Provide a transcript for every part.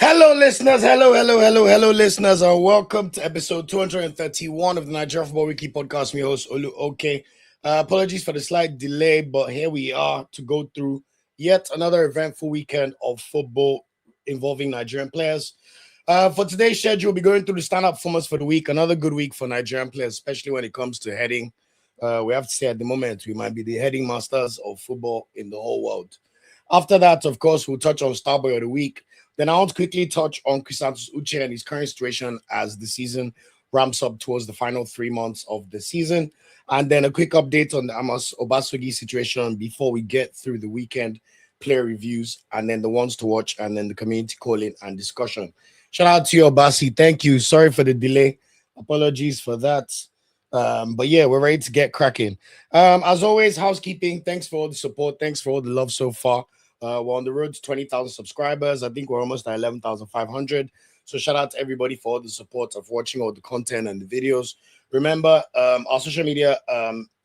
Hello, listeners. Hello, listeners, and welcome to episode 231 of the Nigerian Football Weekly podcast. My host, Olu Oke. Apologies for the slight delay, but here we are to go through yet another eventful weekend of football involving Nigerian players. For today's schedule, we'll be going through the stand-up performance for the week. Another good week for Nigerian players, especially when it comes to heading. We have to say at the moment, we might be the heading masters of football in the whole world. After that, of course, we'll touch on Starboy of the week. Then I want to quickly touch on Christantus Uche and his current situation as the season ramps up towards the final 3 months of the season. And then a quick update on the Obasogie situation before we get through the weekend player reviews and then the ones to watch and then the community calling and discussion. Shout out to you, Obasi. Thank you. Sorry for the delay. Apologies for that. But yeah, we're ready to get cracking. As always, housekeeping. Thanks for all the support. Thanks for all the love so far. We're on the road to 20,000 subscribers. I think we're almost at 11,500. So shout out to everybody for all the support of watching all the content and the videos. Remember, our social media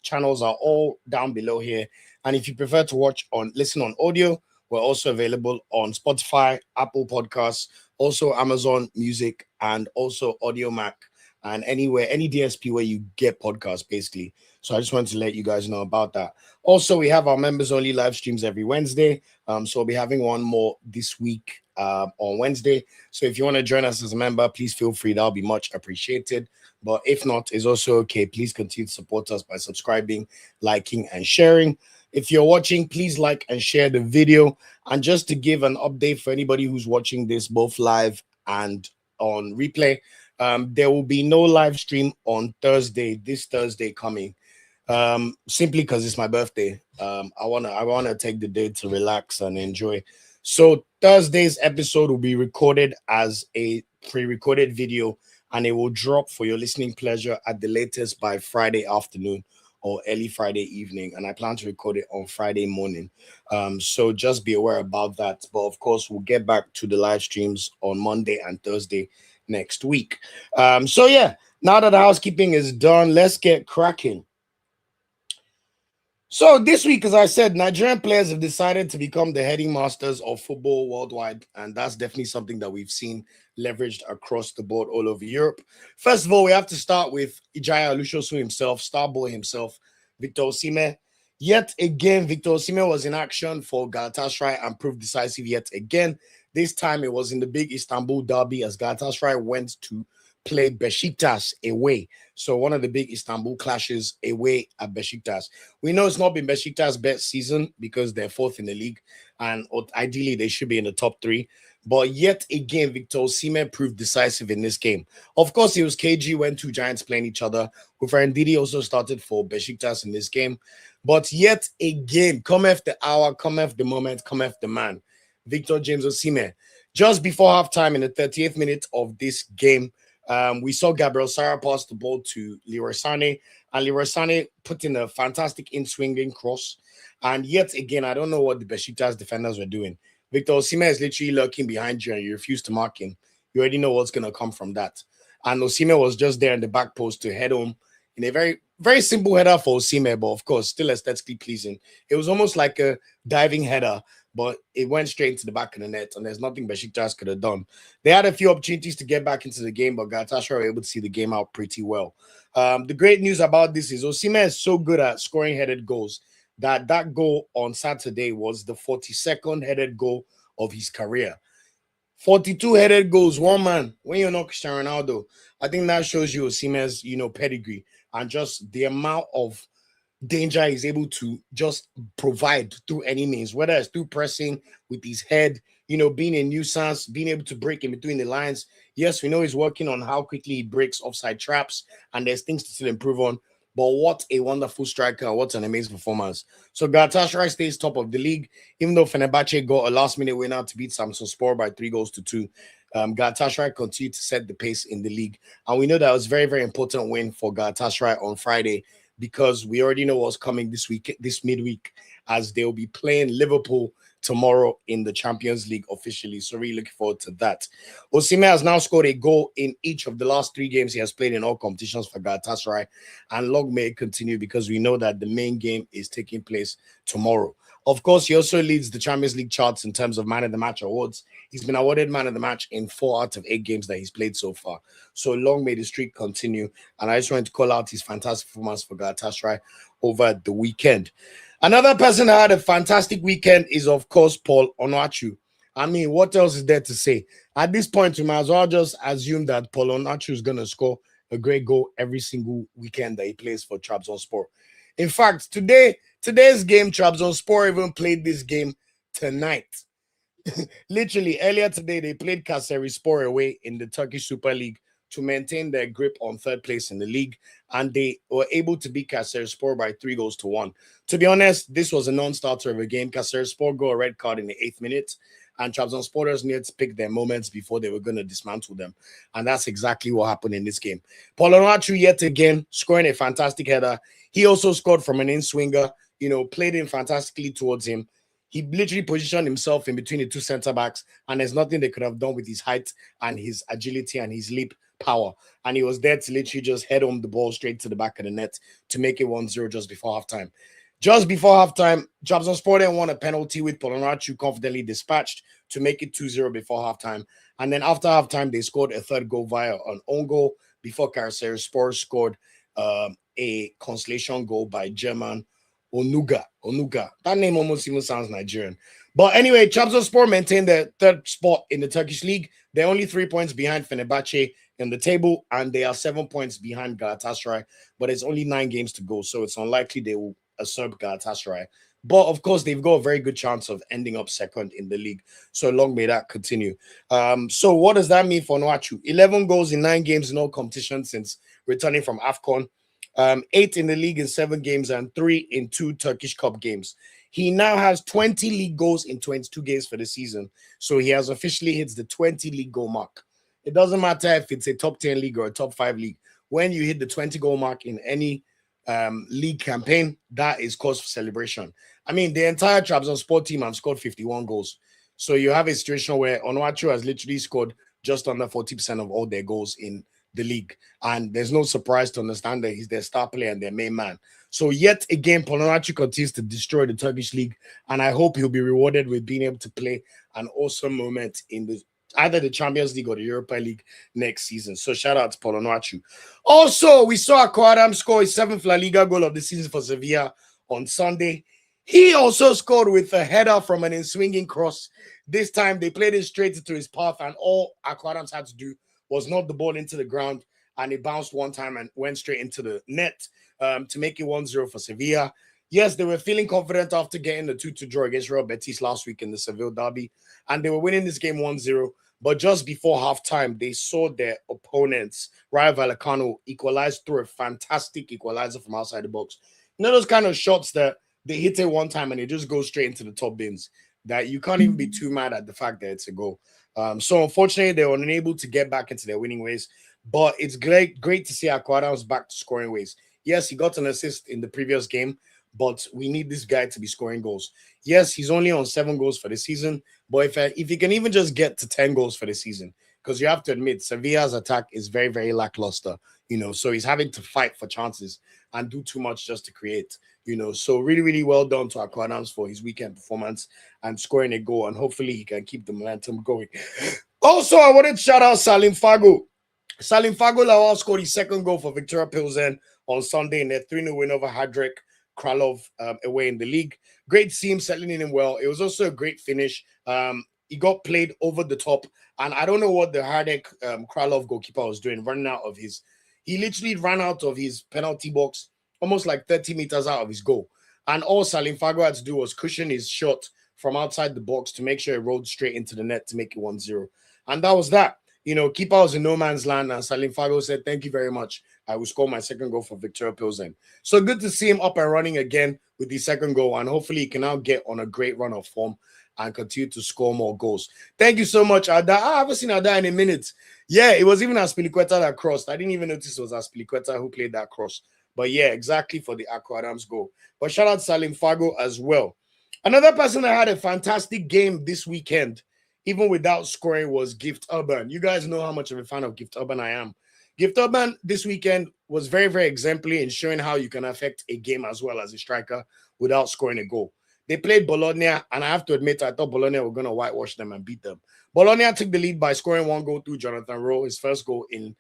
channels are all down below here. And if you prefer to listen on audio, we're also available on Spotify, Apple Podcasts, also Amazon Music, and also Audio Mac, and anywhere, any DSP where you get podcasts, basically. So I just wanted to let you guys know about that. Also, we have our members-only live streams every Wednesday. So we'll be having one more this week on Wednesday. So if you want to join us as a member, please feel free. That'll be much appreciated. But if not, it's also okay. Please continue to support us by subscribing, liking, and sharing. If you're watching, please like and share the video. And just to give an update for anybody who's watching this both live and on replay, there will be no live stream on this Thursday coming. Simply because it's my birthday. I wanna take the day to relax and enjoy. So Thursday's episode will be recorded as a pre-recorded video, and it will drop for your listening pleasure at the latest by Friday afternoon or early Friday evening. And I plan to record it on Friday morning. So just be aware about that. But of course, we'll get back to the live streams on Monday and Thursday next week. So yeah, now that the housekeeping is done, let's get cracking. So this week, as I said, Nigerian players have decided to become the heading masters of football worldwide, and that's definitely something that we've seen leveraged across the board all over Europe. First of all, we have to start with Ijaya Alushosu himself, Starboy himself, Victor Osimhen. Yet again, Victor Osimhen was in action for Galatasaray and proved decisive yet again. This time it was in the big Istanbul derby as Galatasaray went to play Besiktas away. So one of the big Istanbul clashes away at Besiktas. We know it's not been Besiktas' best season because they're fourth in the league, and ideally they should be in the top three. But yet again, Victor Osimhen proved decisive in this game. Of course, it was KG when two giants playing each other. Ferencvaros also started for Besiktas in this game. But yet again, cometh the hour, cometh the moment, cometh the man. Victor James Osimhen. Just before halftime in the 30th minute of this game, we saw Gabriel Sara pass the ball to Leroy Sané, and Leroy Sané put in a fantastic in-swinging cross. And yet again, I don't know what the Besiktas defenders were doing. Victor Osimhen is literally lurking behind you and you refuse to mark him. You already know what's going to come from that. And Osimhen was just there in the back post to head home in a very, very simple header for Osimhen, but of course, still aesthetically pleasing. It was almost like a diving header, but it went straight into the back of the net, and there's nothing Besiktas could have done. They had a few opportunities to get back into the game, but Galatasaray were able to see the game out pretty well. The great news about this is Osimhen is so good at scoring headed goals that goal on Saturday was the 42nd headed goal of his career. 42 headed goals, one man. When you're not Cristiano Ronaldo, I think that shows you Osimhen's, pedigree and just the amount of danger he's able to just provide through any means, whether it's through pressing with his head, being a nuisance, being able to break in between the lines. Yes, we know he's working on how quickly he breaks offside traps, and there's things to still improve on. But what a wonderful striker. What an amazing performance. So Galatasaray stays top of the league, even though Fenerbahce got a last-minute winner to beat Samsunspor by 3-2. Galatasaray continued to set the pace in the league. And we know that was a very, very important win for Galatasaray on Friday, because we already know what's coming this midweek, as they'll be playing Liverpool tomorrow in the Champions League officially. So really looking forward to that. Osimhen has now scored a goal in each of the last 3 games he has played in all competitions for Galatasaray, and long may it continue, because we know that the main game is taking place tomorrow. Of course, he also leads the Champions League charts in terms of man of the match awards. He's been awarded man of the match in 4 out of 8 games that he's played so far. So long may the streak continue. And I just wanted to call out his fantastic performance for Galatasaray over the weekend. Another person that had a fantastic weekend is, of course, Paul Onuachu. I mean, what else is there to say? At this point, we might as well just assume that Paul Onuachu is going to score a great goal every single weekend that he plays for Trabzonspor. In fact, today's game, Trabzonspor even played this game tonight. Literally, earlier today, they played Kayserispor away in the Turkish Super League to maintain their grip on third place in the league, and they were able to beat Kayserispor by 3-1. To be honest, this was a non-starter of a game. Kayserispor got a red card in the 8th minute, and Trabzonsporers needed to pick their moments before they were going to dismantle them. And that's exactly what happened in this game. Paul Onuachu yet again scoring a fantastic header. He also scored from an in-swinger, played in fantastically towards him. He literally positioned himself in between the two center-backs, and there's nothing they could have done with his height and his agility and his leap power. And he was there to literally just head home the ball straight to the back of the net to make it 1-0 just before halftime. Just before halftime, Trabzonspor then won a penalty with Paul Onuachu confidently dispatched to make it 2-0 before halftime. And then after halftime, they scored a third goal via an own goal before Kayserispor scored a consolation goal by German Onuga. That name almost even sounds Nigerian. But anyway, Trabzonspor maintained their third spot in the Turkish league. They're only 3 points behind Fenerbahce in the table, and they are 7 points behind Galatasaray. But it's only 9 games to go, so it's unlikely they will usurp Galatasaray. But of course, they've got a very good chance of ending up second in the league. So long may that continue. So what does that mean for Onuachu? 11 goals in 9 games in all competitions since returning from AFCON. 8 in the league in 7 games and 3 in 2 Turkish Cup games. He now has 20 league goals in 22 games for the season. So he has officially hit the 20 league goal mark. It doesn't matter if it's a top 10 league or a top 5 league. When you hit the 20 goal mark in any league campaign, that is cause for celebration. I mean, the entire Trabzonspor team have scored 51 goals. So you have a situation where Onuachu has literally scored just under 40% of all their goals in the league. And there's no surprise to understand that he's their star player and their main man. So yet again, Paul Onuachu continues to destroy the Turkish league. And I hope he'll be rewarded with being able to play an awesome moment in either the Champions League or the Europa League next season. So shout out to Paul Onuachu. Also, we saw Akor Adams score his 7th La Liga goal of the season for Sevilla on Sunday. He also scored with a header from an in-swinging cross. This time, they played it straight into his path, and all Akor Adams had to do was knock the ball into the ground, and it bounced one time and went straight into the net to make it 1-0 for Sevilla. Yes, they were feeling confident after getting the 2-2 draw against Real Betis last week in the Seville derby, and they were winning this game 1-0. But just before halftime, they saw their opponents, Rayo Vallecano, equalize through a fantastic equalizer from outside the box. You know those kind of shots that they hit it one time and it just goes straight into the top bins, that you can't even be too mad at the fact that it's a goal. So unfortunately, they were unable to get back into their winning ways. But it's great to see Akor Adams back to scoring ways. Yes, he got an assist in the previous game, but we need this guy to be scoring goals. Yes, he's only on 7 goals for the season, but if he can even just get to 10 goals for the season, because you have to admit, Sevilla's attack is very, very lackluster, so he's having to fight for chances and do too much just to create, so really, really well done to Akor Adams for his weekend performance and scoring a goal, and hopefully he can keep the momentum going. Also, I wanted to shout out Salim Fago. Salim Fago Lawal scored his 2nd goal for Viktoria Plzen on Sunday in their 3-0 win over Hajduk Kralov away in the league. Great to see him settling in well. It was also a great finish. He got played over the top, and I don't know what the Hajduk Kralov goalkeeper was doing, he literally ran out of his penalty box almost like 30 meters out of his goal. And all Salim Fago had to do was cushion his shot from outside the box to make sure it rolled straight into the net to make it 1-0. And that was that. Keeper was in no man's land, and Salim Fago said, "Thank you very much. I will score my 2nd goal for Viktoria Plzen." So good to see him up and running again with the 2nd goal, and hopefully he can now get on a great run of form and continue to score more goals. Thank you so much, Ada. I haven't seen Ada in a minute. Yeah, it was even Azpilicueta that crossed. I didn't even notice it was Azpilicueta who played that cross. But yeah, exactly for the Akor Adams goal. But shout out Salim Fago as well. Another person that had a fantastic game this weekend, even without scoring, was Gift Orban. You guys know how much of a fan of Gift Orban I am. Gift Orban this weekend was very, very exemplary in showing how you can affect a game as well as a striker without scoring a goal. They played Bologna, and I have to admit, I thought Bologna were going to whitewash them and beat them. Bologna took the lead by scoring 1 goal through Jonathan Rowe, his first goal in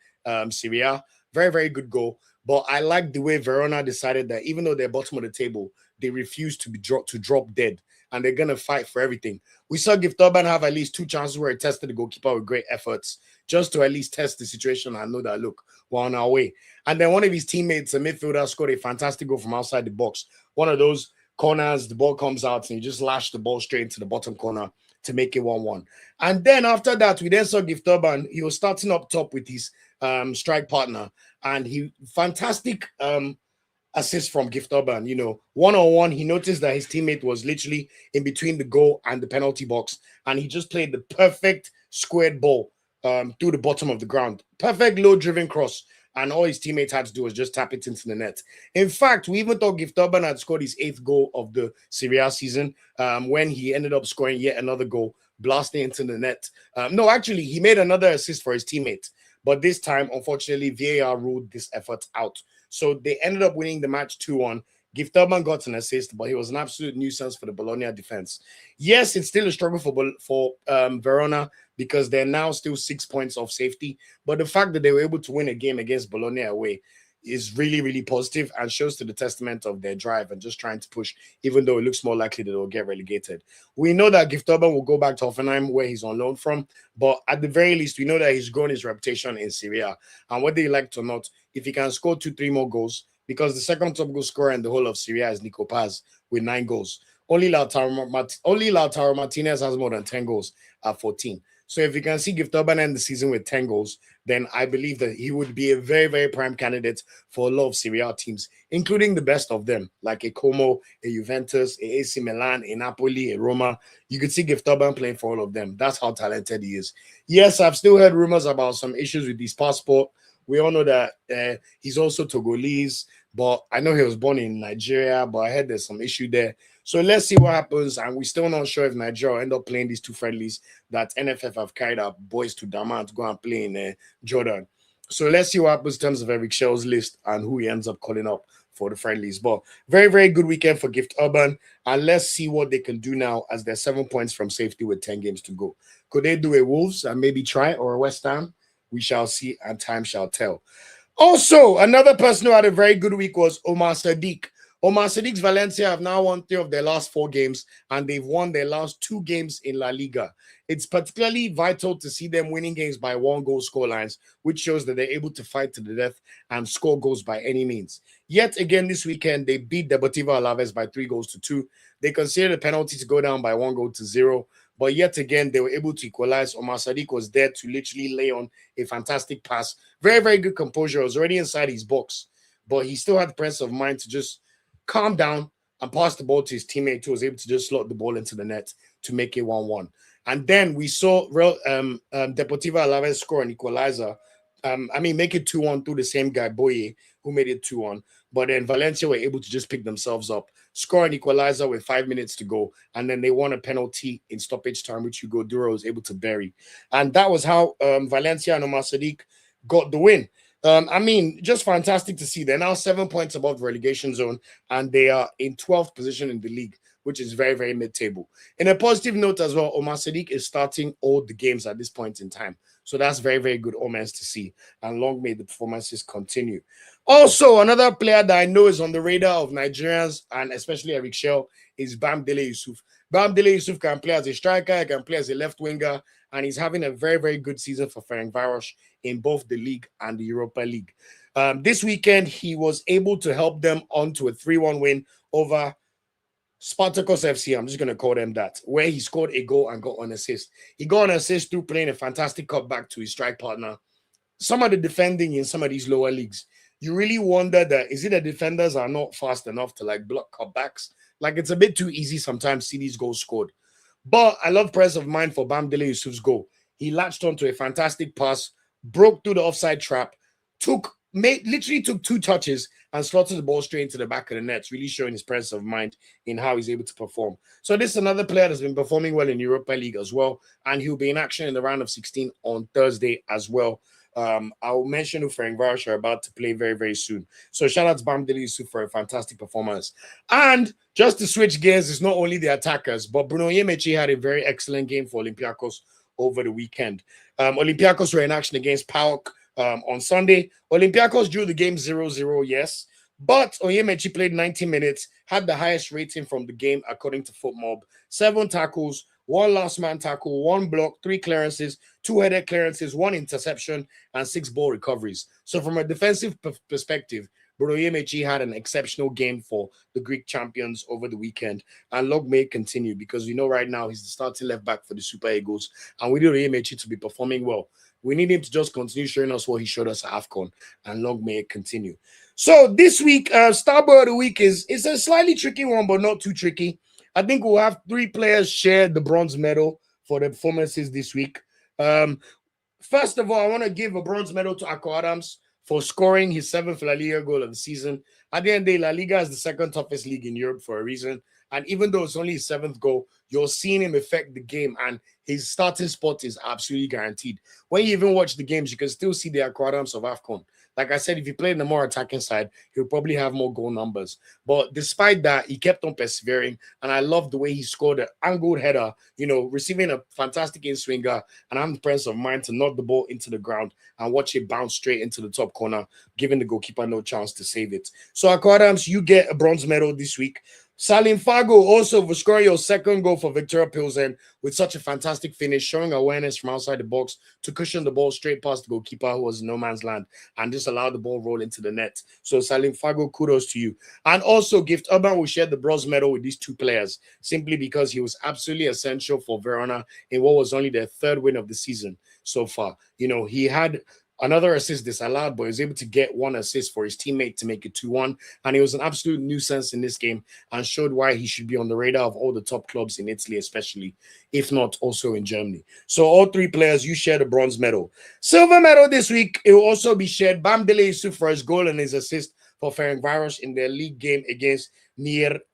Serie A. Very, very good goal. But I like the way Verona decided that even though they're bottom of the table, they refuse to drop dead, and they're going to fight for everything. We saw Gift Orban have at least 2 chances where he tested the goalkeeper with great efforts, just to at least test the situation and know that, look, we're on our way. And then one of his teammates, a midfielder, scored a fantastic goal from outside the box. One of those corners, the ball comes out, and you just lash the ball straight into the bottom corner to make it 1-1. And then after that, we then saw Gift Orban. He was starting up top with his strike partner, and he fantastic assist from Gift Orban. You know, one-on-one, he noticed that his teammate was literally in between the goal and the penalty box, and he just played the perfect squared ball through the bottom of the ground. Perfect low-driven cross, and all his teammates had to do was just tap it into the net. In fact, we even thought Gift Orban had scored his 8th goal of the Serie A season when he ended up scoring yet another goal, blasting into the net. No, actually, he made another assist for his teammate, but this time, unfortunately, VAR ruled this effort out. So they ended up winning the match 2-1. Gift Orban got an assist, but he was an absolute nuisance for the Bologna defense. Yes, it's still a struggle for Verona because they're now still 6 points off safety. But the fact that they were able to win a game against Bologna away is really, really positive and shows to the testament of their drive and just trying to push, even though it looks more likely that they'll get relegated. We know that Gift Orban will go back to Hoffenheim, where he's on loan from, but at the very least, we know that he's grown his reputation in Serie A. And whether you like it or not, if he can score 2-3 more goals, because the second top goal scorer in the whole of Serie A is Nico Paz with 9 goals. Only Lautaro Martinez has more than 10 goals at 14. So if you can see Gift Orban end the season with 10 goals, then I believe that he would be a very, very prime candidate for a lot of Serie A teams, including the best of them, like a Como, a Juventus, a AC Milan, a Napoli, a Roma. You could see Gift Orban playing for all of them. That's how talented he is. Yes, I've still heard rumors about some issues with his passport. We all know that he's also Togolese, but I know he was born in Nigeria, but I heard there's some issue there. So let's see what happens. And we're still not sure if Nigeria will end up playing these 2 friendlies that NFF have carried our boys to Daman to go and play in Jordan. So let's see what happens in terms of Eric Shell's list and who he ends up calling up for the friendlies. But very, very good weekend for Gift Orban. And let's see what they can do now as they're 7 points from safety with 10 games to go. Could they do a Wolves and maybe try, or a West Ham? We shall see, and time shall tell. Also, another person who had a very good week was Umar Sadiq. Umar Sadiq's Valencia have now won 3 of their last 4 games, and they've won their last 2 games in La Liga. It's particularly vital to see them winning games by 1-goal scorelines, which shows that they're able to fight to the death and score goals by any means. Yet again this weekend, they beat Deportivo Alaves by 3-2. They considered a penalty to go down by 1-0. But yet again, they were able to equalize. Umar Sadiq was there to literally lay on a fantastic pass. Very, very good composure. He was already inside his box, but he still had the presence of mind to just calm down and pass the ball to his teammate, who was able to just slot the ball into the net to make it 1-1. And then we saw Deportivo Alaves score an equalizer. Make it 2-1 through the same guy, Boye, who made it 2-1. But then Valencia were able to just pick themselves up, score an equalizer with 5 minutes to go, and then they won a penalty in stoppage time, which Hugo Duro was able to bury. And that was how Valencia and Umar Sadiq got the win. Just fantastic to see. They're now 7 points above the relegation zone, and they are in 12th position in the league, which is very, very mid-table. In a positive note as well, Umar Sadiq is starting all the games at this point in time. So that's very, very good omens to see. And long may the performances continue. Also, another player that I know is on the radar of Nigerians, and especially Eric Shell, is Bamidele Yusuf. Bamidele Yusuf can play as a striker, he can play as a left winger, and he's having a very, very good season for Ferencvaros in both the league and the Europa League. This weekend, he was able to help them onto a 3-1 win over Spartacus FC, I'm just going to call them that, where he scored a goal and got an assist. He got an assist through playing a fantastic cutback to his strike partner. Some of the defending in some of these lower leagues, you really wonder that, is it the defenders are not fast enough to block cutbacks? It's a bit too easy sometimes to see these goals scored. But I love presence of mind for Bamidele Yusuf's goal. He latched onto a fantastic pass, broke through the offside trap, literally took 2 touches and slotted the ball straight into the back of the net, really showing his presence of mind in how he's able to perform. So this is another player that's been performing well in Europa League as well, and he'll be in action in the round of 16 on Thursday as well. I'll mention who Ferencvaros are about to play very, very soon. So shout out to Bamidele Yusuf for a fantastic performance. And just to switch gears, it's not only the attackers, but Bruno Onyemaechi had a very excellent game for Olympiacos over the weekend. Olympiacos were in action against PAOK on Sunday. Olympiacos drew the game 0-0, yes. But Onyemaechi played 90 minutes, had the highest rating from the game according to FootMob. 7 tackles, 1 last man tackle, 1 block, 3 clearances, 2 headed clearances, 1 interception, and 6 ball recoveries. So from a defensive perspective, Bruno Onyemaechi had an exceptional game for the Greek champions over the weekend. And luck may continue because we know right now he's the starting left back for the Super Eagles. And we need Onyemaechi to be performing well. We need him to just continue showing us what he showed us at AFCON. And luck may continue. So this week, Starboy of the week is a slightly tricky one, but not too tricky. I think we'll have 3 players share the bronze medal for the performances this week. First of all, I want to give a bronze medal to Akor Adams for scoring his 7th La Liga goal of the season. At the end of the day, La Liga is the 2nd toughest league in Europe for a reason. And even though it's only his 7th goal, you're seeing him affect the game, and his starting spot is absolutely guaranteed. When you even watch the games, you can still see the Akor Adams of AFCON. Like I said, if he played in the more attacking side, he'll probably have more goal numbers. But despite that, he kept on persevering, and I love the way he scored an angled header, receiving a fantastic in-swinger, and having the presence of mind to knock the ball into the ground and watch it bounce straight into the top corner, giving the goalkeeper no chance to save it. So, Akor Adams, you get a bronze medal this week. Salim Fago also for scoring your 2nd goal for Viktoria Plzen with such a fantastic finish, showing awareness from outside the box to cushion the ball straight past the goalkeeper who was in no man's land and just allow the ball roll into the net. So Salim Fago, kudos to you. And also Gift Orban will share the bronze medal with these 2 players simply because he was absolutely essential for Verona in what was only their 3rd win of the season so far. He had another assist disallowed, but he was able to get 1 assist for his teammate to make it 2-1. And he was an absolute nuisance in this game and showed why he should be on the radar of all the top clubs in Italy, especially, if not also in Germany. So all 3 players, you share the bronze medal. Silver medal this week, it will also be shared Bamidele Yusuf for his goal and his assist for Ferencvaros in their league game against Niregaza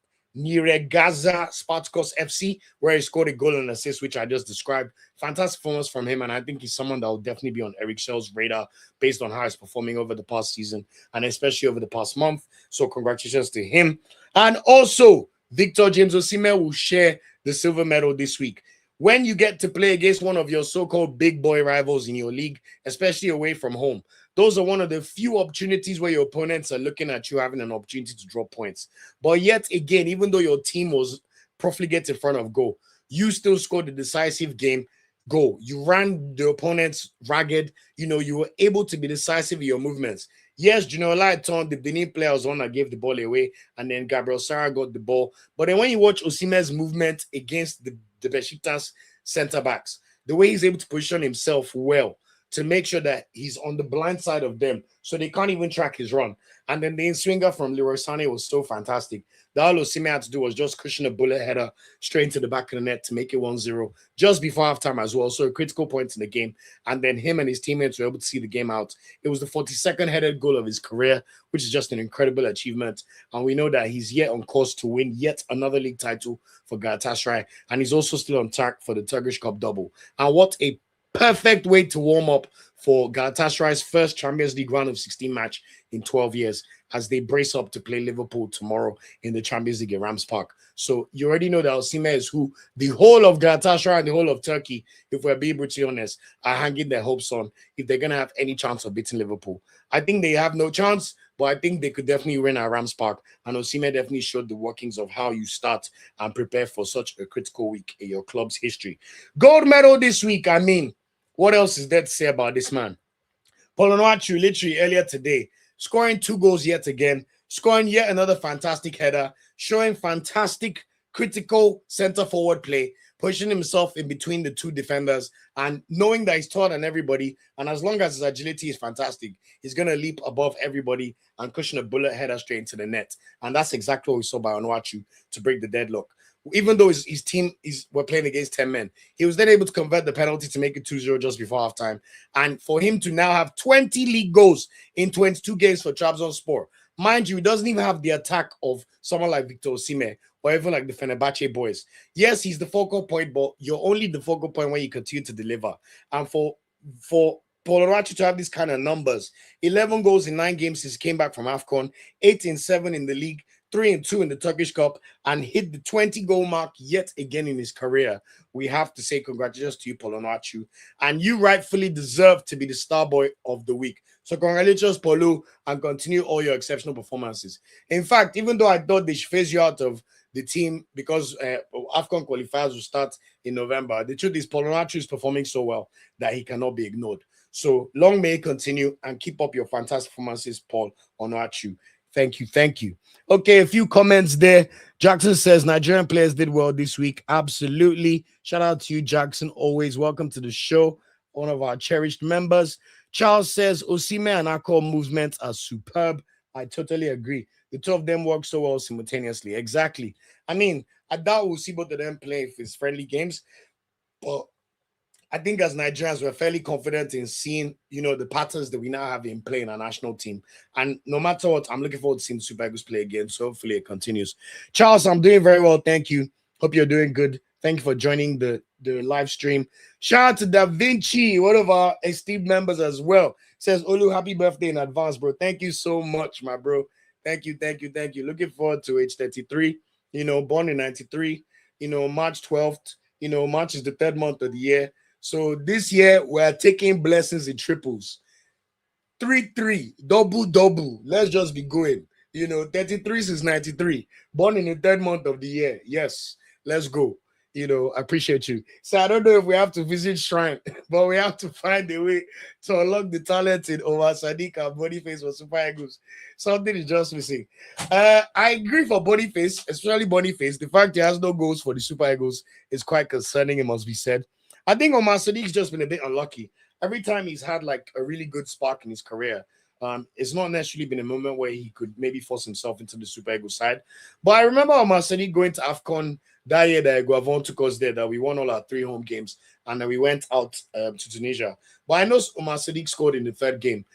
Spartakos FC, where he scored a goal and assist, which I just described. Fantastic performance from him, and I think he's someone that will definitely be on Eric Schell's radar based on how he's performing over the past season and especially over the past month. So congratulations to him. And also, Victor Osimhen will share the silver medal this week. When you get to play against one of your so-called big boy rivals in your league, especially away from home, those are one of the few opportunities where your opponents are looking at you having an opportunity to drop points. But yet again, even though your team was profligate in front of goal, you still scored the decisive game goal. You ran the opponents ragged. You were able to be decisive in your movements. Yes, Lighton, the Benin player, was one that gave the ball away, and then Gabriel Sara got the ball. But then when you watch Osimhen's movement against the Besiktas centre-backs, the way he's able to position himself well, to make sure that he's on the blind side of them so they can't even track his run. And then the in-swinger from Leroy Sané was so fantastic. The all Osimhen had to do was just cushion a bullet header straight into the back of the net to make it 1-0 just before halftime as well. So a critical point in the game. And then him and his teammates were able to see the game out. It was the 42nd headed goal of his career, which is just an incredible achievement. And we know that he's yet on course to win yet another league title for Galatasaray. And he's also still on track for the Turkish Cup double. And what a perfect way to warm up for Galatasaray's first Champions League round of 16 match in 12 years as they brace up to play Liverpool tomorrow in the Champions League at Rams Park. So you already know that Osimhen is who the whole of Galatasaray and the whole of Turkey, if we're being brutally honest, are hanging their hopes on if they're going to have any chance of beating Liverpool. I think they have no chance, but I think they could definitely win at Rams Park. And Osimhen definitely showed the workings of how you start and prepare for such a critical week in your club's history. Gold medal this week, what else is there to say about this man? Onyemaechi literally earlier today, scoring 2 goals yet again, scoring yet another fantastic header, showing fantastic critical center-forward play, pushing himself in between the 2 defenders, and knowing that he's taller than everybody, and as long as his agility is fantastic, he's going to leap above everybody and cushion a bullet header straight into the net. And that's exactly what we saw by Onyemaechi to break the deadlock. Even though his team were playing against 10 men, he was then able to convert the penalty to make it 2-0 just before halftime. And for him to now have 20 league goals in 22 games for Trabzonspor, mind you, he doesn't even have the attack of someone like Victor Osimhen or even like the Fenerbahce boys. Yes, he's the focal point, but you're only the focal point when you continue to deliver. And for Paul Onuachu to have these kind of numbers. 11 goals in 9 games since he came back from AFCON, 8 and 7 in the league, 3 and 2 in the Turkish Cup, and hit the 20-goal mark yet again in his career. We have to say congratulations to you, Paul Onuachu. And you rightfully deserve to be the Starboy of the week. So congratulations, Paulo, and continue all your exceptional performances. In fact, even though I thought they should phase you out of the team because AFCON qualifiers will start in November, the truth is Paul Onuachu is performing so well that he cannot be ignored. So long may it continue and keep up your fantastic performances, Paul Onuachu. Thank you. Thank you. Okay, a few comments there. Jackson says Nigerian players did well this week. Absolutely. Shout out to you, Jackson. Always welcome to the show. One of our cherished members. Charles says Osimhen and Akor movements are superb. I totally agree. The two of them work so well simultaneously. Exactly. I mean, I doubt we'll see both of them play if it's friendly games, but I think as Nigerians, we're fairly confident in seeing, the patterns that we now have in play in our national team. And no matter what, I'm looking forward to seeing the Super Eagles play again. So hopefully it continues. Charles, I'm doing very well. Thank you. Hope you're doing good. Thank you for joining the live stream. Shout out to Da Vinci, one of our esteemed members as well. Says, Olu, happy birthday in advance, bro. Thank you so much, my bro. Thank you. Looking forward to age 33. Born in 93. March 12th. March is the 3rd month of the year. So this year, we're taking blessings in triples. 3-3, double. Let's just be going. 33 since 93. Born in the 3rd month of the year. Yes, let's go. I appreciate you. So I don't know if we have to visit Shrine, but we have to find a way to unlock the talent in Umar Sadiq and Boniface for Super Eagles. Something is just missing. I agree for Boniface, especially Boniface. The fact he has no goals for the Super Eagles is quite concerning, it must be said. I think Umar Sadiq's just been a bit unlucky. Every time he's had like a really good spark in his career, it's not necessarily been a moment where he could maybe force himself into the Super Eagles side. But I remember Umar Sadiq going to AFCON that year that Guavon took us there, that we won all our 3 home games, and then we went out to Tunisia. But I know Umar Sadiq scored in the 3rd game.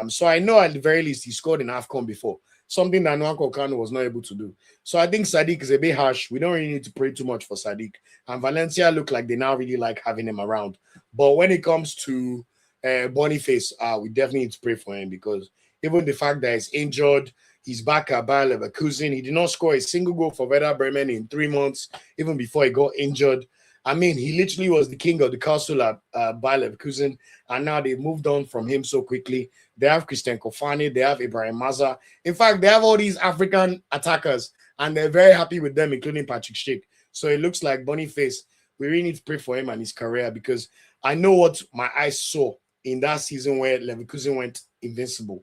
So I know at the very least he scored in AFCON before, something that Nwankwo Kanu was not able to do. So I think Sadiq is a bit harsh. We don't really need to pray too much for Sadiq. And Valencia look like they now really like having him around. But when it comes to Boniface, we definitely need to pray for him, because even the fact that he's injured, he's back at Bayer Leverkusen. He did not score a single goal for Werder Bremen in 3 months, even before he got injured. I mean, he literally was the king of the castle at Bayer Leverkusen, and now they moved on from him so quickly. They have Christian Kofani, they have Ibrahim Maza. In fact, they have all these African attackers, and they're very happy with them, including Patrick Schick. So it looks like Boniface, we really need to pray for him and his career, because I know what my eyes saw in that season where Leverkusen went invincible.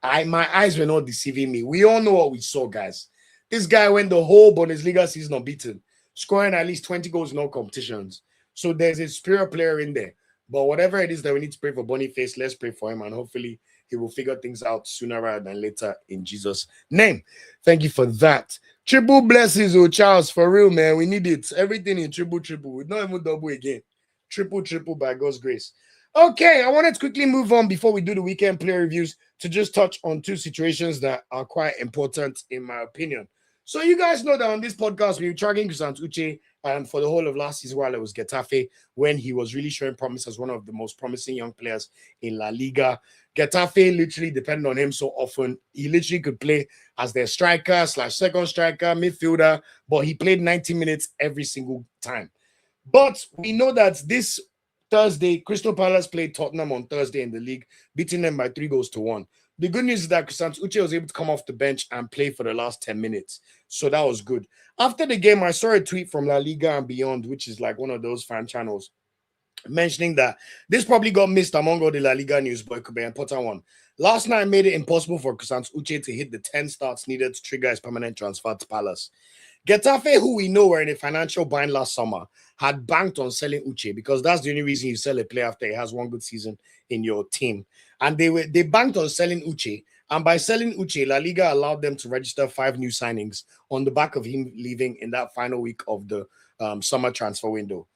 My eyes were not deceiving me. We all know what we saw, guys. This guy went the whole Bundesliga season unbeaten, scoring at least 20 goals in all competitions. So there's a superior player in there. But whatever it is that we need to pray for Boniface, let's pray for him, and hopefully he will figure things out sooner rather than later in Jesus' name. Thank you for that. Triple blessings, oh Charles, for real, man. We need it. Everything in triple. We don't even double again. Triple by God's grace. Okay, I wanted to quickly move on before we do the weekend player reviews to just touch on 2 situations that are quite important in my opinion. So you guys know that on this podcast, we were tracking Christantus Uche for the whole of last season while it was Getafe, when he was really showing promise as one of the most promising young players in La Liga. Getafe literally depended on him so often. He literally could play as their striker / second striker, midfielder, but he played 90 minutes every single time. But we know that this Thursday, Crystal Palace played Tottenham on Thursday in the league, beating them by 3-1. The good news is that Christantus Uche was able to come off the bench and play for the last 10 minutes. So that was good. After the game, I saw a tweet from La Liga and Beyond, which is like one of those fan channels, mentioning that this probably got missed among all the La Liga news, but it could be an important one. Last night made it impossible for Christantus Uche to hit the 10 starts needed to trigger his permanent transfer to Palace. Getafe, who we know were in a financial bind last summer, had banked on selling Uche, because that's the only reason you sell a player after he has one good season in your team. And they banked on selling Uche, and by selling Uche, La Liga allowed them to register 5 new signings on the back of him leaving in that final week of the summer transfer window.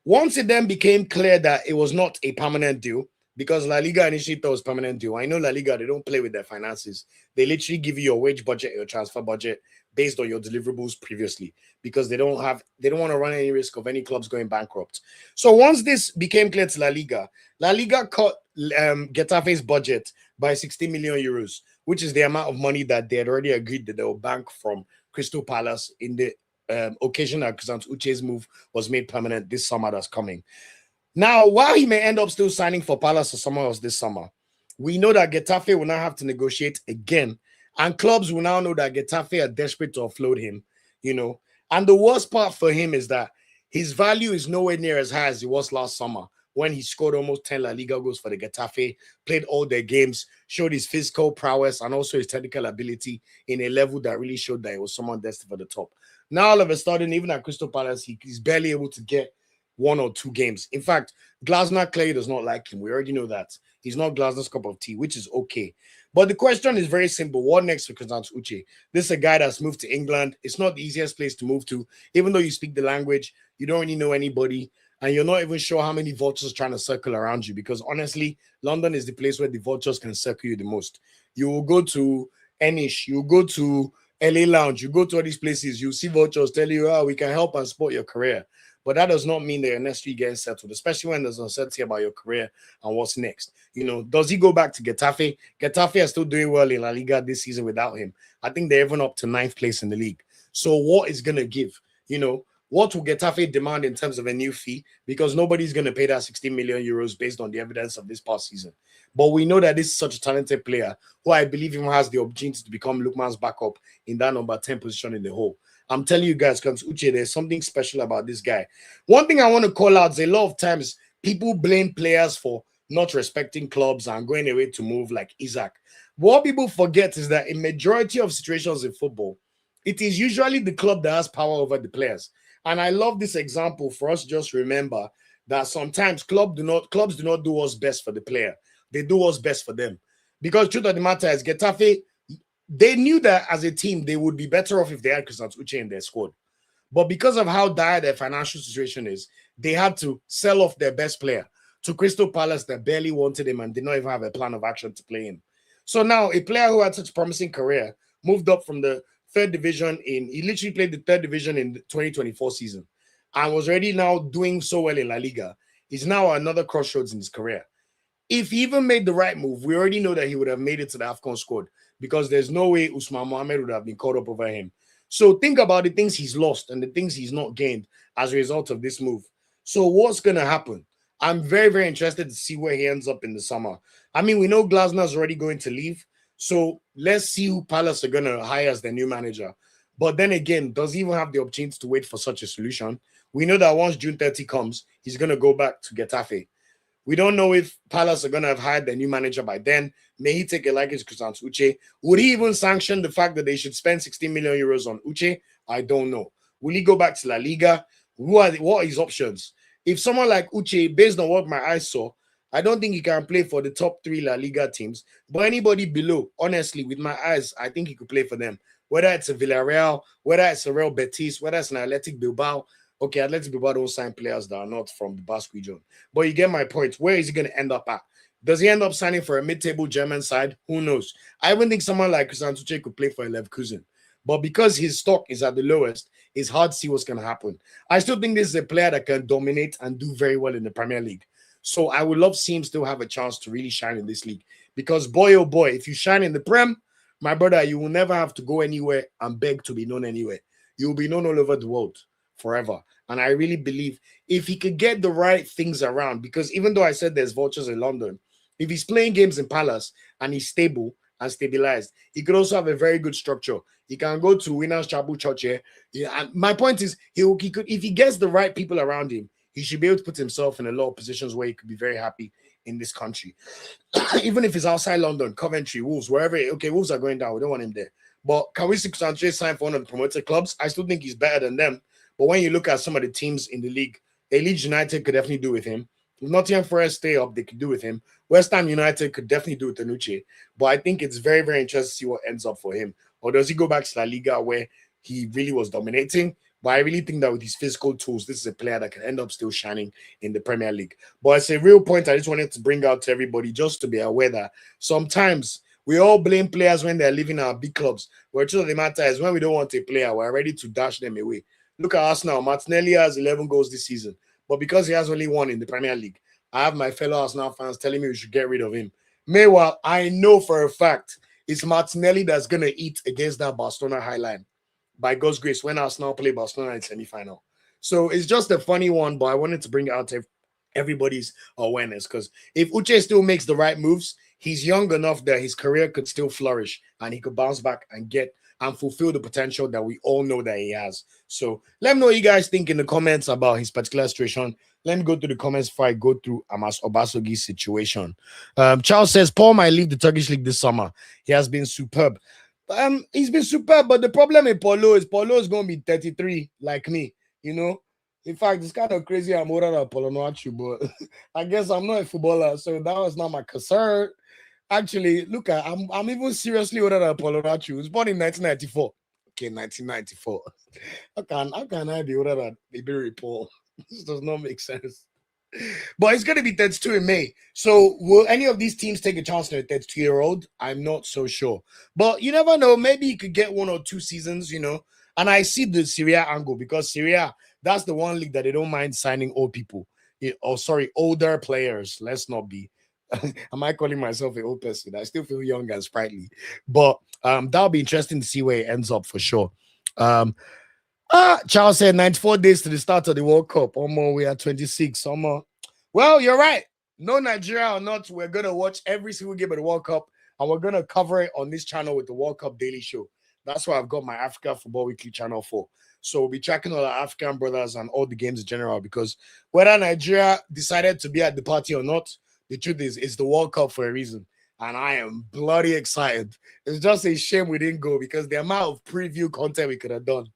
Once it then became clear that it was not a permanent deal, because La Liga initially thought it was a permanent deal. I know La Liga, they don't play with their finances. They literally give you your wage budget, your transfer budget, based on your deliverables previously, because they don't want to run any risk of any clubs going bankrupt. So once this became clear to La Liga cut Getafe's budget by 60 million euros, which is the amount of money that they had already agreed that they will bank from Crystal Palace in the occasion that Christantus Uche's move was made permanent this summer that's coming. Now, while he may end up still signing for Palace or somewhere else this summer, we know that Getafe will now have to negotiate again, and clubs will now know that Getafe are desperate to offload him, you know. And the worst part for him is that his value is nowhere near as high as it was last summer when he scored almost 10 La Liga goals for the Getafe, played all their games, showed his physical prowess and also his technical ability in a level that really showed that he was someone destined for the top. Now, all of a sudden, even at Crystal Palace, he's barely able to get 1 or 2 games. In fact, Glasner clearly does not like him. We already know that. He's not Glasner's cup of tea, which is okay. But the question is very simple. What next for Christantus Uche? This is a guy that's moved to England. It's not the easiest place to move to. Even though you speak the language, you don't really know anybody, and you're not even sure how many vultures trying to circle around you, because honestly, London is the place where the vultures can circle you the most. You will go to Enish, you go to LA Lounge, you go to all these places, you see vultures tell you, oh, we can help and support your career. But that does not mean that you're necessarily getting settled, especially when there's uncertainty about your career and what's next. You know, does he go back to Getafe? Getafe are still doing well in La Liga this season without him. I think they're even up to 9th place in the league. So what is going to give? You know, what will Getafe demand in terms of a new fee? Because nobody's going to pay that 60 million euros based on the evidence of this past season. But we know that this is such a talented player who I believe even has the opportunity to become Lookman's backup in that number 10 position in the whole. I'm telling you guys, comes Uche, there's something special about this guy. One thing I want to call out is a lot of times people blame players for not respecting clubs and going away to move like Isaac. What people forget is that in majority of situations in football, it is usually the club that has power over the players. And I love this example for us. Just remember that sometimes clubs do not do what's best for the player. They do what's best for them. Because truth of the matter is Getafe, they knew that as a team, they would be better off if they had Christantus Uche in their squad. But because of how dire their financial situation is, they had to sell off their best player to Crystal Palace that barely wanted him and did not even have a plan of action to play him. So now a player who had such a promising career moved up from the 3rd division he literally played the 3rd division in the 2024 season and was already now doing so well in La Liga. He's now at another crossroads in his career. If he even made the right move, we already know that he would have made it to the AFCON squad because there's no way Usman Mohammed would have been caught up over him. So think about the things he's lost and the things he's not gained as a result of this move. So what's going to happen? I'm very, very interested to see where he ends up in the summer. I mean, we know Glasner's already going to leave. So let's see who Palace are going to hire as their new manager. But then again, does he even have the opportunity to wait for such a solution? We know that once June 30 comes, he's going to go back to Getafe. We don't know if Palace are going to have hired their new manager by then. May he take a liking to Christantus Uche? Would he even sanction the fact that they should spend 16 million euros on Uche? I don't know. Will he go back to La Liga? What are his options? If someone like Uche, based on what my eyes saw, I don't think he can play for the top 3 La Liga teams. But anybody below, honestly, with my eyes, I think he could play for them. Whether it's a Villarreal, whether it's a Real Betis, whether it's an Athletic Bilbao. Okay, Athletic Bilbao don't sign players that are not from the Basque region. But you get my point. Where is he going to end up at? Does he end up signing for a mid-table German side? Who knows? I even think someone like Christantus Uche could play for a Leverkusen. But because his stock is at the lowest, it's hard to see what's going to happen. I still think this is a player that can dominate and do very well in the Premier League. So I would love to see him still have a chance to really shine in this league. Because boy, oh boy, if you shine in the Prem, my brother, you will never have to go anywhere and beg to be known anywhere. You will be known all over the world forever. And I really believe if he could get the right things around, because even though I said there's vultures in London, if he's playing games in Palace and he's stable and stabilized, he could also have a very good structure. He can go to Winners Chapel Church here. Yeah, and my point is, he could, if he gets the right people around him, he should be able to put himself in a lot of positions where he could be very happy in this country. Even if it's outside London, Coventry, Wolves, wherever. Okay, Wolves are going down. We don't want him there. But can we see Sanchez sign for one of the promoted clubs? I still think he's better than them. But when you look at some of the teams in the league, Leeds United could definitely do with him. If Nottingham Forest stay up, they could do with him. West Ham United could definitely do with Uche. But I think it's very, very interesting to see what ends up for him. Or does he go back to La Liga where he really was dominating? But I really think that with his physical tools, this is a player that can end up still shining in the Premier League. But it's a real point I just wanted to bring out to everybody just to be aware that sometimes we all blame players when they're leaving our big clubs. But the truth of the matter is when we don't want a player, we're ready to dash them away. Look at us now. Martinelli has 11 goals this season. But because he has only 1 in the Premier League, I have my fellow Arsenal fans telling me we should get rid of him. Meanwhile, I know for a fact it's Martinelli that's going to eat against that Barcelona high line by God's grace when Arsenal play Barcelona in semi-final. So it's just a funny one, but I wanted to bring out everybody's awareness, because if Uche still makes the right moves, he's young enough that his career could still flourish and he could bounce back and get and fulfill the potential that we all know that he has. So let me know what you guys think in the comments about his particular situation. Let me go through the comments before I go through Obasogie's situation. Charles says, Paul might leave the Turkish league this summer. He has been superb. He's been superb, but the problem with Paulo is going to be 33 like me, you know. In fact, it's kind of crazy I'm older than Paulo Noachu, but I guess I'm not a footballer, so that was not my concern. Actually, look, I'm even seriously older than Paulo Noachu. He was born in 1994. Okay, 1994. How can I be older than Baby Paul? This does not make sense. But it's going to be 32 in May. So will any of these teams take a chance on a 32-year-old? I'm not so sure. But you never know. Maybe he could get 1 or 2 seasons, you know. And I see the Serie A angle, because Serie A, that's the one league that they don't mind signing old people. Older players. Let's not be. Am I calling myself an old person? I still feel young and sprightly. But that'll be interesting to see where it ends up for sure. Charles said 94 days to the start of the World Cup. We are 26. Well, you're right. No Nigeria or not, we're going to watch every single game of the World Cup, and we're going to cover it on this channel with the World Cup Daily Show. That's what I've got my Africa Football Weekly channel for. So we'll be tracking all our African brothers and all the games in general, because whether Nigeria decided to be at the party or not, the truth is, it's the World Cup for a reason. And I am bloody excited. It's just a shame we didn't go, because the amount of preview content we could have done,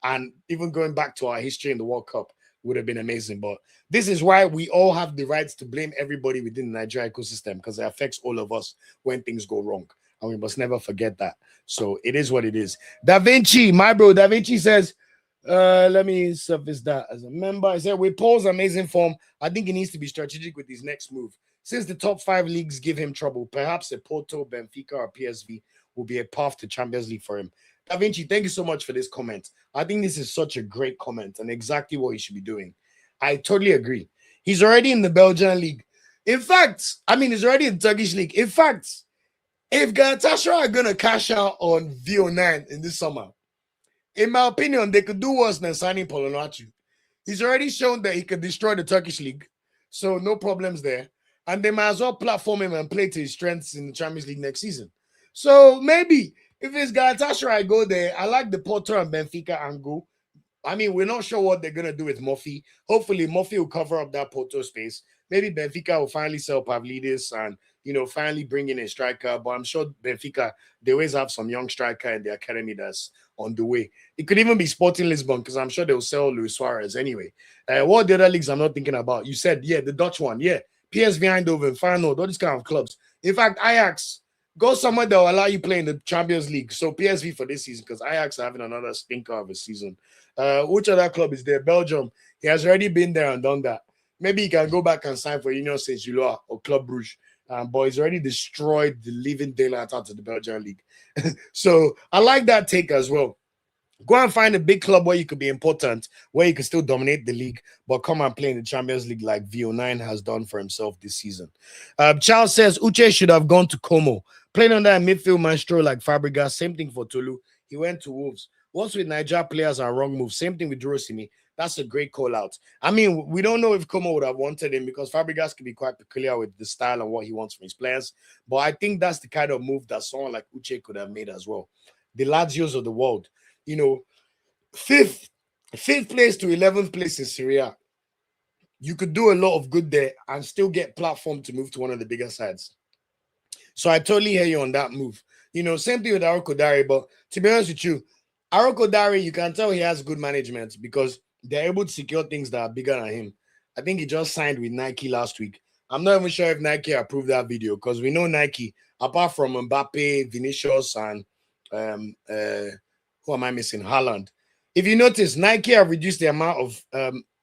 and even going back to our history in the World Cup, would have been amazing. But this is why we all have the rights to blame everybody within the Nigeria ecosystem, because it affects all of us when things go wrong. And we must never forget that. So it is what it is. Da Vinci, my bro, Da Vinci says, let me surface that as a member. I said, with Paul's amazing form, I think he needs to be strategic with his next move. Since the top 5 leagues give him trouble, perhaps a Porto, Benfica, or PSV will be a path to Champions League for him. Da Vinci, thank you so much for this comment. I think this is such a great comment and exactly what he should be doing. I totally agree. He's already in the Belgian league. In fact, he's already in the Turkish league. In fact, if Galatasaray are going to cash out on VO9 in this summer, in my opinion, they could do worse than signing Paulo Noachu. He's already shown that he could destroy the Turkish league, so no problems there. And they might as well platform him and play to his strengths in the Champions League next season. So maybe if it's Galatasaray, go there. I like the Porto and Benfica angle. We're not sure what they're going to do with Murphy. Hopefully, Murphy will cover up that Porto space. Maybe Benfica will finally sell Pavlidis and, finally bring in a striker. But I'm sure Benfica, they always have some young striker in the academy that's on the way. It could even be Sporting Lisbon, because I'm sure they'll sell Luis Suarez anyway. What the other leagues I'm not thinking about? You said, yeah, the Dutch one. Yeah, PSV Eindhoven, Feyenoord, all these kind of clubs. In fact, Ajax, go somewhere that will allow you play in the Champions League. So PSV for this season, because Ajax are having another stinker of a season. Which other club is there? Belgium. He has already been there and done that. Maybe he can go back and sign for Union Saint-Gilloise or Club Brugge. But he's already destroyed the living daylight out of the Belgian league. So I like that take as well. Go and find a big club where you could be important, where you could still dominate the league, but come and play in the Champions League like VO9 has done for himself this season. Charles says Uche should have gone to Como. Playing under a midfield maestro like Fabregas, same thing for Tolu. He went to Wolves. What's with Nigeria players and wrong moves? Same thing with Durosimi. That's a great call out. We don't know if Como would have wanted him, because Fabregas can be quite peculiar with the style and what he wants from his players. But I think that's the kind of move that someone like Uche could have made as well. The Lazios of the world. Fifth place to 11th place in Syria. You could do a lot of good there and still get platform to move to one of the bigger sides. So I totally hear you on that move. Same thing with Aroko Dari, but to be honest with you, Aroko Dari, you can tell he has good management, because they're able to secure things that are bigger than him. I think he just signed with Nike last week. I'm not even sure if Nike approved that video, because we know Nike, apart from Mbappe, Vinicius, and who am I missing? Haaland. If you notice, Nike have reduced the amount of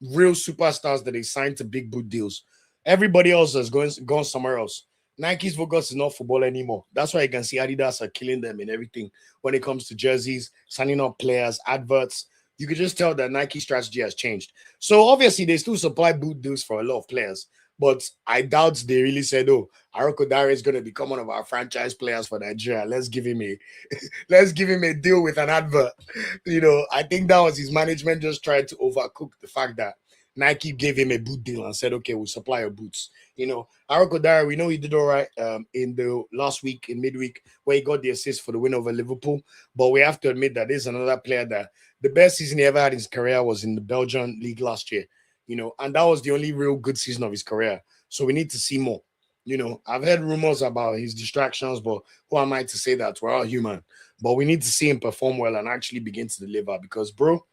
real superstars that they signed to big boot deals. Everybody else has gone somewhere else. Nike's focus is not football anymore. That's why you can see Adidas are killing them in everything when it comes to jerseys, signing up players, adverts. You could just tell that Nike's strategy has changed. So obviously they still supply boot deals for a lot of players, But I doubt they really said, "Oh, Arokodare is going to become one of our franchise players for Nigeria. Let's give him a deal with an advert." I think that was his management just trying to overcook the fact that Nike gave him a boot deal and said, "Okay, we'll supply your boots." Arokodare, we know he did all right in the last week, in midweek, where he got the assist for the win over Liverpool. But we have to admit that this is another player that the best season he ever had in his career was in the Belgian league last year. And that was the only real good season of his career. So we need to see more. I've heard rumors about his distractions, but who am I to say that? We're all human. But we need to see him perform well and actually begin to deliver because, bro,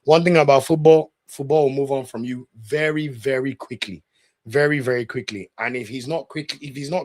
one thing about football will move on from you very, very quickly. Very, very quickly. And if he's not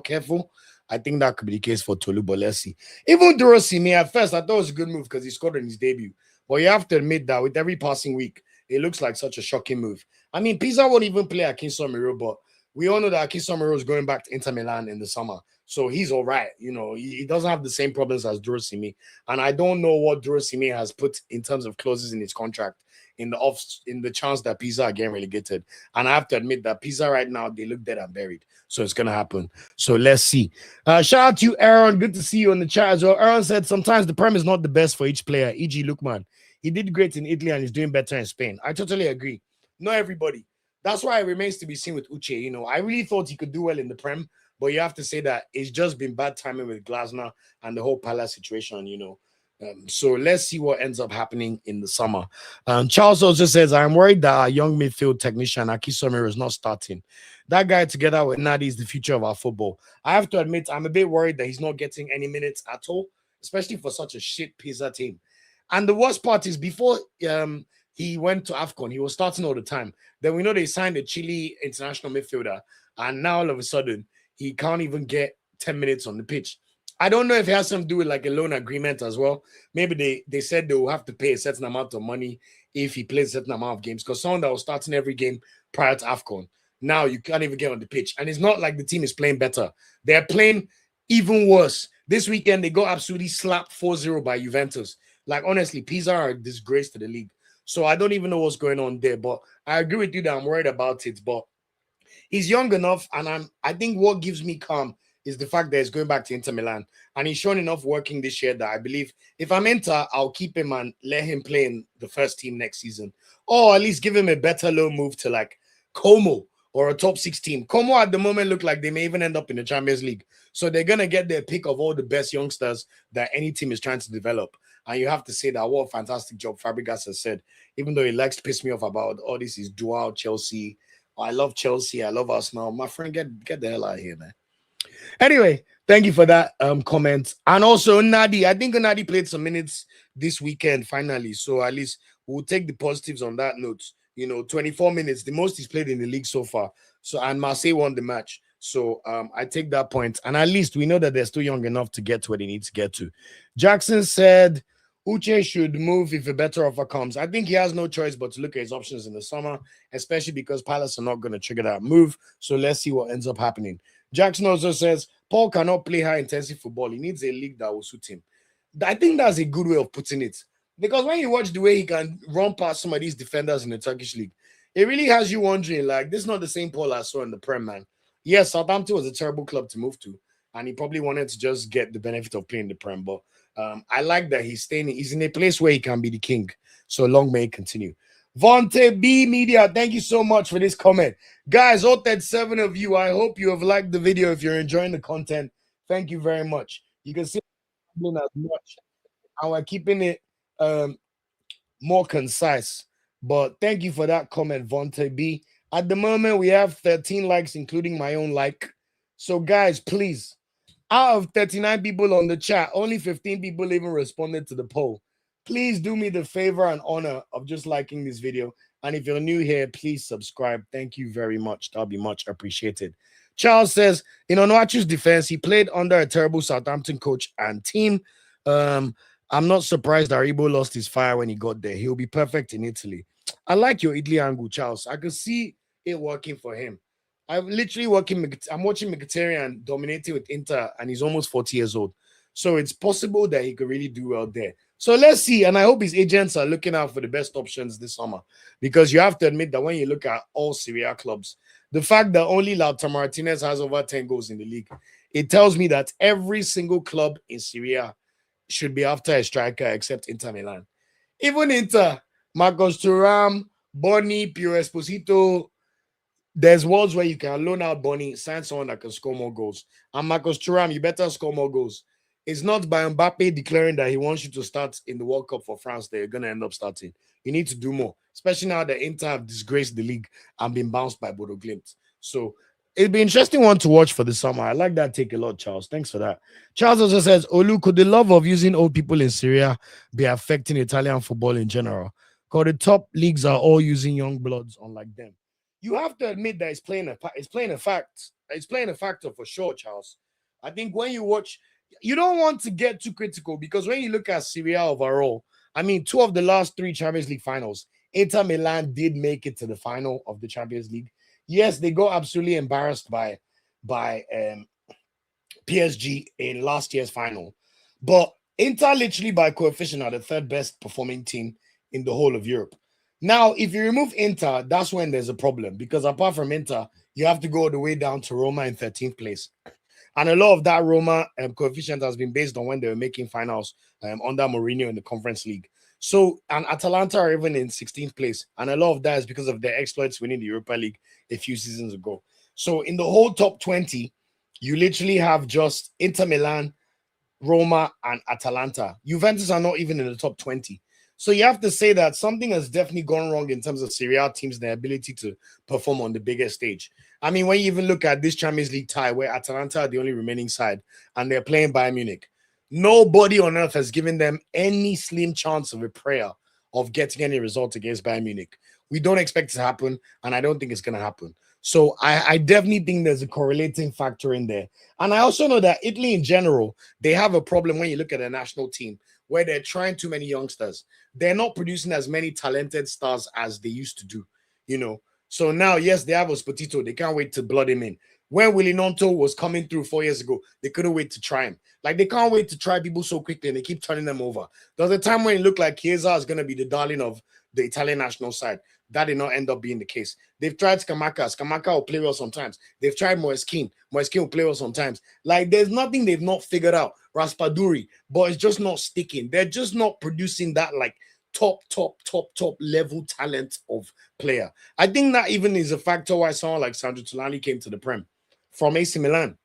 careful, I think that could be the case for Tolu Bolesi. Even Dorosimi, at first, I thought it was a good move because he scored in his debut. But you have to admit that with every passing week, it looks like such a shocking move. I mean, Pizza won't even play Akinson, but we all know that Akinson is going back to Inter Milan in the summer. So he's all right. He doesn't have the same problems as Dorosimi. And I don't know what Dorosimi has put in terms of clauses in his contract in the chance that Pizza are getting relegated. And I have to admit that Pizza right now, they look dead and buried. So it's going to happen. So let's see. Shout out to you, Aaron. Good to see you in the chat as well. Aaron said sometimes the Prem is not the best for each player. E.g. Lookman. He did great in Italy and he's doing better in Spain. I totally agree. Not everybody. That's why it remains to be seen with Uche. I really thought he could do well in the Prem, but you have to say that it's just been bad timing with Glasner and the whole Palace situation, so let's see what ends up happening in the summer. Charles also says, I'm worried that our young midfield technician, Akisomero, is not starting. That guy together with Nadi is the future of our football. I have to admit, I'm a bit worried that he's not getting any minutes at all, especially for such a shit Pisa team. And the worst part is before he went to AFCON, he was starting all the time. Then we know they signed a Chile international midfielder, and now all of a sudden, he can't even get 10 minutes on the pitch. I don't know if it has something to do with like a loan agreement as well. Maybe they said they will have to pay a certain amount of money if he plays a certain amount of games. Because someone that was starting every game prior to AFCON, now you can't even get on the pitch. And it's not like the team is playing better. They're playing even worse. This weekend, they got absolutely slapped 4-0 by Juventus. Like, honestly, Pisa are a disgrace to the league. So I don't even know what's going on there. But I agree with you that I'm worried about it. But he's young enough. And I think what gives me calm is the fact that he's going back to Inter Milan. And he's shown enough working this year that I believe if I'm Inter, I'll keep him and let him play in the first team next season. Or at least give him a better loan move to like Como or a top 6 team. Como at the moment look like they may even end up in the Champions League. So they're going to get their pick of all the best youngsters that any team is trying to develop. And you have to say that what a fantastic job Fabregas has said, even though he likes to piss me off about all this is dual Chelsea. I love Chelsea. I love Arsenal. My friend, get the hell out of here, man. Anyway, thank you for that comment. And also Nadi, I think Nadi played some minutes this weekend finally. So at least we'll take the positives on that note. 24 minutes, the most he's played in the league so far. So and Marseille won the match. So I take that point. And at least we know that they're still young enough to get to where they need to get to. Jackson said Uche should move if a better offer comes. I think he has no choice but to look at his options in the summer, especially because Palace are not going to trigger that move. So let's see what ends up happening. Jackson also says Paul cannot play high-intensity football. He needs a league that will suit him. I think that's a good way of putting it. Because when you watch the way he can run past some of these defenders in the Turkish league, it really has you wondering, like, this is not the same Paul I saw in the Prem, man. Yes, Southampton was a terrible club to move to, and he probably wanted to just get the benefit of playing the Prem. But I like that he's in a place where he can be the king. So long may it continue. Vonte B Media, thank you so much for this comment. Guys, all 37 of you, I hope you have liked the video. If you're enjoying the content, thank you very much. You can see as much, and we're keeping it more concise. But thank you for that comment, Vonte B. At the moment, we have 13 likes, including my own like. So, guys, please, out of 39 people on the chat, only 15 people even responded to the poll. Please do me the favor and honor of just liking this video. And if you're new here, please subscribe. Thank you very much. That'll be much appreciated. Charles says, in Onuachu's defense, he played under a terrible Southampton coach and team. I'm not surprised Aribo lost his fire when he got there. He'll be perfect in Italy. I like your Italy angle, Charles. I could see it working for him. I'm watching Mkhitaryan dominating with Inter, and he's almost 40 years old. So it's possible that he could really do well there. So let's see. And I hope his agents are looking out for the best options this summer, because you have to admit that when you look at all Serie A clubs, the fact that only Lautaro Martinez has over 10 goals in the league, it tells me that every single club in Serie A should be after a striker except Inter Milan. Even Inter, Marcos Thuram, Boni, Pio Esposito, there's worlds where you can loan out Bonnie, sign someone that can score more goals. And Marcos Thuram, you better score more goals. It's not by Mbappe declaring that he wants you to start in the World Cup for France that you're going to end up starting. You need to do more, especially now that Inter have disgraced the league and been bounced by Bodo Glimt. So it'll be an interesting one to watch for the summer. I like that take a lot, Charles. Thanks for that. Charles also says, Olu, could the love of using old people in Syria be affecting Italian football in general? Because the top leagues are all using young bloods, unlike them. You have to admit that it's playing a factor for sure, Charles. I think when you watch, you don't want to get too critical, because when you look at Serie A overall, I mean, 2 of the last 3 Champions League finals, Inter Milan did make it to the final of the Champions League. Yes, they got absolutely embarrassed by PSG in last year's final, but Inter literally by coefficient are the 3rd best performing team in the whole of Europe. Now, if you remove Inter, that's when there's a problem, because apart from Inter, you have to go all the way down to Roma in 13th place. And a lot of that Roma coefficient has been based on when they were making finals under Mourinho in the Conference League. So, and Atalanta are even in 16th place. And a lot of that is because of their exploits winning the Europa League a few seasons ago. So, in the whole top 20, you literally have just Inter Milan, Roma, and Atalanta. Juventus are not even in the top 20. So you have to say that something has definitely gone wrong in terms of Serie A teams, their ability to perform on the biggest stage. I mean, when you even look at this Champions League tie where Atalanta are the only remaining side and they're playing Bayern Munich, nobody on earth has given them any slim chance of a prayer of getting any result against Bayern Munich. We don't expect it to happen, and I don't think it's going to happen. So I definitely think there's a correlating factor in there. And I also know that Italy in general, they have a problem when you look at their national team, where they're trying too many youngsters. They're not producing as many talented stars as they used to do, you know. So now, yes, they have Ospotito. They can't wait to blood him in. When Willy Nonto was coming through 4 years ago, they couldn't wait to try him. Like, they can't wait to try people so quickly, and they keep turning them over. There was a time when it looked like Chiesa is going to be the darling of the Italian national side. That did not end up being the case. They've tried Scamacca. Scamacca will play well sometimes. They've tried Moeskin. Moeskin will play well sometimes. Like, there's nothing they've not figured out. Raspaduri, but it's just not sticking. They're just not producing that, like, top level talent of player. I think that even is a factor why someone like Sandro Tonali came to the Prem from AC Milan.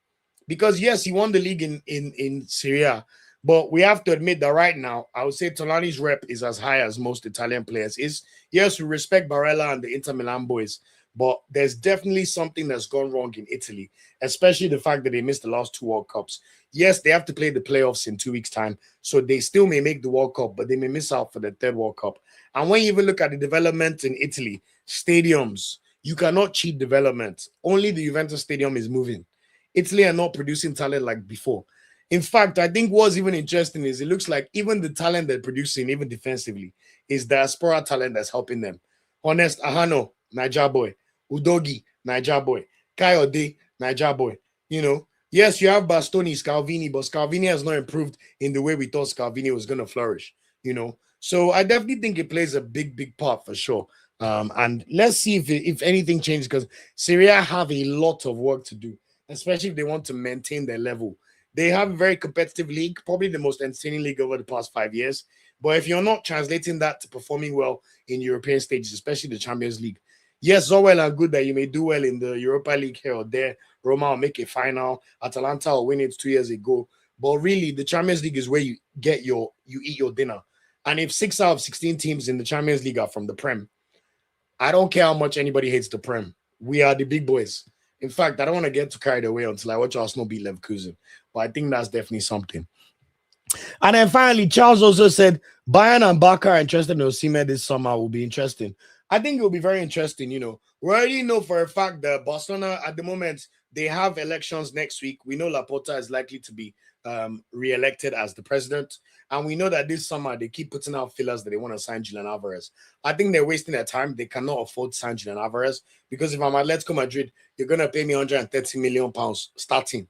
Because, yes, he won the league in Serie A, but we have to admit that right now, I would say Tonali's rep is as high as most Italian players is. Yes, we respect Barella and the Inter Milan boys, but there's definitely something that's gone wrong in Italy, especially the fact that they missed the last 2 World Cups. Yes, they have to play the playoffs in 2 weeks' time, so they still may make the World Cup, but they may miss out for the 3rd World Cup. And when you even look at the development in Italy, stadiums, you cannot cheat development. Only the Juventus stadium is moving. Italy are not producing talent like before. In fact, I think what's even interesting is it looks like even the talent they're producing, even defensively, is diaspora talent that's helping them. Honest Ahano, Niger boy. Udogi, Niger boy. Kayode, Niger boy. You know, yes, you have Bastoni, Scalvini, but Scalvini has not improved in the way we thought Scalvini was going to flourish, you know. So I definitely think it plays a big part for sure. And let's see if anything changes, because Syria have a lot of work to do, especially if they want to maintain their level. They have a very competitive league, probably the most entertaining league over the past 5 years. But if you're not translating that to performing well in European stages, especially the Champions League, yes, it's all well and good that you may do well in the Europa League here or there. Roma will make a final. Atalanta will win it 2 years ago. But really, the Champions League is where you eat your dinner. And if 6 out of 16 teams in the Champions League are from the Prem, I don't care how much anybody hates the Prem. We are the big boys. In fact, I don't want to get too carried away until I watch Arsenal beat Leverkusen. But I think that's definitely something. And then finally, Charles also said Bayern and Barca are interested in Osimhen this summer. Will be interesting. I think it will be very interesting. You know, we already know for a fact that Barcelona at the moment, they have elections next week. We know Laporta is likely to be re-elected as the president. And we know that this summer they keep putting out fillers that they want to sign Julian Alvarez. I think they're wasting their time. They cannot afford to sign Julian Alvarez, because if I'm Atletico Madrid, you're going to pay me £130 million starting.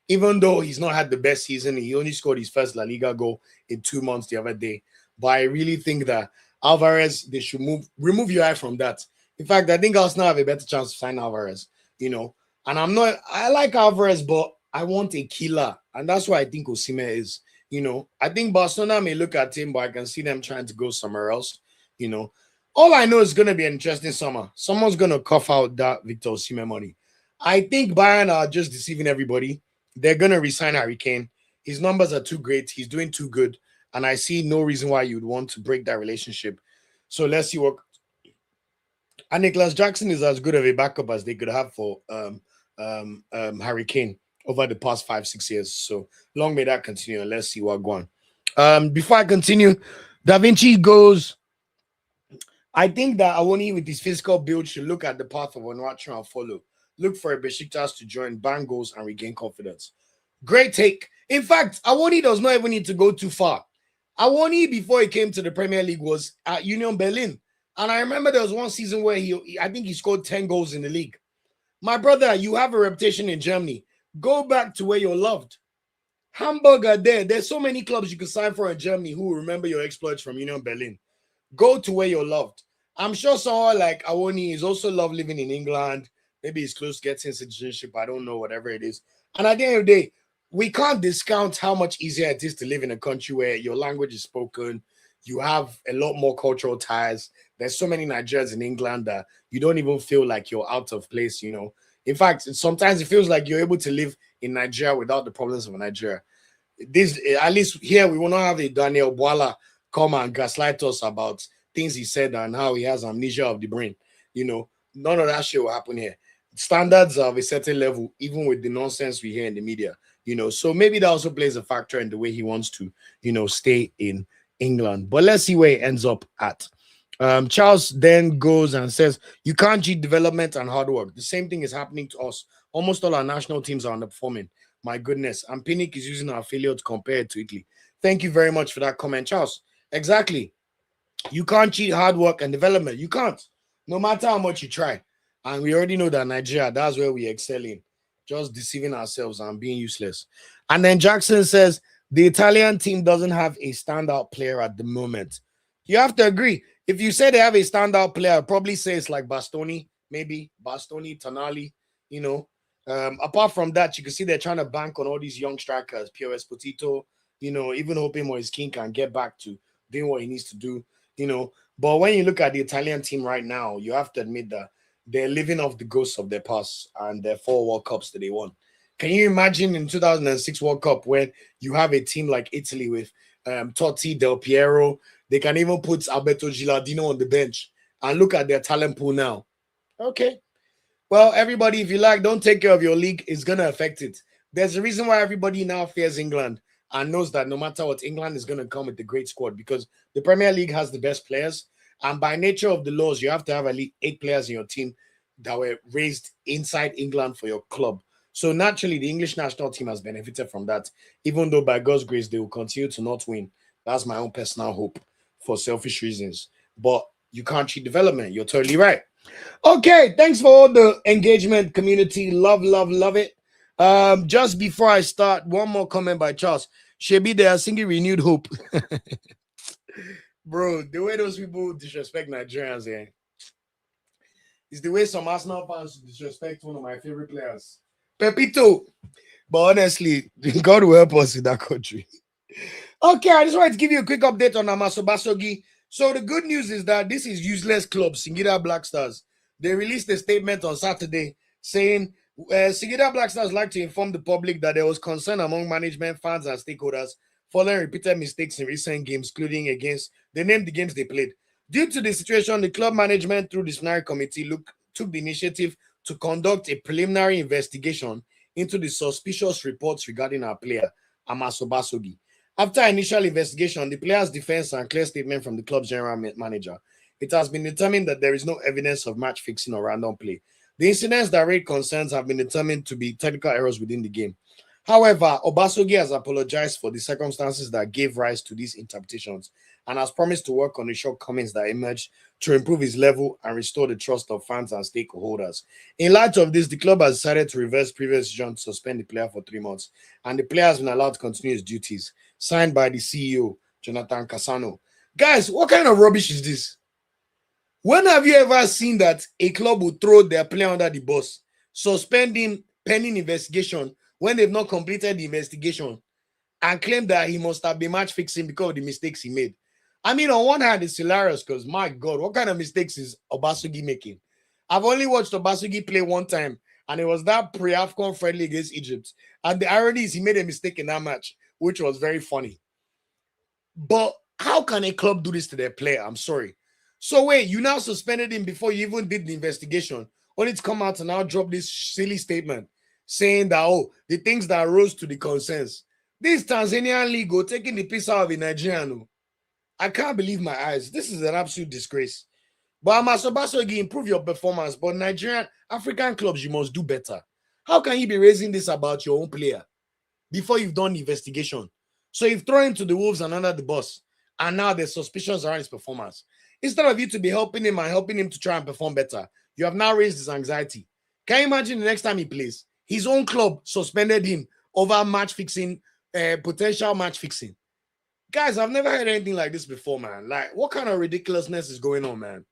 Even though he's not had the best season, he only scored his first La Liga goal in 2 months the other day. But I really think that Alvarez, they should remove your eye from that. In fact, I think Arsenal have a better chance to sign Alvarez, And I like Alvarez, but I want a killer. And that's why I think Osimhen is, I think Barcelona may look at him, but I can see them trying to go somewhere else, All I know is going to be an interesting summer. Someone's going to cough out that Victor Osimhen money. I think Bayern are just deceiving everybody. They're going to resign Harry Kane. His numbers are too great. He's doing too good. And I see no reason why you'd want to break that relationship. So let's see what. And Nicholas Jackson is as good of a backup as they could have for Harry Kane over the past 5-6 years. So long may that continue. And let's see what going on. Before I continue, Da Vinci goes. I think that Awoni, with his physical build, should look at the path of Onuachu and follow. Look for a Besiktas to join, bang goals, and regain confidence. Great take. In fact, Awoni does not even need to go too far. Awoni, before he came to the Premier League, was at Union Berlin. And I remember there was one season where I think he scored 10 goals in the league. My brother, you have a reputation in Germany. Go back to where you're loved. Hamburg are there. There's so many clubs you could sign for in Germany who will remember your exploits from Union Berlin. Go to where you're loved. I'm sure someone like Awoni is also loved living in England. Maybe he's close to getting citizenship. I don't know, whatever it is. And at the end of the day, we can't discount how much easier it is to live in a country where your language is spoken. You have a lot more cultural ties. There's so many Nigerians in England that you don't even feel like you're out of place, In fact, sometimes it feels like you're able to live in Nigeria without the problems of Nigeria. At least here, we will not have a Daniel Bwala come and gaslight us about things he said and how he has amnesia of the brain. None of that shit will happen here. Standards are of a certain level, even with the nonsense we hear in the media, So maybe that also plays a factor in the way he wants to, stay in England. But let's see where he ends up at. Charles then goes and says, you can't cheat development and hard work. The same thing is happening to us. Almost all our national teams are underperforming. My goodness. And Pinnick is using our affiliate to compare it to Italy. Thank you very much for that comment, Charles. Exactly. You can't cheat hard work and development. You can't. No matter how much you try. And we already know that Nigeria, that's where we excel in. Just deceiving ourselves and being useless. And then Jackson says, the Italian team doesn't have a standout player at the moment. You have to agree. If you say they have a standout player, I'd probably say it's like Bastoni, maybe. Bastoni, Tonali, Apart from that, you can see they're trying to bank on all these young strikers, POS Potito, even hoping Moise King can get back to doing what he needs to do, But when you look at the Italian team right now, you have to admit that they're living off the ghosts of their past and their 4 World Cups that they won. Can you imagine in 2006 World Cup when you have a team like Italy with Totti, Del Piero? They can even put Alberto Gilardino on the bench and look at their talent pool now. Okay. Well, everybody, if you like, don't take care of your league. It's going to affect it. There's a reason why everybody now fears England and knows that no matter what, England is going to come with the great squad because the Premier League has the best players. And by nature of the laws, you have to have at least 8 players in your team that were raised inside England for your club. So naturally, the English national team has benefited from that, even though by God's grace, they will continue to not win. That's my own personal hope for selfish reasons. But you can't cheat development. You're totally right. Okay, thanks for all the engagement, community. Love it. Just before I start, one more comment by Charles. Shebi, they are singing renewed hope. Bro, the way those people disrespect Nigerians here is the way some Arsenal fans disrespect one of my favorite players, Pepito. But honestly, God will help us in that country. Okay, I just wanted to give you a quick update on Obasogie. So the good news is that this is useless club, Singida Black Stars. They released a statement on Saturday saying Singida Black Stars like to inform the public that there was concern among management, fans, and stakeholders following repeated mistakes in recent games, including against, they named the games they played. Due to the situation, the club management through the disciplinary committee took the initiative to conduct a preliminary investigation into the suspicious reports regarding our player, Obasogie. After initial investigation, the player's defense and clear statement from the club's general manager, it has been determined that there is no evidence of match fixing or random play. The incidents that raised concerns have been determined to be technical errors within the game. However, Obasogie has apologized for the circumstances that gave rise to these interpretations and has promised to work on the shortcomings that emerged to improve his level and restore the trust of fans and stakeholders. In light of this, the club has decided to reverse previous decision to suspend the player for 3 months, and the player has been allowed to continue his duties. Signed by the CEO, Jonathan Cassano. Guys, what kind of rubbish is this? When have you ever seen that a club will throw their player under the bus, suspend him pending investigation when they've not completed the investigation, and claim that he must have been match fixing because of the mistakes he made? I mean, on one hand, it's hilarious because, my God, what kind of mistakes is Obasogie making? I've only watched Obasogie play one time, and it was that pre-AFCON friendly against Egypt. And the irony is he made a mistake in that match, which was very funny. But how can a club do this to their player? I'm sorry. So wait, you now suspended him before you even did the investigation, only to come out and now drop this silly statement saying that, oh, the things that rose to the concerns. This Tanzanian league go taking the piss out of the Nigerian. I can't believe my eyes. This is an absolute disgrace. But Obasogie, improve your performance. But Nigerian, African clubs, you must do better. How can you be raising this about your own player before you've done the investigation? So you've thrown him to the wolves and under the bus, and now there's suspicions around his performance. Instead of you to be helping him and helping him to try and perform better, you have now raised his anxiety. Can you imagine the next time he plays? His own club suspended him over match fixing, potential match fixing. Guys, I've never heard anything like this before, man. Like, what kind of ridiculousness is going on, man?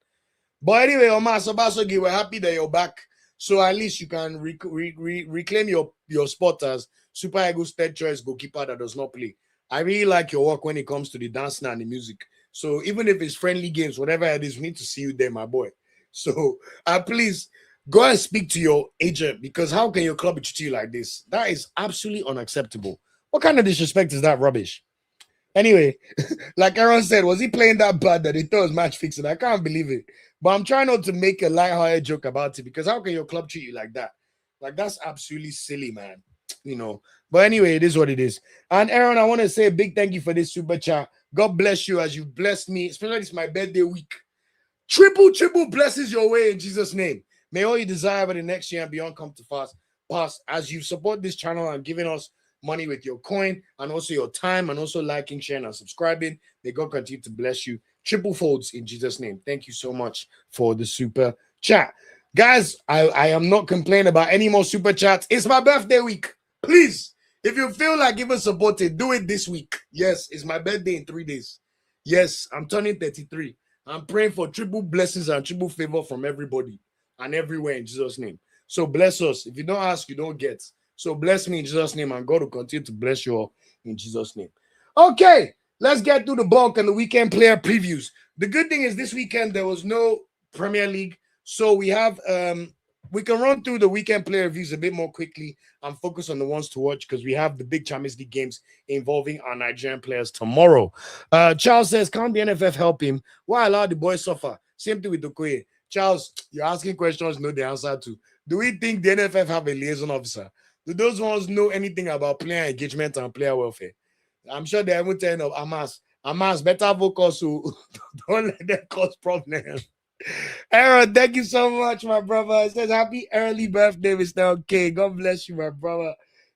But anyway, Umar Sadiq, we're happy that you're back. So at least you can reclaim your spot as Super Eagles' third choice goalkeeper that does not play. I really like your work when it comes to the dancing and the music. So even if it's friendly games, whatever it is, we need to see you there, my boy. So please go and speak to your agent, because how can your club be treating you like this? That is absolutely unacceptable. What kind of disrespect is that rubbish? Anyway, like Aaron said, was he playing that bad that he thought was match fixing? I can't believe it. But I'm trying not to make a lighthearted joke about it, because how can your club treat you like that? Like, that's absolutely silly, man. You know. But anyway, it is what it is. And Aaron, I want to say a big thank you for this super chat. God bless you as you've blessed me, especially it's my birthday week. Triple blessings your way in Jesus' name. May all you desire for the next year and beyond come to pass as you support this channel and giving us money with your coin and also your time and also liking, sharing, and subscribing. May God continue to bless you triple folds in Jesus' name. Thank you so much for the super chat. Guys, I am not complaining about any more super chats. It's my birthday week. Please, if you feel like giving support, do it this week. Yes, it's my birthday in 3 days. Yes, I'm turning 33. I'm praying for triple blessings and triple favor from everybody and everywhere in Jesus' name. So bless us. If you don't ask, you don't get. So bless me in Jesus' name, and God will continue to bless you all in Jesus' name. Okay, let's get through the bulk and the weekend player previews. The good thing is this weekend there was no Premier League, so we have we can run through the weekend player reviews a bit more quickly and focus on the ones to watch, because we have the big Champions League games involving our Nigerian players tomorrow. Charles says, can't the NFF help him? Why allow the boys suffer? Same thing with Okoye. Charles, you're asking questions, know the answer to. Do we think the NFF have a liaison officer? Do those ones know anything about player engagement and player welfare? I'm sure they haven't tell of Amas, better focus, so don't let them cause problems. Aaron, thank you so much, my brother. It says happy early birthday, Mr. OK. God bless you, my brother.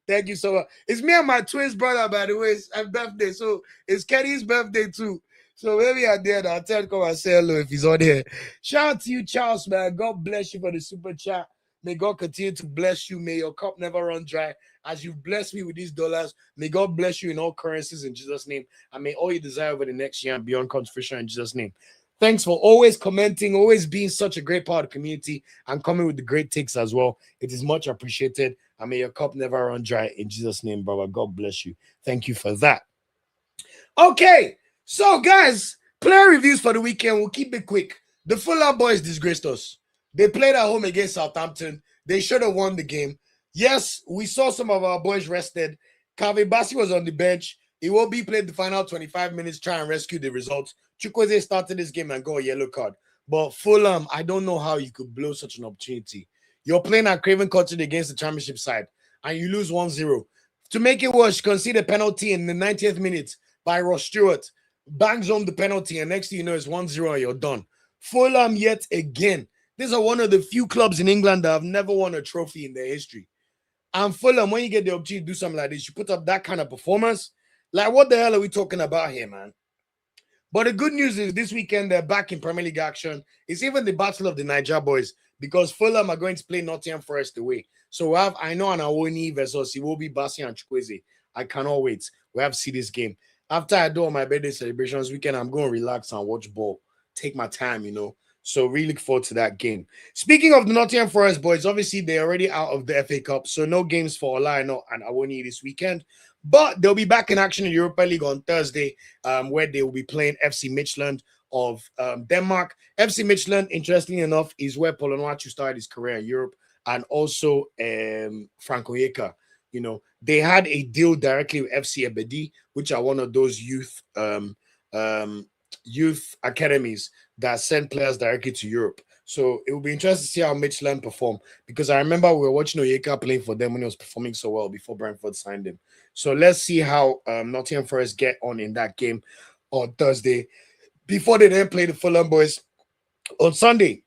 Thank you so much. It's me and my twins brother, by the way. It's birthday, so it's Kenny's birthday too. So maybe I did. I'll tell him come and say hello if he's on here. Shout out to you, Charles, man. God bless you for the super chat. May God continue to bless you. May your cup never run dry. As you've blessed me with these dollars, may God bless you in all currencies in Jesus' name. And may all you desire over the next year and beyond come to fruition in Jesus' name. Thanks for always commenting, always being such a great part of the community, and coming with the great takes as well. It is much appreciated. And may your cup never run dry in Jesus' name, brother. God bless you. Thank you for that. Okay, so guys, player reviews for the weekend. We'll keep it quick. The Fulham boys disgraced us. They played at home against Southampton. They should have won the game. Yes, we saw some of our boys rested. Calvin Bassey was on the bench. Iwobi played the final 25 minutes, try and rescue the results. Chukwueze started this game and got a yellow card. But Fulham, I don't know how you could blow such an opportunity. You're playing at Craven Cottage against the championship side, and you lose 1-0. To make it worse, you concede a penalty in the 90th minute by Ross Stewart. Bangs home the penalty, and next thing you know, it's 1-0 and you're done. Fulham yet again. These are one of the few clubs in England that have never won a trophy in their history. And Fulham, when you get the opportunity to do something like this, you put up that kind of performance. Like, what the hell are we talking about here, man? But the good news is this weekend they're back in Premier League action. It's even the battle of the Niger boys, because Fulham are going to play Nottingham Forest away. So we have Aino and Awoni versus Iwobi, Bassey, and Chukwueze. I cannot wait. We have to see this game. After I do all my birthday celebrations weekend, I'm going to relax and watch ball. Take my time, So really look forward to that game. Speaking of the Nottingham Forest boys, obviously they're already out of the FA Cup, so no games for Olano and Awoni this weekend. But they'll be back in action in Europa League on Thursday, where they will be playing FC Midtjylland of Denmark. FC Midtjylland, interestingly enough, is where Paul Onuachu started his career in Europe, and also Frank Onyeka. They had a deal directly with FC Ebedi, which are one of those youth academies that send players directly to Europe. So it will be interesting to see how Midtjylland perform, because I remember we were watching Onyeka playing for them when he was performing so well before Brentford signed him. So let's see how Nottingham Forest get on in that game on Thursday before they then play the Fulham boys on Sunday.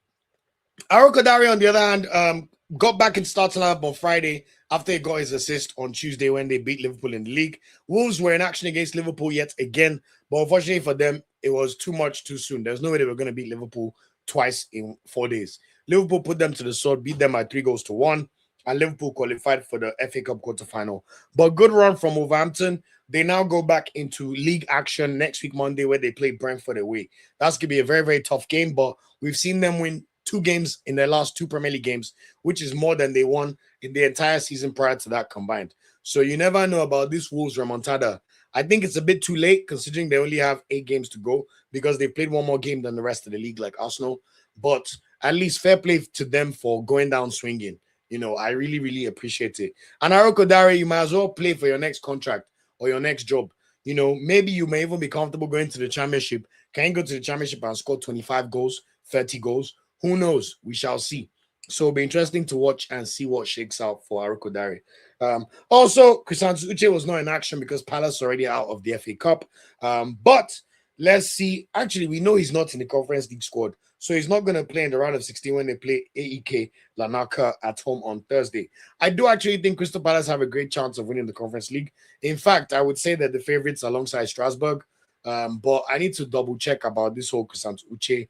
Akor Adams, on the other hand, got back in starting lineup on Friday after he got his assist on Tuesday when they beat Liverpool in the league. Wolves were in action against Liverpool yet again, but unfortunately for them, it was too much too soon. There's no way they were going to beat Liverpool twice in 4 days. Liverpool put them to the sword, beat them by 3-1, and Liverpool qualified for the FA Cup quarterfinal. But good run from Wolverhampton. They now go back into league action next week, Monday, where they play Brentford away. That's going to be a very, very tough game, but we've seen them win 2 games in their last 2 Premier League games, which is more than they won in the entire season prior to that combined. So you never know about this Wolves remontada. I think it's a bit too late considering they only have 8 games to go, because they played one more game than the rest of the league like Arsenal. But at least fair play to them for going down swinging. I really, really appreciate it. And Akor Adams, you might as well play for your next contract or your next job. Maybe you may even be comfortable going to the championship. Can you go to the championship and score 25 goals, 30 goals? Who knows? We shall see. So it'll be interesting to watch and see what shakes out for Akor Adams. Also, Christantus Uche was not in action because Palace already out of the FA Cup. But let's see. Actually, we know he's not in the Conference League squad, so he's not going to play in the round of 16 when they play AEK Larnaca at home on Thursday. I do actually think Crystal Palace have a great chance of winning the Conference League. In fact, I would say that the favorites alongside Strasbourg. But I need to double check about this whole Christantus Uche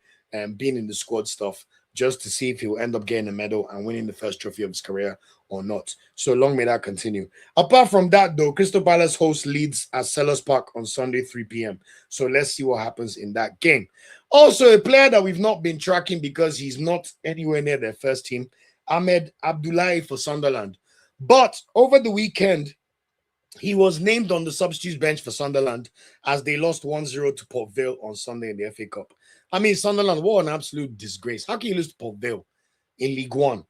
being in the squad stuff, just to see if he'll end up getting a medal and winning the first trophy of his career or not. So long may that continue. Apart from that, though, Crystal Palace hosts Leeds at Selhurst Park on Sunday, 3 p.m. So let's see what happens in that game. Also, a player that we've not been tracking because he's not anywhere near their first team, Ahmed Abdullahi for Sunderland. But over the weekend, he was named on the substitutes bench for Sunderland as they lost 1-0 to Port Vale on Sunday in the FA Cup. I mean, Sunderland, what an absolute disgrace. How can you lose to Port Vale in League One?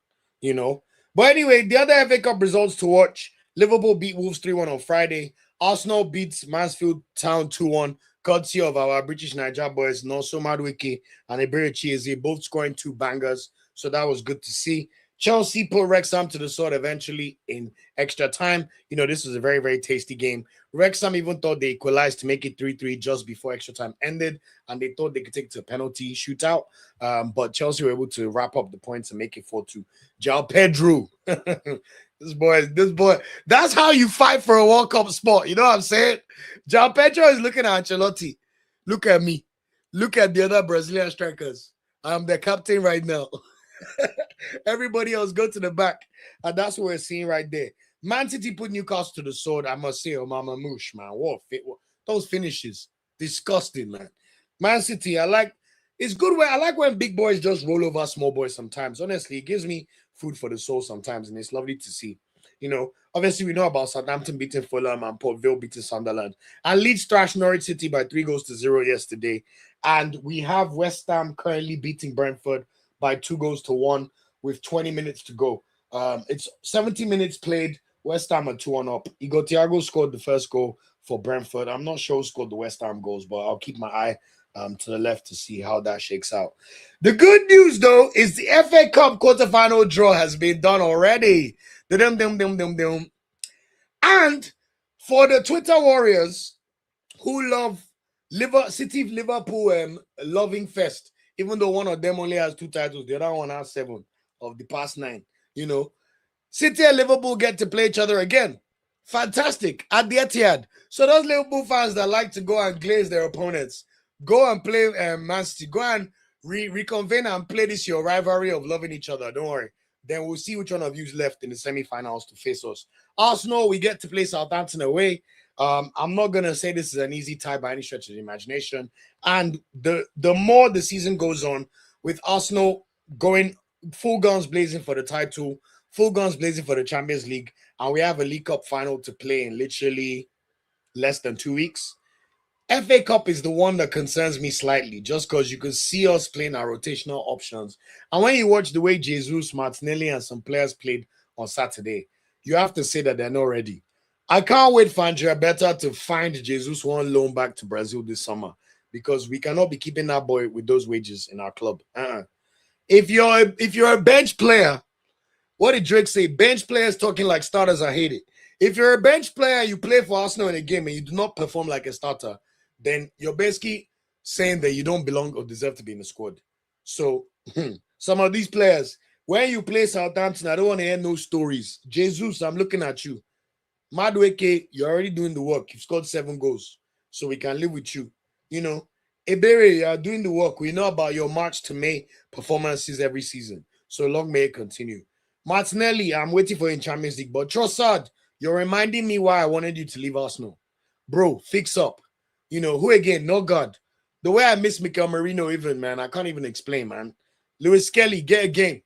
But anyway, the other FA Cup results to watch. Liverpool beat Wolves 3-1 on Friday. Arsenal beats Mansfield Town 2-1, courtesy of our British Niger boys, Nonso Madueke and Ebere Chieze, both scoring 2 bangers. So that was good to see. Chelsea put Wrexham to the sword eventually in extra time. This was a very, very tasty game. Wrexham even thought they equalized to make it 3-3 just before extra time ended, and they thought they could take it to a penalty shootout. But Chelsea were able to wrap up the points and make it 4-2. João Pedro. This boy, that's how you fight for a World Cup spot. You know what I'm saying? João Pedro is looking at Ancelotti. Look at me. Look at the other Brazilian strikers. I'm the captain right now. Everybody else go to the back, and that's what we're seeing right there. Man City put Newcastle to the sword. I must say, Mama Moosh, man, what those finishes, disgusting, man. Man City, it's good I like when big boys just roll over small boys sometimes. Honestly, it gives me food for the soul sometimes, and it's lovely to see. Obviously we know about Southampton beating Fulham and Port Vale beating Sunderland, and Leeds thrashed Norwich City by 3-0 yesterday, and we have West Ham currently beating Brentford by 2-1 with 20 minutes to go. It's 70 minutes played. West Ham are 2-1 up. Igor Thiago scored the first goal for Brentford. I'm not sure who scored the West Ham goals, but I'll keep my eye to the left to see how that shakes out. The good news, though, is the FA Cup quarterfinal draw has been done already. And for the Twitter warriors who love City of Liverpool loving fest, even though one of them only has 2 titles, the other one has 7 of the past 9. City and Liverpool get to play each other again. Fantastic. At the Etihad. So those Liverpool fans that like to go and glaze their opponents, go and play Man City. Go and reconvene and play this your rivalry of loving each other. Don't worry. Then we'll see which one of you's left in the semi-finals to face us. Arsenal, we get to play Southampton away. I'm not gonna say this is an easy tie by any stretch of the imagination. And the more the season goes on, with Arsenal going full guns blazing for the title, full guns blazing for the Champions League, and we have a League Cup final to play in literally less than 2 weeks. FA Cup is the one that concerns me slightly, just because you can see us playing our rotational options. And when you watch the way Jesus, Martinelli, and some players played on Saturday, you have to say that they're not ready. I can't wait for Andrea Beta to find Jesus one loan back to Brazil this summer, because we cannot be keeping that boy with those wages in our club. If you're a bench player, what did Drake say? Bench players talking like starters, I hate it. If you're a bench player, you play for Arsenal in a game and you do not perform like a starter, then you're basically saying that you don't belong or deserve to be in the squad. So some of these players, when you play Southampton, I don't want to hear no stories. Jesus, I'm looking at you. Madueke, you're already doing the work. You've scored 7 goals, so we can live with you. You know, Ebere, you are doing the work. We know about your March to May performances every season. So long may it continue. Martinelli, I'm waiting for you in Champions League. But Trossard, you're reminding me why I wanted you to leave Arsenal. Bro, fix up. You know, who again? No God. The way I miss Mikel Merino even, man, I can't even explain, man. Lewis Kelly, get a game.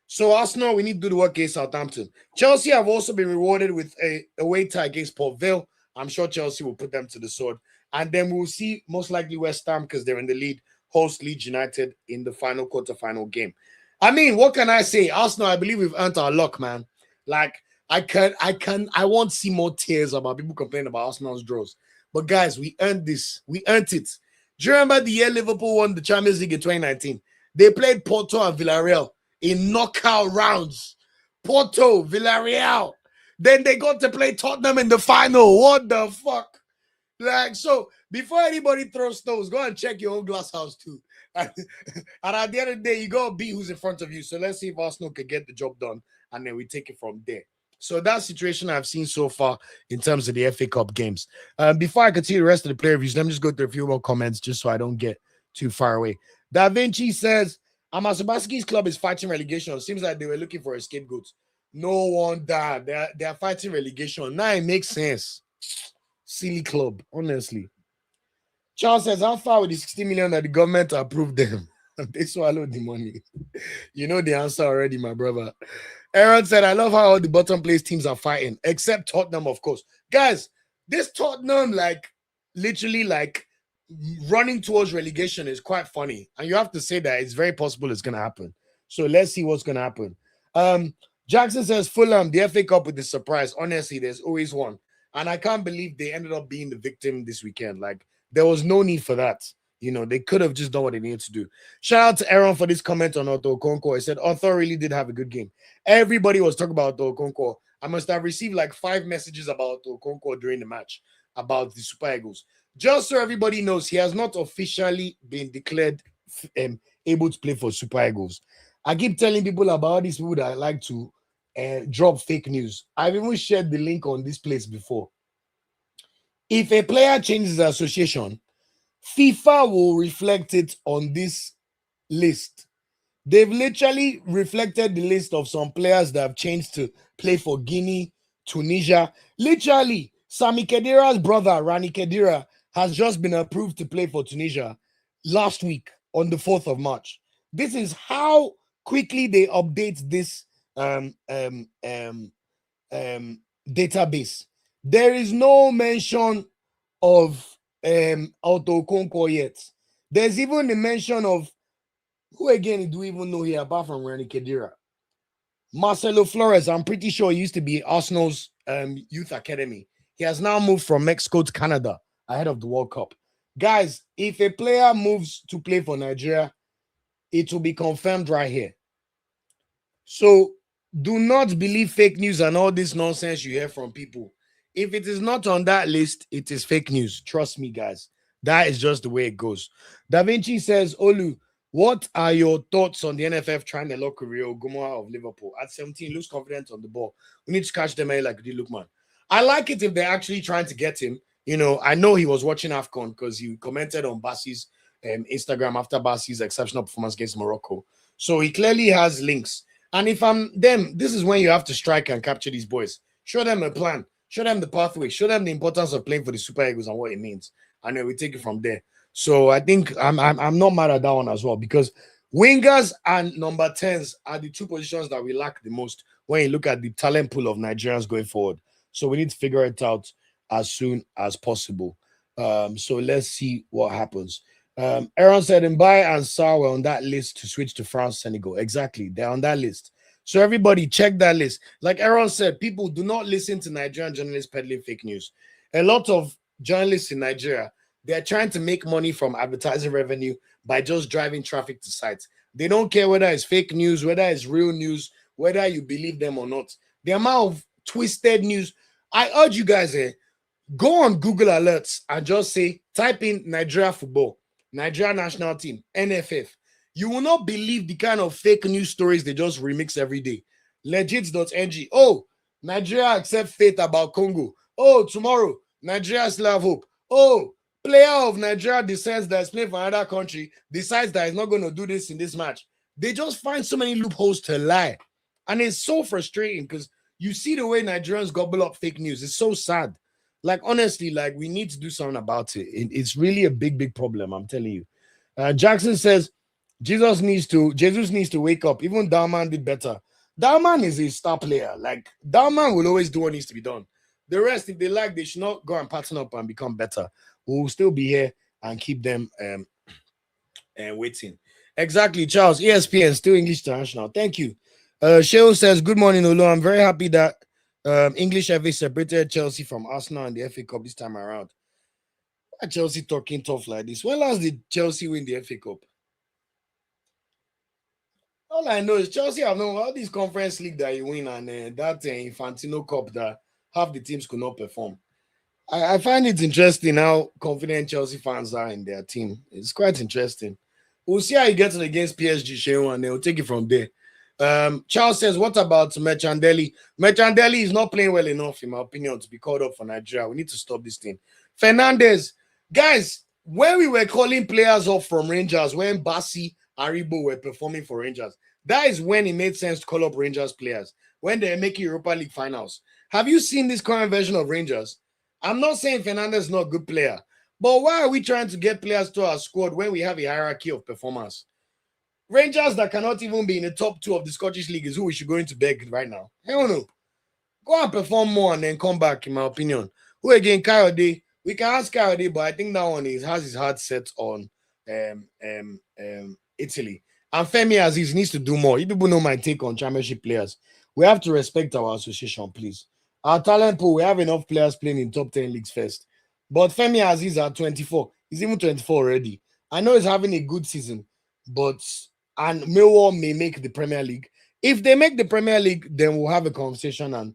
So Arsenal, we need to do the work against Southampton. Chelsea have also been rewarded with a away tie against Port Vale. I'm sure Chelsea will put them to the sword. And then we'll see most likely West Ham, because they're in the lead, host Leeds United in the final quarterfinal game. I mean, what can I say? Arsenal, I believe we've earned our luck, man. Like, I want to see more tears about people complaining about Arsenal's draws. But guys, we earned this. We earned it. Do you remember the year Liverpool won the Champions League in 2019? They played Porto and Villarreal in knockout rounds. Porto, Villarreal. Then they got to play Tottenham in the final. What the fuck? Like, so before anybody throws stones, go and check your own glass house too. And at the end of the day, you got to beat who's in front of you. So let's see if Arsenal can get the job done, and then we take it from there. So that situation I've seen so far in terms of the FA Cup games. Before I continue the rest of the player reviews, let me just go through a few more comments just so I don't get too far away. Da Vinci says, Amasabaski's club is fighting relegation. Seems like they were looking for a scapegoat. No wonder they're fighting relegation. Now it makes sense. Silly club, honestly. Charles says, how far with the 60 million that the government approved them? They swallowed the money. You know the answer already, my brother. Aaron said, I love how all the bottom place teams are fighting, except Tottenham, of course. Guys, this Tottenham, like, literally, like, running towards relegation is quite funny. And you have to say that it's very possible it's going to happen. So let's see what's going to happen. Jackson says, Fulham, the FA Cup with the surprise. Honestly, there's always one. And I can't believe they ended up being the victim this weekend. Like, there was no need for that. You know, they could have just done what they needed to do. Shout out to Aaron for this comment on Otto Okonkwo. He said, Otto really did have a good game. Everybody was talking about Otto Okonkwo. I must have received like 5 messages about Otto Okonkwo during the match, about the Super Eagles. Just so everybody knows, he has not officially been declared able to play for Super Eagles. I keep telling people about these people that like to drop fake news. I've even shared the link on this place before. If a player changes association, FIFA will reflect it on this list. They've literally reflected the list of some players that have changed to play for Guinea, Tunisia. Literally, Sami Khedira's brother, Rani Khedira, has just been approved to play for Tunisia last week on the 4th of March. This is how quickly they update this database. There is no mention of Otto Okonkwo yet. There's even a mention of who again do we even know here apart from Rani Khedira? Marcelo Flores. I'm pretty sure he used to be Arsenal's youth academy. He has now moved from Mexico to Canada ahead of the World Cup. Guys, if a player moves to play for Nigeria, it will be confirmed right here. So do not believe fake news and all this nonsense you hear from people. If it is not on that list, it is fake news. Trust me, guys. That is just the way it goes. Da Vinci says, Olu, what are your thoughts on the NFF trying to lock Rio Gumwa of Liverpool? At 17, looks confident on the ball. We need to catch them like we did Lookman. I like it if they're actually trying to get him. You know, I know he was watching AFCON because he commented on Bassi's Instagram after Bassi's exceptional performance against Morocco. So he clearly has links. And if I'm them, this is when you have to strike and capture these boys. Show them a plan. Show them the pathway. Show them the importance of playing for the Super Eagles and what it means. And then we take it from there. So I think I'm not mad at that one as well, because wingers and number 10s are the two positions that we lack the most when you look at the talent pool of Nigerians going forward. So we need to figure it out as soon as possible. So let's see what happens. Aaron said Mbaye and Sarr were on that list to switch to France, Senegal. Exactly. They're on that list. So everybody check that list. Like Aaron said, people do not listen to Nigerian journalists peddling fake news. A lot of journalists in Nigeria, they're trying to make money from advertising revenue by just driving traffic to sites. They don't care whether it's fake news, whether it's real news, whether you believe them or not. The amount of twisted news. I urge you guys, go on Google Alerts and just say, type in Nigeria football, Nigeria national team, NFF. You will not believe the kind of fake news stories they just remix every day. Legit.ng. Oh, Nigeria accept fate about Congo. Oh, tomorrow, Nigeria still have hope. Oh, player of Nigeria decides that is playing for another country, decides that he's not going to do this in this match. They just find so many loopholes to lie. And it's so frustrating because you see the way Nigerians gobble up fake news. It's so sad. Like, honestly, like, we need to do something about it. It's really a big, big problem, I'm telling you. Jackson says, Jesus needs to wake up. Even Dalman did better. Dalman is a star player. Like, Dalman will always do what needs to be done. The rest, if they like, they should not go and pattern up and become better. We'll still be here and keep them waiting. Exactly, Charles. ESPN, still English International. Thank you. Sheol says, good morning, Olu. I'm very happy that English FA separated Chelsea from Arsenal in the FA Cup this time around. Why Chelsea talking tough like this? When last did Chelsea win the FA Cup? All I know is Chelsea have known all these conference league that you win and that Infantino Cup that half the teams could not perform. I find it interesting how confident Chelsea fans are in their team. It's quite interesting. We'll see how he gets against PSG, Sheon, and then we'll take it from there. Charles says, what about Merchandeli? Merchandeli is not playing well enough, in my opinion, to be called up for Nigeria. We need to stop this thing. Fernandez, guys, when we were calling players off from Rangers, when Bassi and Aribo were performing for Rangers, that is when it made sense to call up Rangers players, when they're making Europa League finals. Have you seen this current version of Rangers? I'm not saying Fernandez is not a good player, but why are we trying to get players to our squad when we have a hierarchy of performance? Rangers that cannot even be in the top 2 of the Scottish League is who we should go into beg right now. Hell no. Go and perform more and then come back, in my opinion. Who again? Coyote. We can ask Coyote, but I think that one has his heart set on Italy. And Femi Aziz needs to do more. You people know my take on championship players. We have to respect our association, please. Our talent pool, we have enough players playing in top 10 leagues first. But Femi Aziz at 24. He's even 24 already. I know he's having a good season, and Millwall may make the Premier League. If they make the Premier League, then we'll have a conversation and,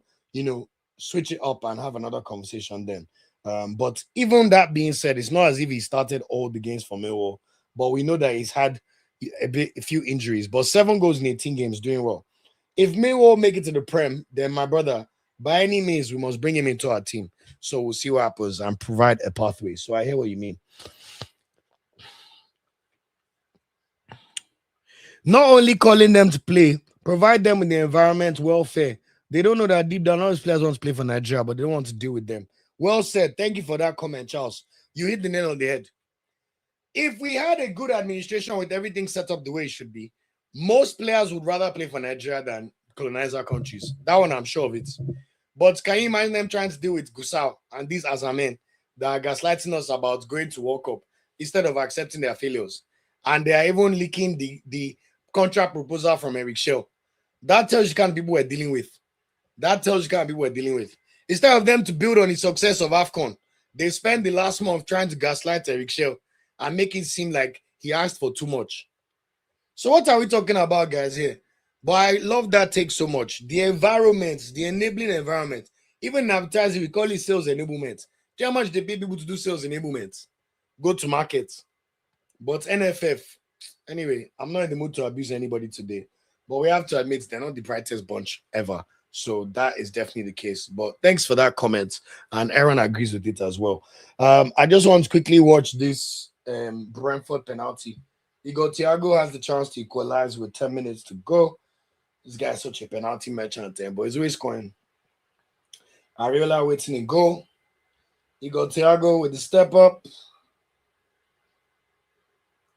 switch it up and have another conversation then. But even that being said, it's not as if he started all the games for Millwall, but we know that he's had a few injuries. But 7 goals in 18 games, doing well. If Millwall make it to the Prem, then my brother, by any means, we must bring him into our team. So we'll see what happens and provide a pathway. So I hear what you mean. Not only calling them to play, provide them with the environment, welfare. They don't know that deep down, all these players want to play for Nigeria, but they don't want to deal with them. Well said. Thank you for that comment, Charles. You hit the nail on the head. If we had a good administration with everything set up the way it should be, most players would rather play for Nigeria than colonizer countries. That one, I'm sure of it. But can you imagine them trying to deal with Gusau and these Azamen that are gaslighting us about going to World Cup instead of accepting their failures? And they are even leaking the contract proposal from Eric Shell. That tells you kind of people we're dealing with. Instead of them to build on the success of AFCON, they spent the last month trying to gaslight Eric Shell and make it seem like he asked for too much. So what are we talking about, guys, here? But I love that take so much. The environment, the enabling environment. Even in advertising, we call it sales enablement. Do you know how much they pay people to do sales enablement? Go to market. But NFF, anyway, I'm not in the mood to abuse anybody today. But we have to admit they're not the brightest bunch ever. So that is definitely the case. But thanks for that comment. And Aaron agrees with it as well. I just want to quickly watch this Brentford penalty. Thiago has the chance to equalize with 10 minutes to go. This guy's such a penalty merchant, but he's always scoring. Ariola waiting in goal. You got Thiago with the step up.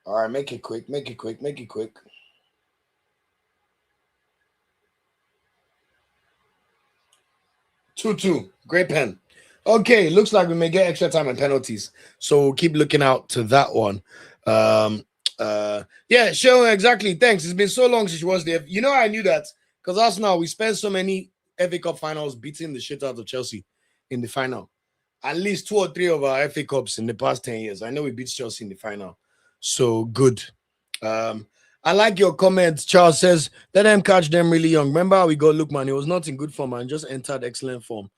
All right, make it quick. 2-2. Great pen. Okay, looks like we may get extra time and penalties. So we'll keep looking out to that one. Yeah, sure, exactly. Thanks. It's been so long since she was there. You know, I knew that because Arsenal, we spent so many FA Cup finals beating the shit out of Chelsea in the final. At least 2 or 3 of our FA Cups in the past 10 years. I know we beat Chelsea in the final. So good. I like your comments. Charles says, let them catch them really young. Remember how we got Lookman? He was not in good form and just entered excellent form.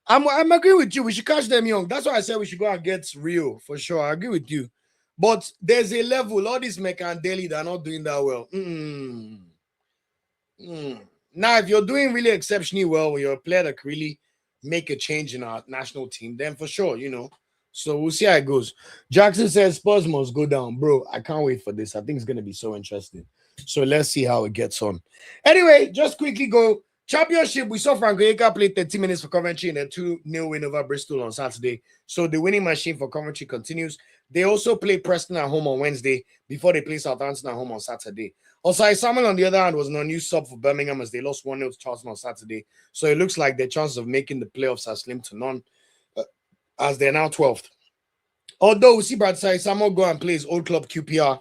I'm agree with you. We should catch them young. That's why I said we should go and get Rio for sure. I agree with you. But there's a level. All these Mekandeli, they're not doing that well. Now, if you're doing really exceptionally well, when you're a player that can really make a change in our national team, then for sure, you know. So we'll see how it goes. Jackson says Spurs must go down. Bro, I can't wait for this. I think it's going to be so interesting. So let's see how it gets on. Anyway, just quickly go. Championship, we saw Frank Onyeka play 30 minutes for Coventry and a 2-0 win over Bristol on Saturday. So the winning machine for Coventry continues. They also play Preston at home on Wednesday before they play Southampton at home on Saturday. Also, Samuel, on the other hand, was an unused sub for Birmingham as they lost 1-0 to Charlton on Saturday. So it looks like their chances of making the playoffs are slim to none, as they're now 12th. Although we see Brad Samuel go and play his old club QPR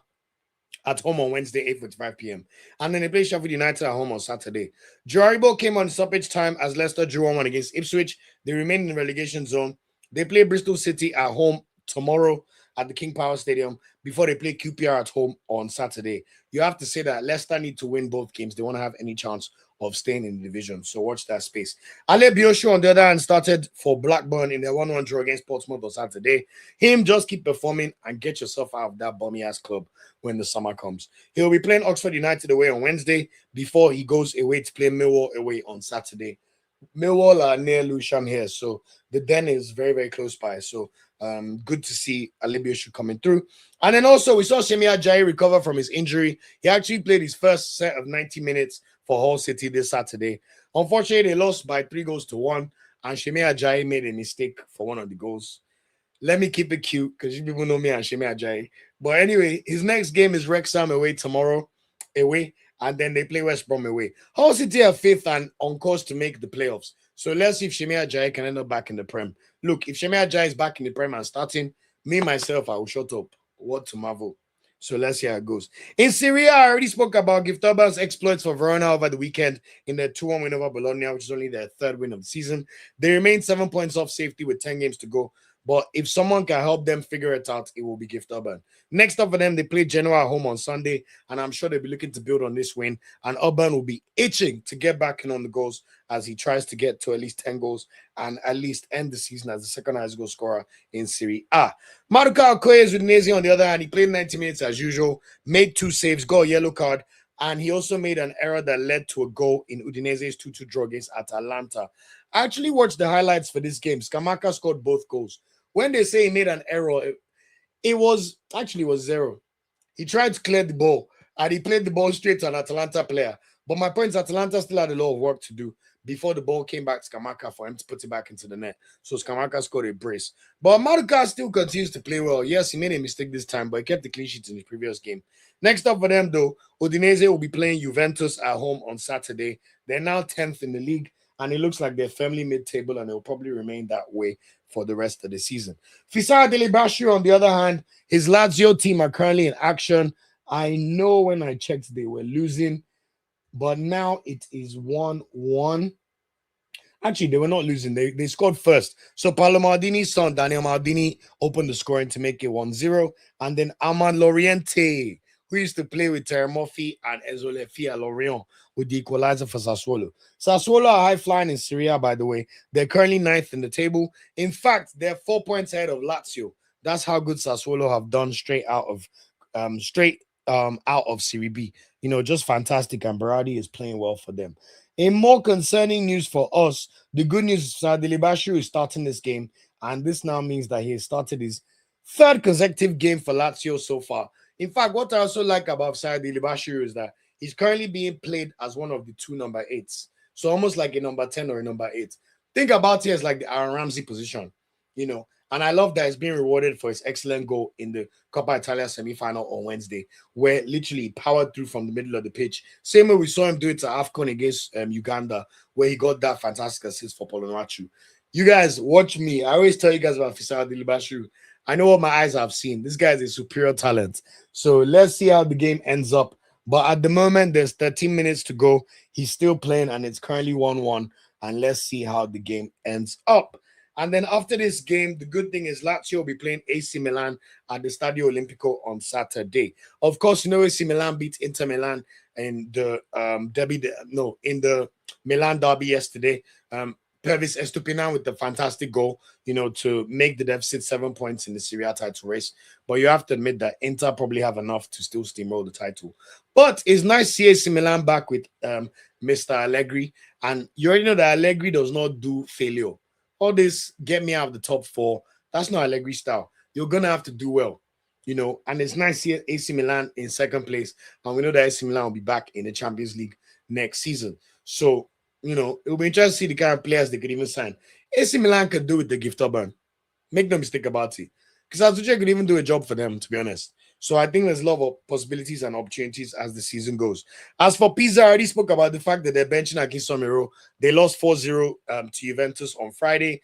at home on Wednesday, 8:45 p.m. And then they play Sheffield United at home on Saturday. Jaribo came on stoppage time as Leicester drew 1-1 against Ipswich. They remain in the relegation zone. They play Bristol City at home tomorrow at the King Power Stadium before they play QPR at home on Saturday. You have to say that Leicester need to win both games. They want to have any chance of staying in the division. So watch that space. Ale Bioshu, on the other hand, started for Blackburn in their 1-1 draw against Portsmouth on Saturday. Him, just keep performing and get yourself out of that bummy-ass club when the summer comes. He'll be playing Oxford United away on Wednesday before he goes away to play Millwall away on Saturday. Millwall are near Lewisham here, so the den is very, very close by. So good to see Alibioshu coming through. And then also we saw Semi Ajayi recover from his injury. He actually played his first set of 90 minutes for Hull City this Saturday. Unfortunately, they lost by 3-1, and Semi Ajayi made a mistake for one of the goals. Let me keep it cute because you people know me and Semi Ajayi. But anyway, his next game is Wrexham away tomorrow, and then they play West Brom away. Hull City are 5th and on course to make the playoffs. So let's see if Semi Ajayi can end up back in the Prem. Look, if Semi Ajayi is back in the Prem and starting, myself, I will shut up. What to marvel. So let's see how it goes. In Syria, I already spoke about Gift Orban's exploits for Verona over the weekend in their 2-1 win over Bologna, which is only their 3rd win of the season. They remain 7 points off safety with 10 games to go. But if someone can help them figure it out, it will be Gift Orban. Next up for them, they play Genoa at home on Sunday, and I'm sure they'll be looking to build on this win. And Orban will be itching to get back in on the goals as he tries to get to at least 10 goals and at least end the season as the second highest goal scorer in Serie A. Maduka Okoye with Udinese on the other hand. He played 90 minutes as usual, made 2 saves, got a yellow card, and he also made an error that led to a goal in Udinese's 2-2 draw against Atalanta. I actually watched the highlights for this game. Scamacca scored both goals. When they say he made an error, it was 0. He tried to clear the ball, and he played the ball straight to an Atalanta player. But my point is Atalanta still had a lot of work to do before the ball came back to Scamacca for him to put it back into the net. So Scamacca scored a brace. But Maduka still continues to play well. Yes, he made a mistake this time, but he kept the clean sheet in his previous game. Next up for them, though, Udinese will be playing Juventus at home on Saturday. They're now 10th in the league, and it looks like they're firmly mid-table, and they'll probably remain that way for the rest of the season. Fisara Delibashiru, on the other hand, his Lazio team are currently in action. I know when I checked, they were losing, but now it is 1-1. Actually, they were not losing. They scored first. So Paolo Maldini's son, Daniel Maldini, opened the scoring to make it 1-0. And then Armand Loriente, who used to play with Terry Murphy and Ezolefi at Lorient, with the equalizer for Sassuolo. Sassuolo are high-flying in Syria, by the way. They're currently 9th in the table. In fact, they're 4 points ahead of Lazio. That's how good Sassuolo have done straight out of Serie B. You know, just fantastic, and Berardi is playing well for them. In more concerning news for us, the good news is Delibashiru is starting this game, and this now means that he has started his 3rd consecutive game for Lazio so far. In fact, what I also like about Delibashiru is that He's currently being played as one of the two number 8s. So almost like a number 10 or a number 8. Think about it as like the Aaron Ramsey position, you know. And I love that he's being rewarded for his excellent goal in the Coppa Italia semi-final on Wednesday, where literally he powered through from the middle of the pitch. Same way we saw him do it to AFCON against Uganda, where he got that fantastic assist for Polonwachu. You guys watch me. I always tell you guys about Fisara Dilibashu. I know what my eyes have seen. This guy is a superior talent. So let's see how the game ends up. But at the moment, there's 13 minutes to go. He's still playing, and it's currently 1-1. And let's see how the game ends up. And then after this game, the good thing is Lazio will be playing AC Milan at the Stadio Olimpico on Saturday. Of course, you know AC Milan beat Inter Milan in the in the Milan derby yesterday. Pervis Estupinan with the fantastic goal, you know, to make the deficit 7 points in the Serie A title race. But you have to admit that Inter probably have enough to still steamroll the title. But it's nice to see AC Milan back with Mr. Allegri. And you already know that Allegri does not do failure. All this get me out of the top 4, that's not Allegri style. You're going to have to do well, you know. And it's nice to see AC Milan in second place. And we know that AC Milan will be back in the Champions League next season. So, you know, it will be interesting to see the kind of players they could even sign. AC Milan could do with the Gift Orban. Make no mistake about it. Because Azuche could even do a job for them, to be honest. So I think there's a lot of possibilities and opportunities as the season goes. As for Pisa, I already spoke about the fact that they're benching against Somero. They lost 4-0 to Juventus on Friday.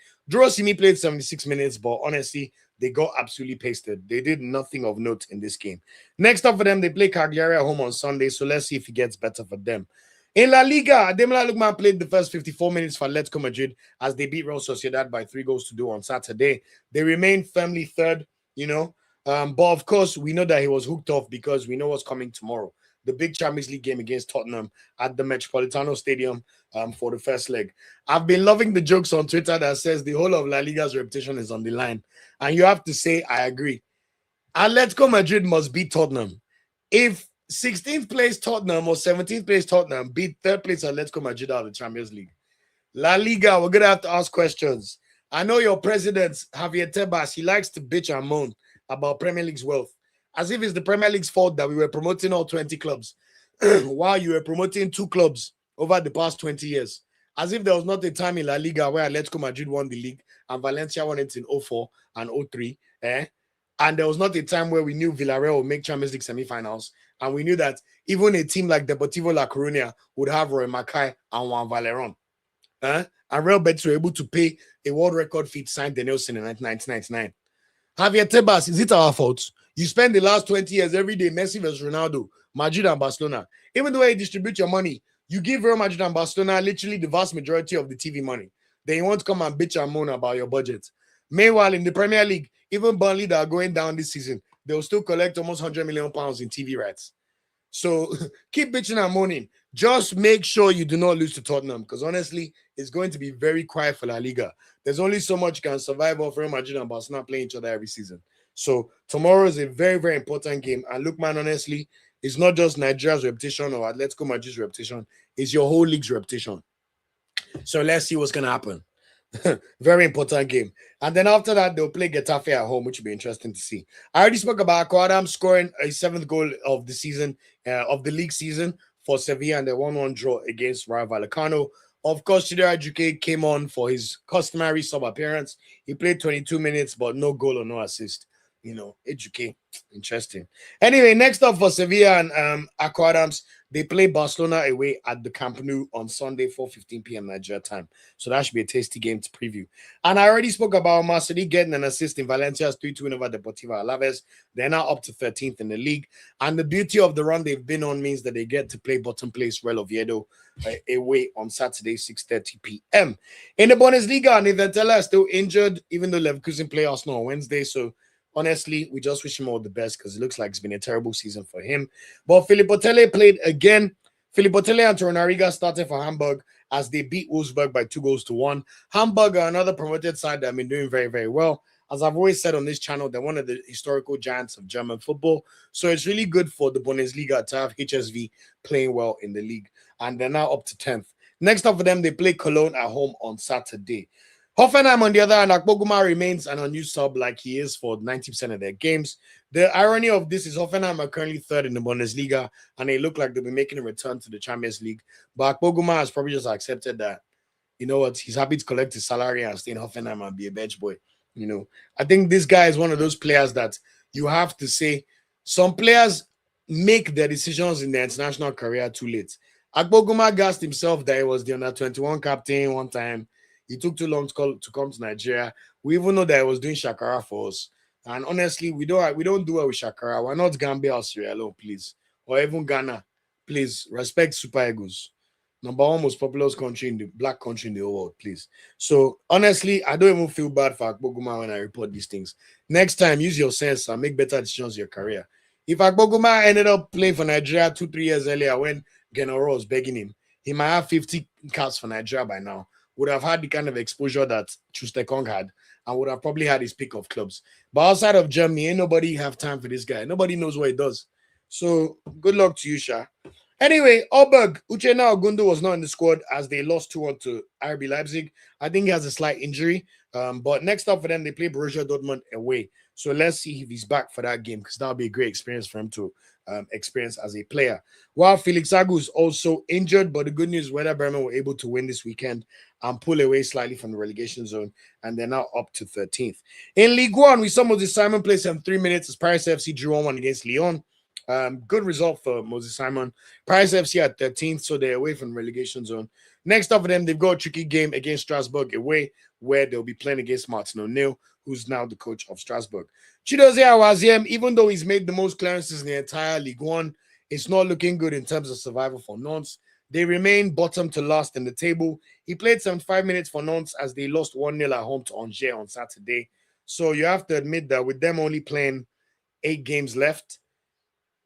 Simi played 76 minutes, but honestly, they got absolutely pasted. They did nothing of note in this game. Next up for them, they play Cagliari at home on Sunday, so let's see if it gets better for them. In La Liga, Ademola Lookman played the first 54 minutes for Atletico Madrid as they beat Real Sociedad by 3-2 on Saturday. They remain firmly third, you know. But of course, we know that he was hooked off because we know what's coming tomorrow. The big Champions League game against Tottenham at the Metropolitano Stadium for the first leg. I've been loving the jokes on Twitter that says the whole of La Liga's reputation is on the line. And you have to say, I agree. Atletico Madrid must beat Tottenham. If 16th place Tottenham or 17th place Tottenham beat third place Atletico Madrid out of the Champions League, La Liga, we're going to have to ask questions. I know your president, Javier Tebas, he likes to bitch and moan about Premier League's wealth, as if it's the Premier League's fault that we were promoting all 20 clubs while you were promoting 2 clubs over the past 20 years. As if there was not a time in La Liga where Atletico Madrid won the league and Valencia won it in 04 and 03. And there was not a time where we knew Villarreal would make Champions League semi-finals. And we knew that even a team like Deportivo La Coruña would have Roy Mackay and Juan Valeron. And Real Betis were able to pay a world record fee to sign Danielson in 1999. Javier Tebas, is it our fault? You spend the last 20 years every day, Messi versus Ronaldo, Madrid and Barcelona. Even the way you distribute your money, you give Real Madrid and Barcelona literally the vast majority of the TV money. Then you want to come and bitch and moan about your budget. Meanwhile, in the Premier League, even Burnley that are going down this season, they'll still collect almost £100 million in TV rights. So keep bitching and moaning. Just make sure you do not lose to Tottenham, because honestly, it's going to be very quiet for La Liga. There's only so much you can survive off Real Madrid and Barcelona playing each other every season. So tomorrow is a very, very important game. And look, man, honestly, it's not just Nigeria's reputation or Atletico Madrid's reputation. It's your whole league's reputation. So let's see what's going to happen. Very important game. And then after that, they'll play Getafe at home, which will be interesting to see. I already spoke about Akor Adams scoring a 7th goal of the season, of the league season for Sevilla, and the 1-1 draw against Rayo Vallecano. Of course, Chidera Juke came on for his customary sub appearance. He played 22 minutes, but no goal or no assist. You know, Ejuke, interesting. Anyway, next up for Sevilla and Akor Adams, they play Barcelona away at the Camp Nou on Sunday, 4:15 p.m. Nigeria time. So that should be a tasty game to preview. And I already spoke about Umar Sadiq getting an assist in Valencia's 3-2 win over Deportivo Alaves. They're now up to 13th in the league. And the beauty of the run they've been on means that they get to play bottom place Real Oviedo away on Saturday, 6:30 p.m. In the Bundesliga, Niventela is still injured, even though Leverkusen play Arsenal on Wednesday. So honestly, we just wish him all the best because it looks like it's been a terrible season for him. But Filippo Telle played again. Filippo Telle and Torunariga started for Hamburg as they beat Wolfsburg by 2-1. Hamburg are another promoted side that have been doing very, very well. As I've always said on this channel, they're one of the historical giants of German football. So it's really good for the Bundesliga to have HSV playing well in the league. And they're now up to 10th. Next up for them, they play Cologne at home on Saturday. Hoffenheim, on the other hand, Akpoguma remains an unused sub like he is for 90% of their games. The irony of this is Hoffenheim are currently third in the Bundesliga, and they look like they'll be making a return to the Champions League. But Akpoguma has probably just accepted that, you know what, he's happy to collect his salary and stay in Hoffenheim and be a bench boy. You know, I think this guy is one of those players that you have to say some players make their decisions in their international career too late. Akpoguma gassed himself that he was the under-21 captain one time. He took too long to come to Nigeria. We even know that he was doing Shakara for us. And honestly, we don't do it with Shakara. We're not Gambia or Sierra Leone, please. Or even Ghana. Please, respect Super Eagles. Number one most populous country in the black country in the whole world, please. So honestly, I don't even feel bad for Akpoguma when I report these things. Next time, use your sense and make better decisions in your career. If Akpoguma ended up playing for Nigeria 2-3 years earlier when Genoro was begging him, he might have 50 caps for Nigeria by now. Would have had the kind of exposure that Chustekong had and would have probably had his pick of clubs. But outside of Germany, ain't nobody have time for this guy. Nobody knows what he does. So good luck to you, Sha. Anyway, Auberg, Uchenna Ogundu was not in the squad as they lost 2-1 to RB Leipzig. I think he has a slight injury. But next up for them, they play Borussia Dortmund away. So let's see if he's back for that game because that'll be a great experience for him to experience as a player. While Felix Agu is also injured, but the good news is Werder Bremen were able to win this weekend and pull away slightly from the relegation zone, and they're now up to 13th. In Ligue 1, we saw Moses Simon play 3 minutes as Paris FC drew 1-1 against Lyon. Good result for Moses Simon. Paris FC at 13th, so they're away from the relegation zone. Next up for them, they've got a tricky game against Strasbourg away, where they'll be playing against Martin O'Neill, who's now the coach of Strasbourg. Chidozie Awaziem, even though he's made the most clearances in the entire Ligue 1, it's not looking good in terms of survival for Nantes. They remain bottom to last in the table. He played 75 minutes for Nantes as they lost 1-0 at home to Angers on Saturday. So you have to admit that with them only playing 8 games left,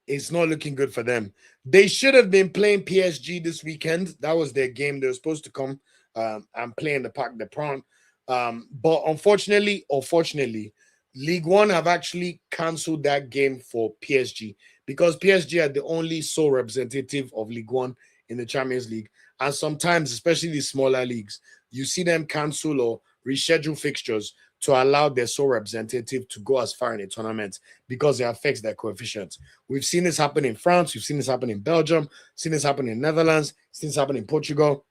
it's not looking good for them. They should have been playing PSG this weekend. That was their game. They were supposed to come and play in the Parc des Princes. But unfortunately, or fortunately, Ligue 1 have actually cancelled that game for PSG because PSG are the only sole representative of Ligue 1 in the Champions League. And sometimes, especially the smaller leagues, you see them cancel or reschedule fixtures to allow their sole representative to go as far in a tournament because it affects their coefficients. We've seen this happen in France. We've seen this happen in Belgium. Seen this happen in Netherlands. Seen this happen in Portugal.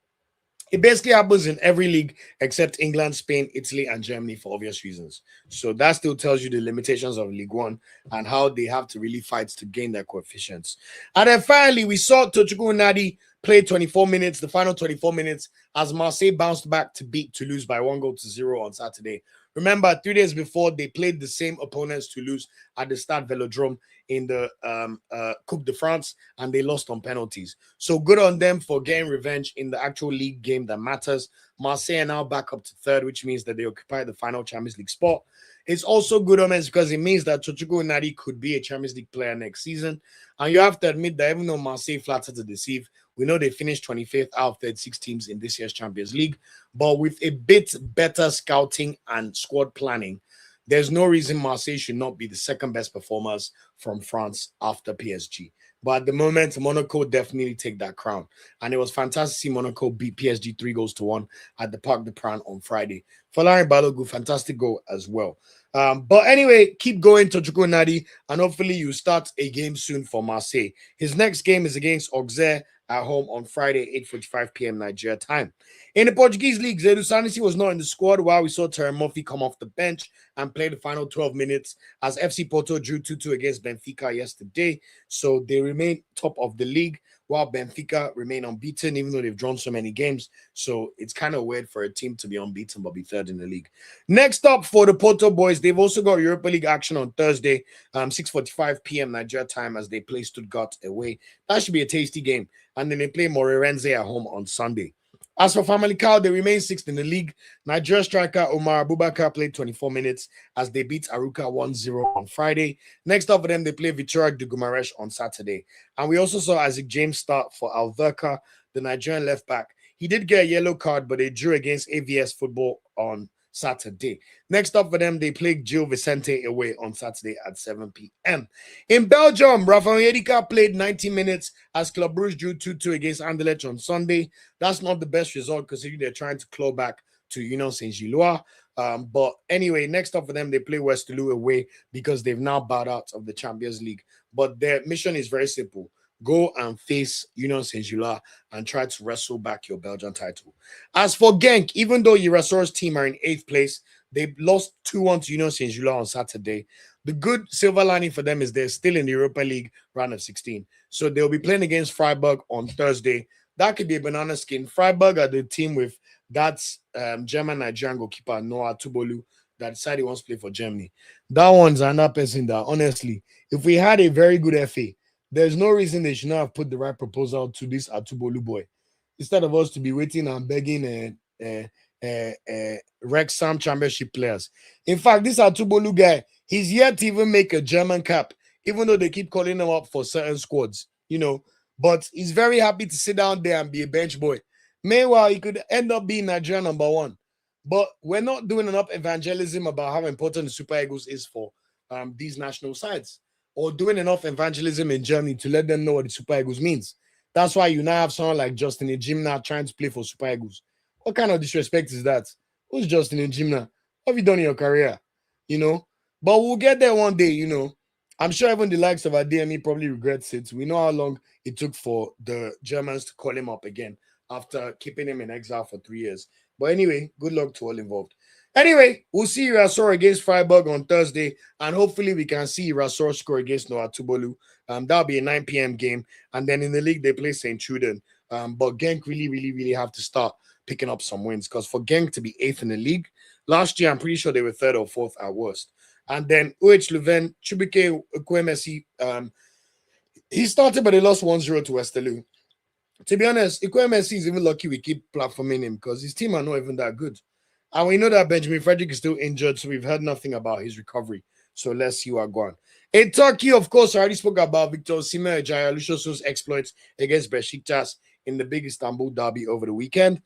It basically happens in every league except England, Spain, Italy, and Germany for obvious reasons. So that still tells you the limitations of Ligue 1 and how they have to really fight to gain their coefficients. And then finally, we saw Tochukwu Nadi play 24 minutes, the final 24 minutes, as Marseille bounced back to beat Toulouse by 1-0 on Saturday. Remember, 3 days before, they played the same opponents to lose at the Stade Velodrome in the Coupe de France, and they lost on penalties. So good on them for getting revenge in the actual league game that matters. Marseille are now back up to third, which means that they occupy the final Champions League spot. It's also good on them because it means that Tochukwu Nadi could be a Champions League player next season. And you have to admit that even though Marseille flattered to deceive, we know they finished 25th out of 36 teams in this year's Champions League. But with a bit better scouting and squad planning, there's no reason Marseille should not be the second best performers from France after PSG. But at the moment, Monaco definitely take that crown. And it was fantastic to see Monaco beat PSG 3-1 at the Parc des Princes on Friday. Folarin Balogun, fantastic goal as well. But anyway, keep going, Tochukwu Nadi, and hopefully you start a game soon for Marseille. His next game is against Auxerre at home on Friday, 8:45 p.m. Nigeria time. In the Portuguese league, Zedu Sanusi was not in the squad while we saw Terry Murphy come off the bench and play the final 12 minutes as FC Porto drew 2-2 against Benfica yesterday. So they remain top of the league while Benfica remain unbeaten, even though they've drawn so many games. So it's kind of weird for a team to be unbeaten but be third in the league. Next up for the Porto boys, they've also got Europa League action on Thursday, 6:45 p.m. Nigeria time as they play Stuttgart away. That should be a tasty game. And then they play Moreirense at home on Sunday. As for Famalicão, they remain sixth in the league. Nigeria striker Omar Abubakar played 24 minutes as they beat Aruca 1-0 on Friday. Next up for them, they play Victoria de Guimarães on Saturday. And we also saw Isaac James start for Alverca, the Nigerian left back. He did get a yellow card, but they drew against AVS Football on Saturday. Next up for them, they played Gil Vicente away on Saturday at 7 p.m. In Belgium, Rafael Onyedika played 90 minutes as Club Brugge drew 2-2 against Anderlecht on Sunday. That's not the best result considering they're trying to claw back to Union Saint-Gilloise. But anyway, next up for them, they play Westerlo away because they've now bowed out of the Champions League. But their mission is very simple. Go and face Union Saint-Gilloise and try to wrestle back your Belgian title. As for Genk, even though Irasor's team are in 8th place, they lost 2-1 to Union Saint-Gilloise on Saturday. The good silver lining for them is they're still in the Europa League round of 16. So they'll be playing against Freiburg on Thursday. That could be a banana skin. Freiburg are the team with that German-Nigerian goalkeeper, Noah Tubolu, that decided he wants to play for Germany. That one's another person that, honestly, if we had a very good FA, there's no reason they should not have put the right proposal to this Atubolu boy. Instead of us to be waiting and begging Wrexham Championship players. In fact, this Atubolu guy, he's yet to even make a German cap, even though they keep calling him up for certain squads, But he's very happy to sit down there and be a bench boy. Meanwhile, he could end up being Nigeria #1. But we're not doing enough evangelism about how important the Super Eagles is for these national sides, or doing enough evangelism in Germany to let them know what the Super Eagles means. That's why you now have someone like Justin Ejimna trying to play for Super Eagles. What kind of disrespect is that? Who's Justin Ejimna? What have you done in your career? But we'll get there one day, I'm sure even the likes of Adeyemi probably regrets it. We know how long it took for the Germans to call him up again after keeping him in exile for 3 years. But anyway, good luck to all involved. Anyway, we'll see Irasour against Freiburg on Thursday, and hopefully we can see Irasour score against Noah Tubolu. That'll be a 9 p.m. game. And then in the league, they play St. Truden. But Genk really have to start picking up some wins, because for Genk to be 8th in the league, last year I'm pretty sure they were 3rd or 4th at worst. And then UH Leuven, Chubike Ekwemesi, he started, but they lost 1-0 to Westerlo. To be honest, Ekwemesi is even lucky we keep platforming him, because his team are not even that good. And we know that Benjamin Frederick is still injured, so we've heard nothing about his recovery. So let's see what going on. In Turkey, of course, I already spoke about Victor Osimhen Ejaya Lucius's exploits against Besiktas in the big Istanbul derby over the weekend.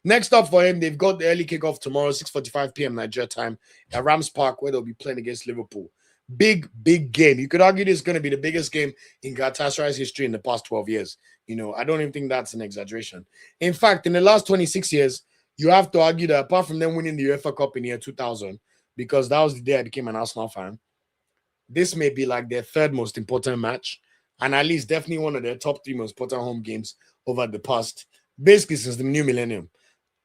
Next up for him, they've got the early kickoff tomorrow, 6:45 p.m. Nigeria time at Rams Park, where they'll be playing against Liverpool. Big game. You could argue this is going to be the biggest game in Galatasaray's history in the past 12 years. I don't even think that's an exaggeration. In fact, in the last 26 years, you have to argue that apart from them winning the UEFA Cup in the year 2000, because that was the day I became an Arsenal fan, this may be like their 3rd most important match, and at least definitely one of their top 3 most important home games over the past, basically since the new millennium.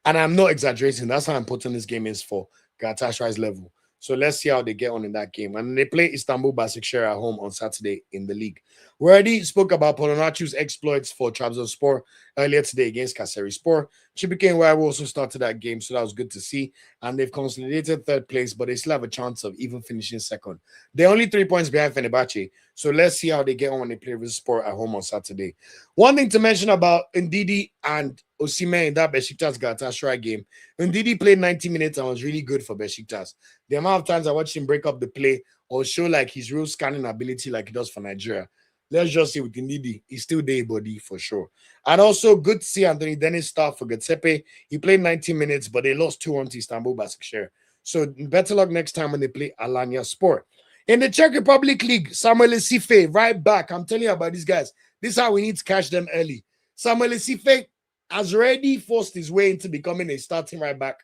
And I'm not exaggerating. That's how important this game is for Galatasaray's level. So let's see how they get on in that game. And they play Istanbul Basaksehir at home on Saturday in the league. We already spoke about Polonarchu's exploits for Trabzonspor earlier today against Kayserispor. Chibike Nwaiwo also started that game, so that was good to see. And they've consolidated 3rd place, but they still have a chance of even finishing 2nd. They're only 3 points behind Fenerbahce. So let's see how they get on when they play Rizespor at home on Saturday. One thing to mention about Ndidi and Osimhen in that Besiktas Galatasaray game. Ndidi played 90 minutes and was really good for Besiktas. The amount of times I watched him break up the play or show like his real scanning ability like he does for Nigeria. Let's just say with Ndidi, he's still there, buddy, for sure. And also good to see Anthony Dennis start for Getsepe. He played 90 minutes, but they lost 2-1 to Istanbul Basaksehir. So better luck next time when they play Alanya Sport. In the Czech Republic League, Samuel Esife, right back. I'm telling you about these guys. This is how we need to catch them early. Samuel Esife has already forced his way into becoming a starting right back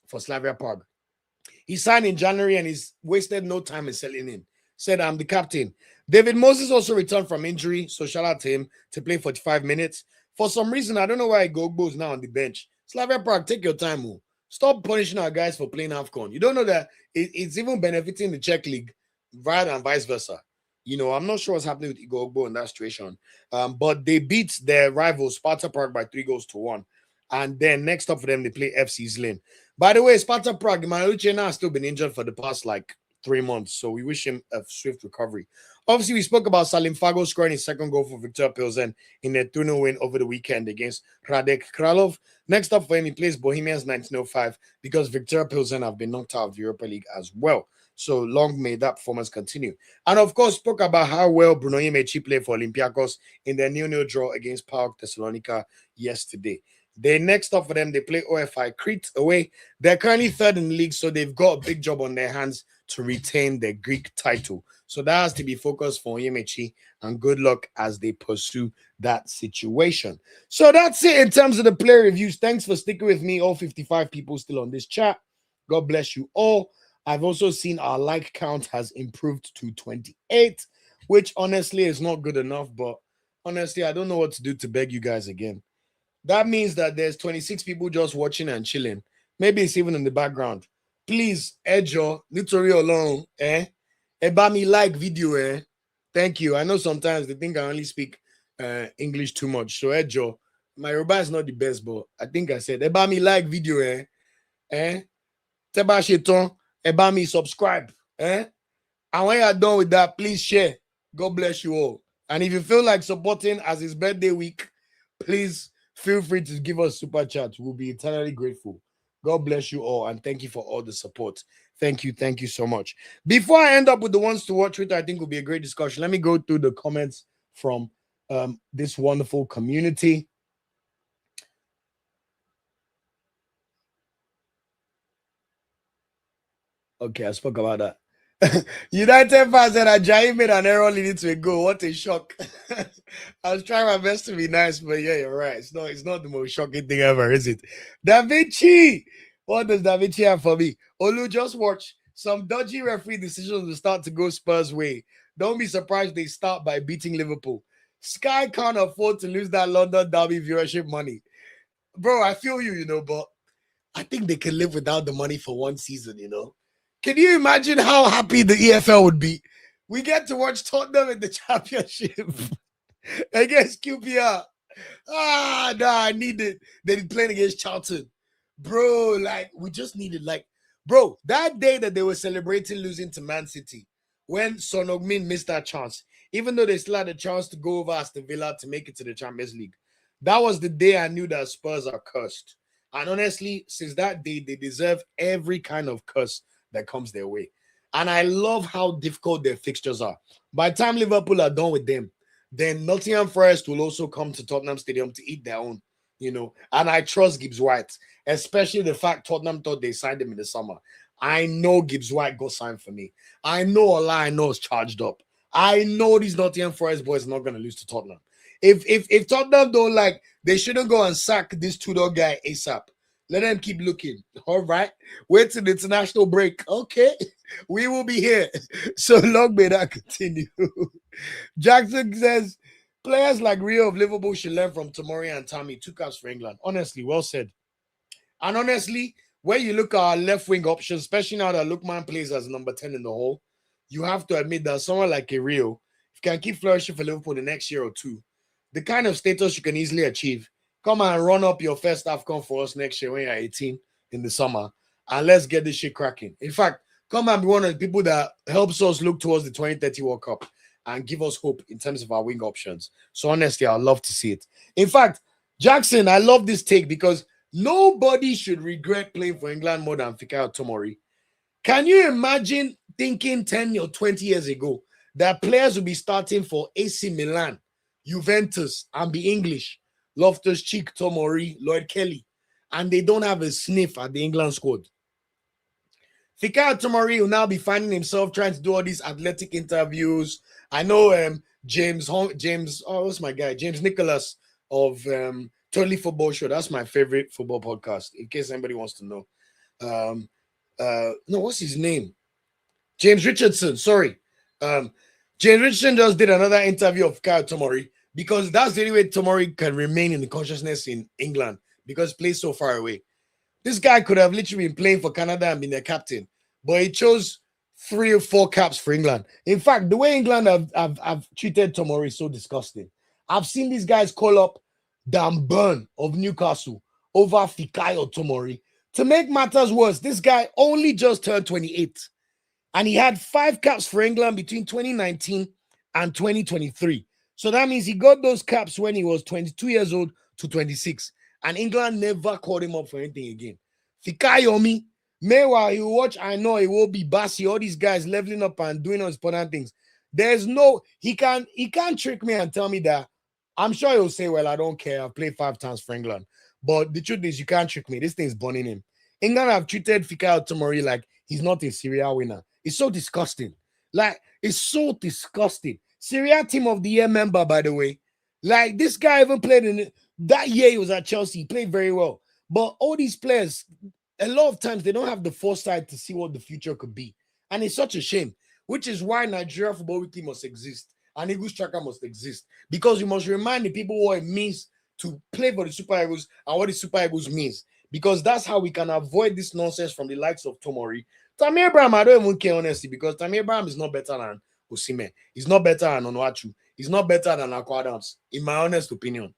for Slavia Prague. He signed in January and he's wasted no time in selling in. Said, I'm the captain. David Moses also returned from injury, so shout out to him to play 45 minutes. For some reason, I don't know why Gogbo is now on the bench. Slavia Prague, take your time, Mo. Stop punishing our guys for playing AFCON. You don't know that it's even benefiting the Czech league rather than vice versa. I'm not sure what's happening with Igor Ogbo in that situation. But they beat their rival Sparta Prague by 3-1. And then next up for them, they play FC Zlin. By the way, Sparta Prague, Onyemaechi Uchenna has still been injured for the past 3 months. So we wish him a swift recovery. Obviously, we spoke about Salim Fago scoring his 2nd goal for Viktoria Plzen in their 2-0 win over the weekend against Radek Kralov. Next up for him, he plays Bohemians 1905 because Viktoria Plzen have been knocked out of the Europa League as well. So long may that performance continue. And of course, spoke about how well Bruno Onyemaechi played for Olympiacos in their 0-0 draw against PAOK Thessalonica yesterday. They next up for them, they play OFI Crete away. They're currently 3rd in the league, so they've got a big job on their hands to retain their Greek title. So that has to be focused for Onyemaechi, and good luck as they pursue that situation. So that's it in terms of the player reviews. Thanks for sticking with me, all 55 people still on this chat. God bless you all. I've also seen our like count has improved to 28, which honestly is not good enough, but honestly, I don't know what to do to beg you guys again. That means that there's 26 people just watching and chilling. Maybe it's even in the background. Please, Ejo, nítorí Ọlọ́run, ẹ me like video, Thank you. I know sometimes they think I only speak English too much. So, Ejo, my Yoruba is not the best, but I think I said, ẹ me like video, Tẹ́ bá ṣe tán, ẹ me subscribe, And when you're done with that, please share. God bless you all. And if you feel like supporting as his birthday week, please feel free to give us super chats. We'll be eternally grateful. God bless you all, and thank you for all the support. Thank you so much. Before I end up with the ones to watch, which I think will be a great discussion, let me go through the comments from this wonderful community. Okay, I spoke about that. United fans said Ajayi made an error leading to a goal. What a shock. I was trying my best to be nice, but yeah, you're right. It's not the most shocking thing ever, is it? Da Vinci! What does Da Vinci have for me? Olu, just watch. Some dodgy referee decisions will start to go Spurs' way. Don't be surprised they start by beating Liverpool. Sky can't afford to lose that London derby viewership money. Bro, I feel you, but I think they can live without the money for one season, Can you imagine how happy the EFL would be? We get to watch Tottenham in the championship against QPR. I need it. They're playing against Charlton. Bro, we just needed, that day that they were celebrating losing to Man City, when Son Heung-min missed that chance, even though they still had a chance to go over Aston Villa to make it to the Champions League, that was the day I knew that Spurs are cursed. And honestly, since that day, they deserve every kind of curse that comes their way. And I love how difficult their fixtures are. By the time Liverpool are done with them, then Nottingham Forest will also come to Tottenham Stadium to eat their own, And I trust Gibbs White, especially the fact Tottenham thought they signed him in the summer. I know Gibbs White got signed for me. I know Ola, I know is charged up. I know these Nottingham Forest boys are not going to lose to Tottenham. If Tottenham don't they shouldn't go and sack this Tudor guy ASAP. Let them keep looking. All right. Wait till the international break. Okay. We will be here. So long may that continue. Jackson says, players like Rio of Liverpool should learn from Tomori and Tammy. 2 caps for England. Honestly, well said. And honestly, when you look at our left wing options, especially now that Lookman plays as number 10 in the hole, you have to admit that someone like a Rio, if you can keep flourishing for Liverpool the next year or two, the kind of status you can easily achieve, come and run up your first AFCON for us next year when you're 18 in the summer, and let's get this shit cracking. In fact, come and be one of the people that helps us look towards the 2030 World Cup and give us hope in terms of our wing options. So honestly, I'd love to see it. In fact, Jackson, I love this take because nobody should regret playing for England more than Fikayo Tomori. Can you imagine thinking 10 or 20 years ago that players will be starting for AC Milan, Juventus, and be English? Loftus-Cheek, Tomori, Lloyd Kelly, and they don't have a sniff at the England squad. Fikayo Tomori will now be finding himself trying to do all these athletic interviews. I know James, what's my guy? James Nicholas of Totally Football Show. That's my favorite football podcast, in case anybody wants to know. No, what's his name? James Richardson, sorry. James Richardson just did another interview of Fikayo Tomori, because that's the only way Tomori can remain in the consciousness in England, because he plays so far away. This guy could have literally been playing for Canada and been their captain, but he chose 3 or 4 caps for England. In fact, the way England have treated Tomori is so disgusting. I've seen these guys call up Dan Burn of Newcastle over Fikayo Tomori. To make matters worse, this guy only just turned 28, and he had 5 caps for England between 2019 and 2023. So that means he got those caps when he was 22 years old to 26. And England never called him up for anything again. Fikayomi, meanwhile, he will watch, I know it will be Bassi, all these guys leveling up and doing all these important things. He can't trick me and tell me that. I'm sure he'll say, well, I don't care. I've played 5 times for England. But the truth is, you can't trick me. This thing's burning him. England have treated Fikayo Tomori like he's not a serial winner. It's so disgusting. Like, it's so disgusting. Syria Team of the Year member, by the way. Like, this guy even played in it. That year he was at Chelsea. He played very well. But all these players, a lot of times, they don't have the foresight to see what the future could be. And it's such a shame, which is why Nigeria Football Weekly must exist. And Eagles Tracker must exist. Because you must remind the people what it means to play for the Super Eagles and what the Super Eagles means. Because that's how we can avoid this nonsense from the likes of Tomori. Tammy Abraham, I don't even care, honestly, because Tammy Abraham is not better than Osimhen. He's not better than Onuachu. He's not better than Akor Adams, in my honest opinion.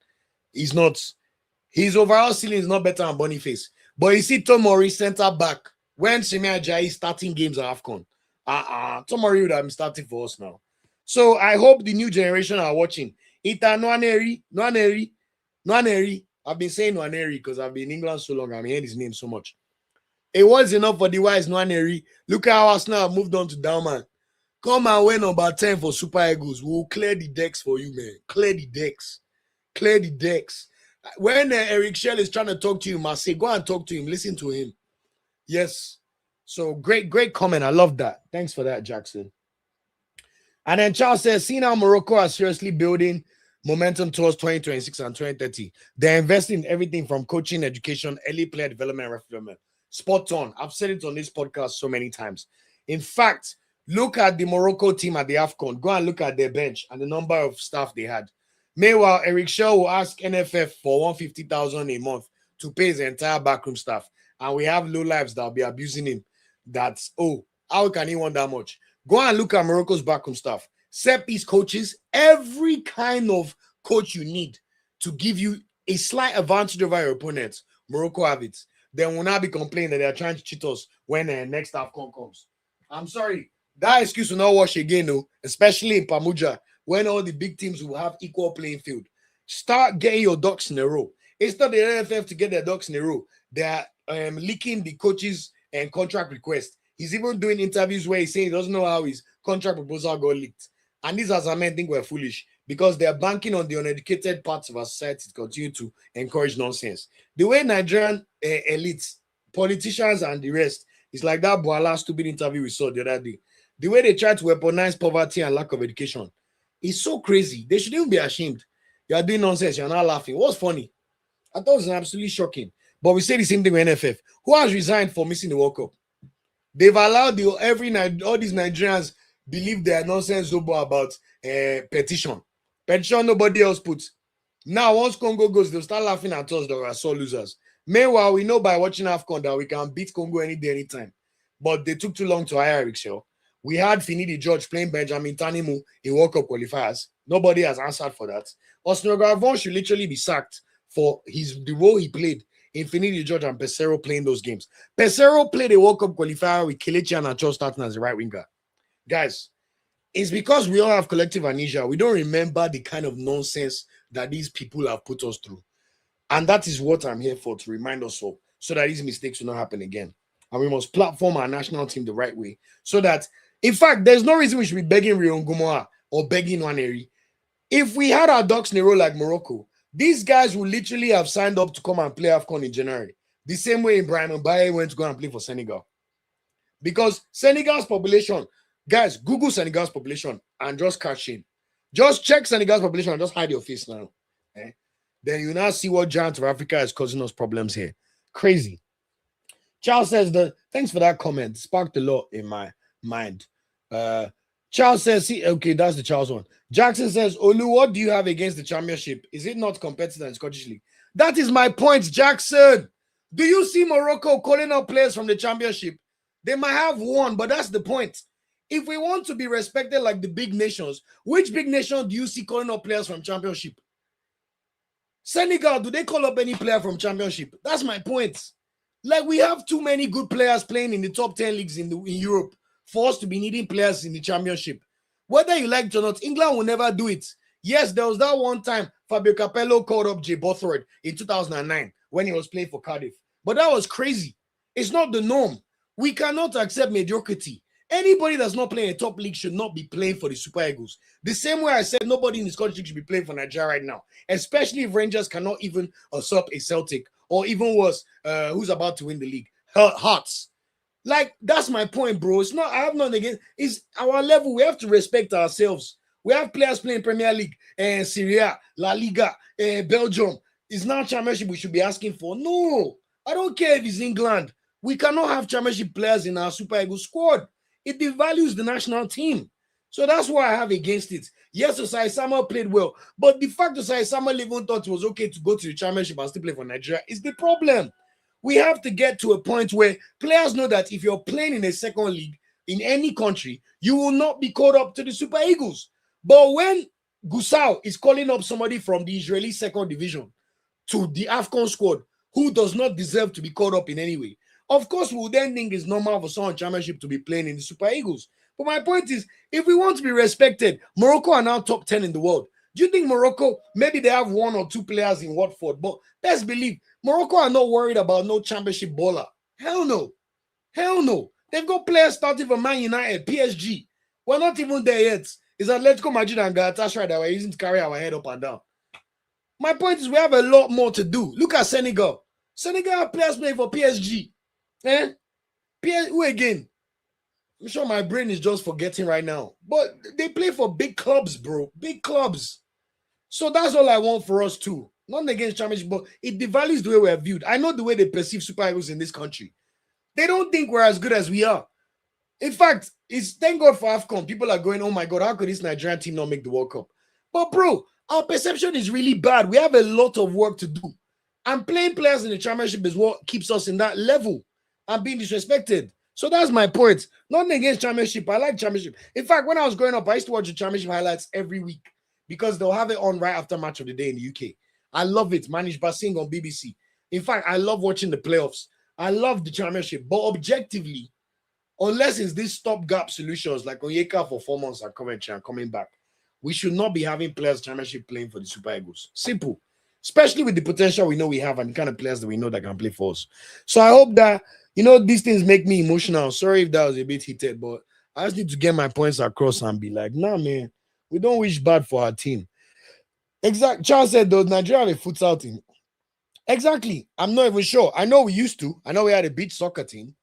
He's not. His overall ceiling is not better than Boniface. But you see Tomori center back when Semi Ajayi is starting games at AFCON. Tomori would have been starting for us now. So I hope the new generation are watching. Ita Nwaneri. I've been saying Nwaneri because I've been in England so long. I've heard his name so much. It was enough for the wise Nwaneri. Look at how Arsenal have moved on to Dauman. Come and win number 10 for Super Eagles. We'll clear the decks for you, man. Clear the decks. Clear the decks. When Eric Shell is trying to talk to you, must say, go and talk to him. Listen to him. Yes. So great comment. I love that. Thanks for that, Jackson. And then Charles says, see now Morocco are seriously building momentum towards 2026 and 2030. They're investing in everything from coaching, education, early player development, and development. Spot on. I've said it on this podcast so many times. In fact, look at the Morocco team at the AFCON. Go and look at their bench and the number of staff they had. Meanwhile, Eric Shaw will ask NFF for 150,000 a month to pay his entire backroom staff. And we have low lives that will be abusing him. That's, how can he want that much? Go and look at Morocco's backroom staff. Set piece coaches, every kind of coach you need to give you a slight advantage over your opponents. Morocco have it. Then will not be complaining that they are trying to cheat us when the next AFCON comes. I'm sorry. That excuse will not wash again, no, especially in Pamuja, when all the big teams will have equal playing field. Start getting your ducks in a row. It's not the NFF to get their ducks in a row. They are leaking the coaches and contract request. He's even doing interviews where he's saying he doesn't know how his contract proposal got leaked. And these as I men think we're foolish because they're banking on the uneducated parts of our society to continue to encourage nonsense. The way Nigerian elites, politicians, and the rest is like that Boala stupid interview we saw the other day. The way they try to weaponize poverty and lack of education is so crazy. They shouldn't even be ashamed. You are doing nonsense. You're not laughing. What's funny? I thought it was absolutely shocking. But we say the same thing with NFF. Who has resigned for missing the World Cup? They've allowed all these Nigerians believe their nonsense about petition. Petition nobody else puts. Now, once Congo goes, they'll start laughing at us that we're sore losers. Meanwhile, we know by watching AFCON that we can beat Congo any day, anytime. But they took too long to hire Eric Shaw. We had Finidi George playing Benjamin Tanimu in World Cup qualifiers. Nobody has answered for that. Osnogravon should literally be sacked for the role he played in Finidi George and Pesero playing those games. Pesero played a World Cup qualifier with Kelechi and Acho starting as a right winger. Guys, it's because we all have collective amnesia. We don't remember the kind of nonsense that these people have put us through. And that is what I'm here for, to remind us all, so that these mistakes will not happen again. And we must platform our national team the right way. So that, in fact, there's no reason we should be begging Rion Gumoa or begging Nwaneri. If we had our ducks in a row like Morocco, these guys would literally have signed up to come and play AFCON in January. The same way Ibrahim Mbaye went to go and play for Senegal. Because Senegal's population, guys, Google Senegal's population and just catch in. Just check Senegal's population and just hide your face now. Then you now see what giant of Africa is causing us problems here. Crazy. Charles says, thanks for that comment. Sparked a lot in my mind. Charles says, okay, that's the Charles one. Jackson says, Olu, what do you have against the championship? Is it not competitive in Scottish League? That is my point, Jackson. Do you see Morocco calling out players from the championship? They might have won, but that's the point. If we want to be respected like the big nations, which big nation do you see calling up players from championship? Senegal, do they call up any player from championship? That's my point. Like, we have too many good players playing in the top 10 leagues in Europe for us to be needing players in the championship. Whether you like it or not, England will never do it. Yes, there was that one time Fabio Capello called up Jay Bothroyd in 2009 when he was playing for Cardiff. But that was crazy. It's not the norm. We cannot accept mediocrity. Anybody that's not playing a top league should not be playing for the Super Eagles. The same way I said nobody in this country should be playing for Nigeria right now, especially if Rangers cannot even usurp a Celtic, or even worse, who's about to win the league, Hearts. Like, that's my point, bro. It's not, I have nothing against, it's our level. We have to respect ourselves. We have players playing Premier League and Syria, La Liga, Belgium. It's not championship we should be asking for. No, I don't care if it's England. We cannot have championship players in our Super Eagles squad. It devalues the national team. So that's why I have against it. Yes, Osai Samuel played well, but the fact Osai Samuel even thought it was okay to go to the championship and still play for Nigeria is the problem. We have to get to a point where players know that if you're playing in a second league in any country, you will not be called up to the Super Eagles. But when Gusau is calling up somebody from the Israeli second division to the AFCON squad who does not deserve to be called up in any way, of course, we will then think it's normal for someone championship to be playing in the Super Eagles. But my point is, if we want to be respected, Morocco are now top 10 in the world. Do you think Morocco, maybe they have one or two players in Watford, but best believe Morocco are not worried about no championship baller. Hell no. Hell no. They've got players starting from Man United, PSG. We're not even there yet. It's Atletico Madrid and Galatasaray that we're using to carry our head up and down. My point is we have a lot more to do. Look at Senegal. Senegal have players playing for PSG. Who again? I'm sure my brain is just forgetting right now. But they play for big clubs, bro. Big clubs. So that's all I want for us too. Not against championship, but it devalues the way we're viewed. I know the way they perceive Super Eagles in this country. They don't think we're as good as we are. In fact, it's thank God for AFCON. People are going, oh my God, how could this Nigerian team not make the World Cup? But bro, our perception is really bad. We have a lot of work to do. And playing players in the championship is what keeps us in that level and being disrespected. So that's my point. Nothing against championship. I like championship. In fact, when I was growing up, I used to watch the championship highlights every week because they'll have it on right after match of the day in the UK. I love it. Managed by Singh on BBC. In fact, I love watching the playoffs. I love the championship. But objectively, unless it's these stopgap solutions like Onyeka for 4 months at Coventry and coming back, we should not be having players championship playing for the Super Eagles. Simple. Especially with the potential we know we have and the kind of players that we know that can play for us. So I hope that, these things make me emotional. Sorry if that was a bit heated, but I just need to get my points across and be like, nah, man, we don't wish bad for our team. Exactly. Charles said, though, Nigeria have a futsal team. Exactly. I'm not even sure. I know we used to. I know we had a beach soccer team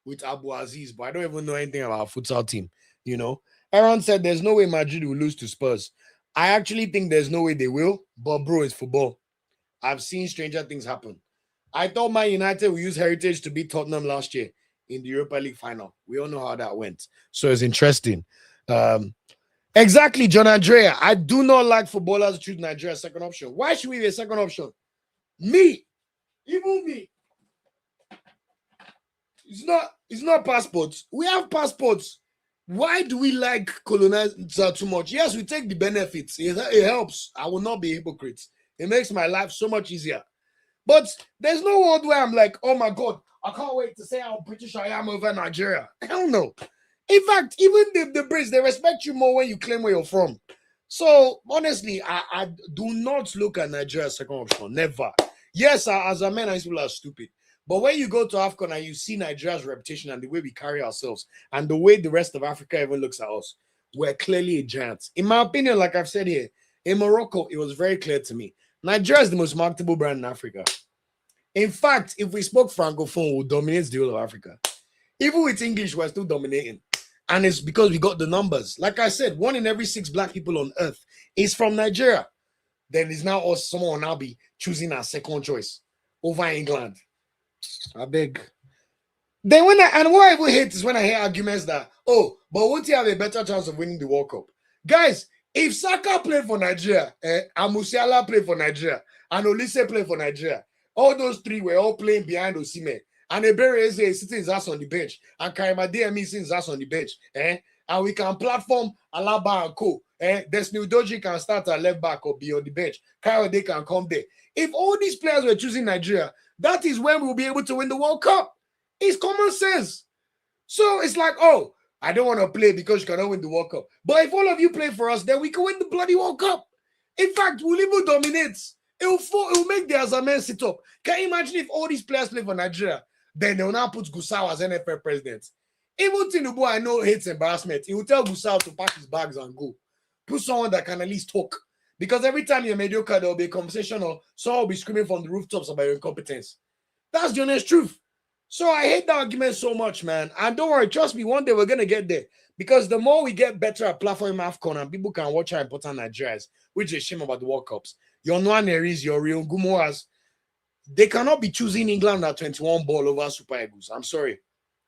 with Abu Aziz, but I don't even know anything about our futsal team. Aaron said there's no way Madrid will lose to Spurs. I actually think there's no way they will, but bro, it's football. I've seen stranger things happen. I thought Man United will use heritage to beat Tottenham last year in the Europa League final. We all know how that went. So it's interesting. Exactly, John Andrea. I do not like footballers to choose Nigeria as second option. Why should we be a second option? Me. Even me. It's not passports. We have passports. Why do we like colonizer too much? Yes, we take the benefits. It helps. I will not be a hypocrite. It makes my life so much easier. But there's no world where I'm like, oh my God, I can't wait to say how British I am over Nigeria. Hell no. In fact, even the Brits, they respect you more when you claim where you're from. So, honestly, I do not look at Nigeria as second option. Never. Yes, as a man, I people are stupid. But when you go to AFCON and you see Nigeria's reputation and the way we carry ourselves and the way the rest of Africa even looks at us, we're clearly a giant. In my opinion, like I've said here, in Morocco, it was very clear to me. Nigeria is the most marketable brand in Africa. In fact, if we spoke Francophone, we'll dominate the whole of Africa. Even with English, we're still dominating. And it's because we got the numbers. Like I said, 1 in every 6 black people on earth is from Nigeria. Then it's now us, someone will now be choosing our second choice over England. I beg. Then what I even hate is when I hear arguments that, oh, but won't he have a better chance of winning the World Cup? Guys, if Saka played for Nigeria, and Musiala played for Nigeria, and Olise played for Nigeria, all those 3 were all playing behind Osimhen, and Ebere Eze is sitting his ass on the bench, and Karima DME sitting his ass on the bench, and we can platform Alaba and Co. Desni Udoji can start at left back or be on the bench. Kayode can come there. If all these players were choosing Nigeria, that is when we'll be able to win the World Cup. It's common sense. So it's like, oh, I don't want to play because you cannot win the World Cup. But if all of you play for us, then we can win the bloody World Cup. In fact, we'll even dominate. It will make the Azamen sit up. Can you imagine if all these players play for Nigeria? Then they'll now put Gusau as NFL president. Even Tinubu, I know, hates embarrassment. He will tell Gusau to pack his bags and go. Put someone that can at least talk. Because every time you're mediocre, there will be a conversation or someone will be screaming from the rooftops about your incompetence. That's the honest truth. So I hate that argument so much, man. And don't worry, trust me, one day we're gonna get there. Because the more we get better at platform AFCON and people can watch how important Nigeria is, which is a shame about the World Cups. Your Nwaneris, your Real Gumoas, they cannot be choosing England at 21 ball over Super Eagles. I'm sorry.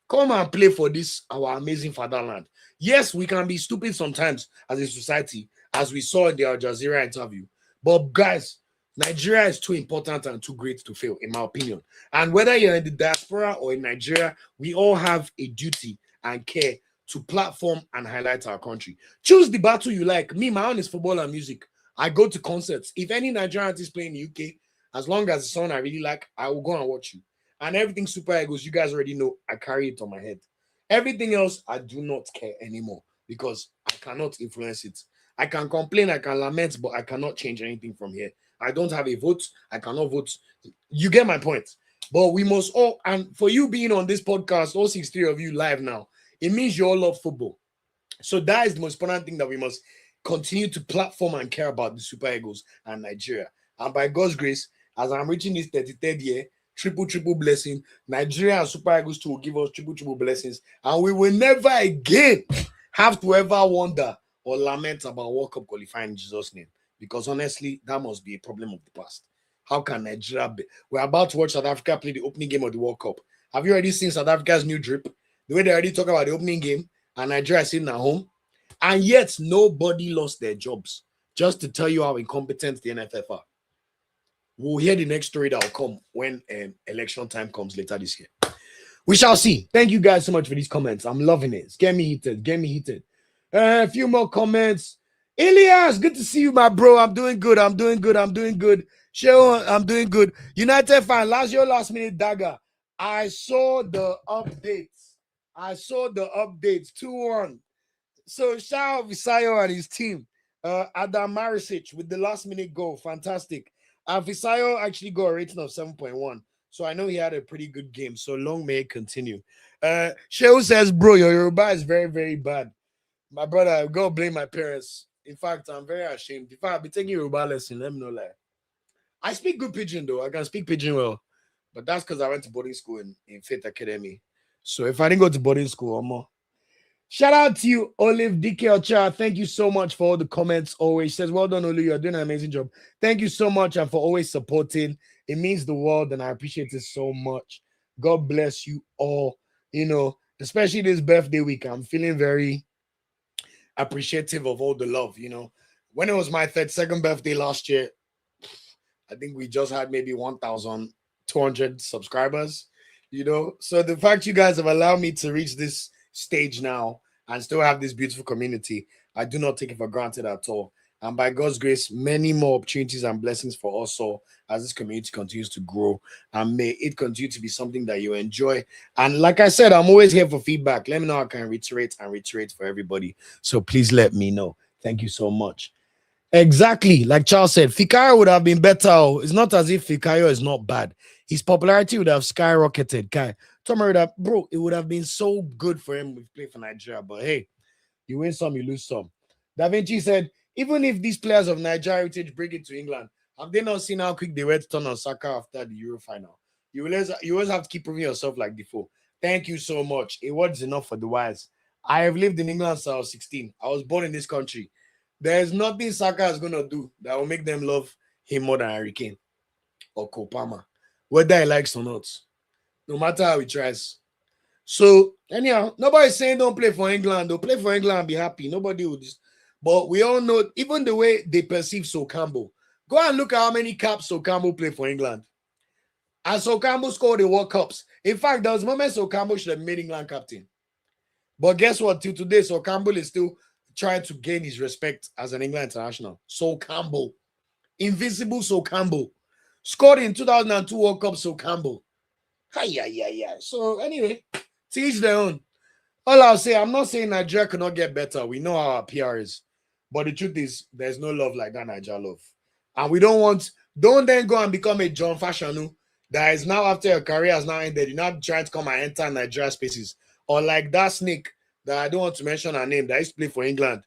Come and play for this, our amazing fatherland. Yes, we can be stupid sometimes as a society, as we saw in the Al Jazeera interview. But guys, Nigeria is too important and too great to fail, in my opinion. And whether you're in the diaspora or in Nigeria, we all have a duty and care to platform and highlight our country. Choose the battle you like. Me, my own is football and music. I go to concerts. If any Nigerian artist playing in the UK, as long as it's someone I really like, I will go and watch you. And everything Super Eagles, you guys already know, I carry it on my head. Everything else, I do not care anymore because I cannot influence it. I can complain, I can lament, but I cannot change anything from here. I don't have a vote. I cannot vote. You get my point. But we must all, and for you being on this podcast, all 63 of you live now, it means you all love football. So that is the most important thing that we must continue to platform and care about the Super Eagles and Nigeria. And by God's grace, as I'm reaching this 33rd year, triple blessing, Nigeria and Super Eagles too will give us triple blessings. And we will never again have to ever wonder or lament about World Cup qualifying in Jesus' name. Because honestly, that must be a problem of the past. How can Nigeria be? We're about to watch South Africa play the opening game of the World Cup. Have you already seen South Africa's new drip? The way they already talk about the opening game and Nigeria sitting at home. And yet, nobody lost their jobs. Just to tell you how incompetent the NFF are. We'll hear the next story that will come when election time comes later this year. We shall see. Thank you guys so much for these comments. I'm loving it. Get me heated. A few more comments. Elias, good to see you, my bro. I'm doing good. Sheon, I'm doing good. United fan, last minute dagger. I saw the updates. 2-1. So shout out Visayo and his team. Adam Marisic with the last minute goal. Fantastic. Visayo actually got a rating of 7.1. So I know he had a pretty good game. So long may it continue. Sheo says, bro, your Yoruba is very, very bad. My brother, I go blame my parents. In fact, I'm very ashamed. If I'll be taking Yoruba lesson, let me know. Like, I speak good pidgin though. I can speak pidgin well. But that's because I went to boarding school in Faith Academy. So if I didn't go to boarding school, I'm more. Shout out to you, Olive DK Ocha. Thank you so much for all the comments always. She says, well done, Olu. You're doing an amazing job. Thank you so much and for always supporting. It means the world and I appreciate it so much. God bless you all. You know, especially this birthday week, I'm feeling very appreciative of all the love, you know. When it was my 32nd birthday last year, I think we just had maybe 1,200 subscribers, you know. So the fact you guys have allowed me to reach this stage now and still have this beautiful community, I do not take it for granted at all. And by God's grace, many more opportunities and blessings for us all as this community continues to grow. And may it continue to be something that you enjoy. And like I said, I'm always here for feedback. Let me know how I can reiterate for everybody. So please let me know. Thank you so much. Exactly. Like Charles said, Fikayo would have been better. It's not as if Fikayo is not bad. His popularity would have skyrocketed. Kai. Bro, it would have been so good for him to play for Nigeria. But hey, you win some, you lose some. Da Vinci said, even if these players of Nigeria heritage bring it to England, have they not seen how quick they were to turn on Saka after the Euro final? You always have to keep proving yourself like Defoe. Thank you so much. A word is enough for the wise. I have lived in England since I was 16. I was born in this country. There's nothing Saka is going to do that will make them love him more than Harry Kane or Kopama, whether he likes or not, no matter how he tries. So, anyhow, nobody's saying don't play for England. Don't play for England and be happy. Nobody will just. But we all know, even the way they perceive Sol Campbell. Go and look at how many caps Sol Campbell played for England. And Sol Campbell scored the World Cups. In fact, there was moments Sol Campbell should have made England captain. But guess what? Till today, Sol Campbell is still trying to gain his respect as an England international. Sol Campbell. Invincible Sol Campbell. Scored in 2002 World Cup Sol Campbell. Hi. So anyway, to each their own. All I'll say, I'm not saying Nigeria cannot get better. We know how our PR is. But the truth is, there's no love like that Nigeria love. And we don't then go and become a John Fashanu that is now, after your career has now ended, you're not trying to come and enter Nigeria spaces. Or like that snake that I don't want to mention her name that used to play for England,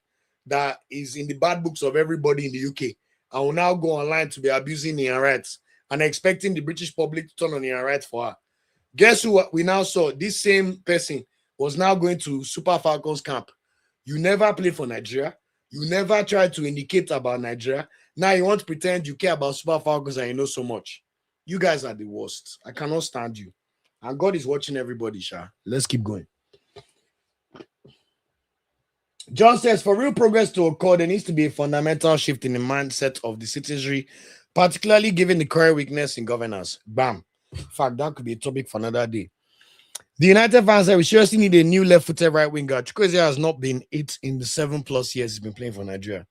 that is in the bad books of everybody in the UK and will now go online to be abusing Ian rights and expecting the British public to turn on Ian rights for her. Guess who we now saw? This same person was now going to Super Falcons camp. You never played for Nigeria. You never tried to indicate about Nigeria. Now you want to pretend you care about Super Falcons and you know so much. You guys are the worst. I cannot stand you. And God is watching everybody, Sha. Let's keep going. John says, for real progress to occur, there needs to be a fundamental shift in the mindset of the citizenry, particularly given the current weakness in governance. Bam. In fact, that could be a topic for another day. The United fans said we seriously need a new left-footed right winger. Chukwueze has not been it in the 7+ years he's been playing for Nigeria.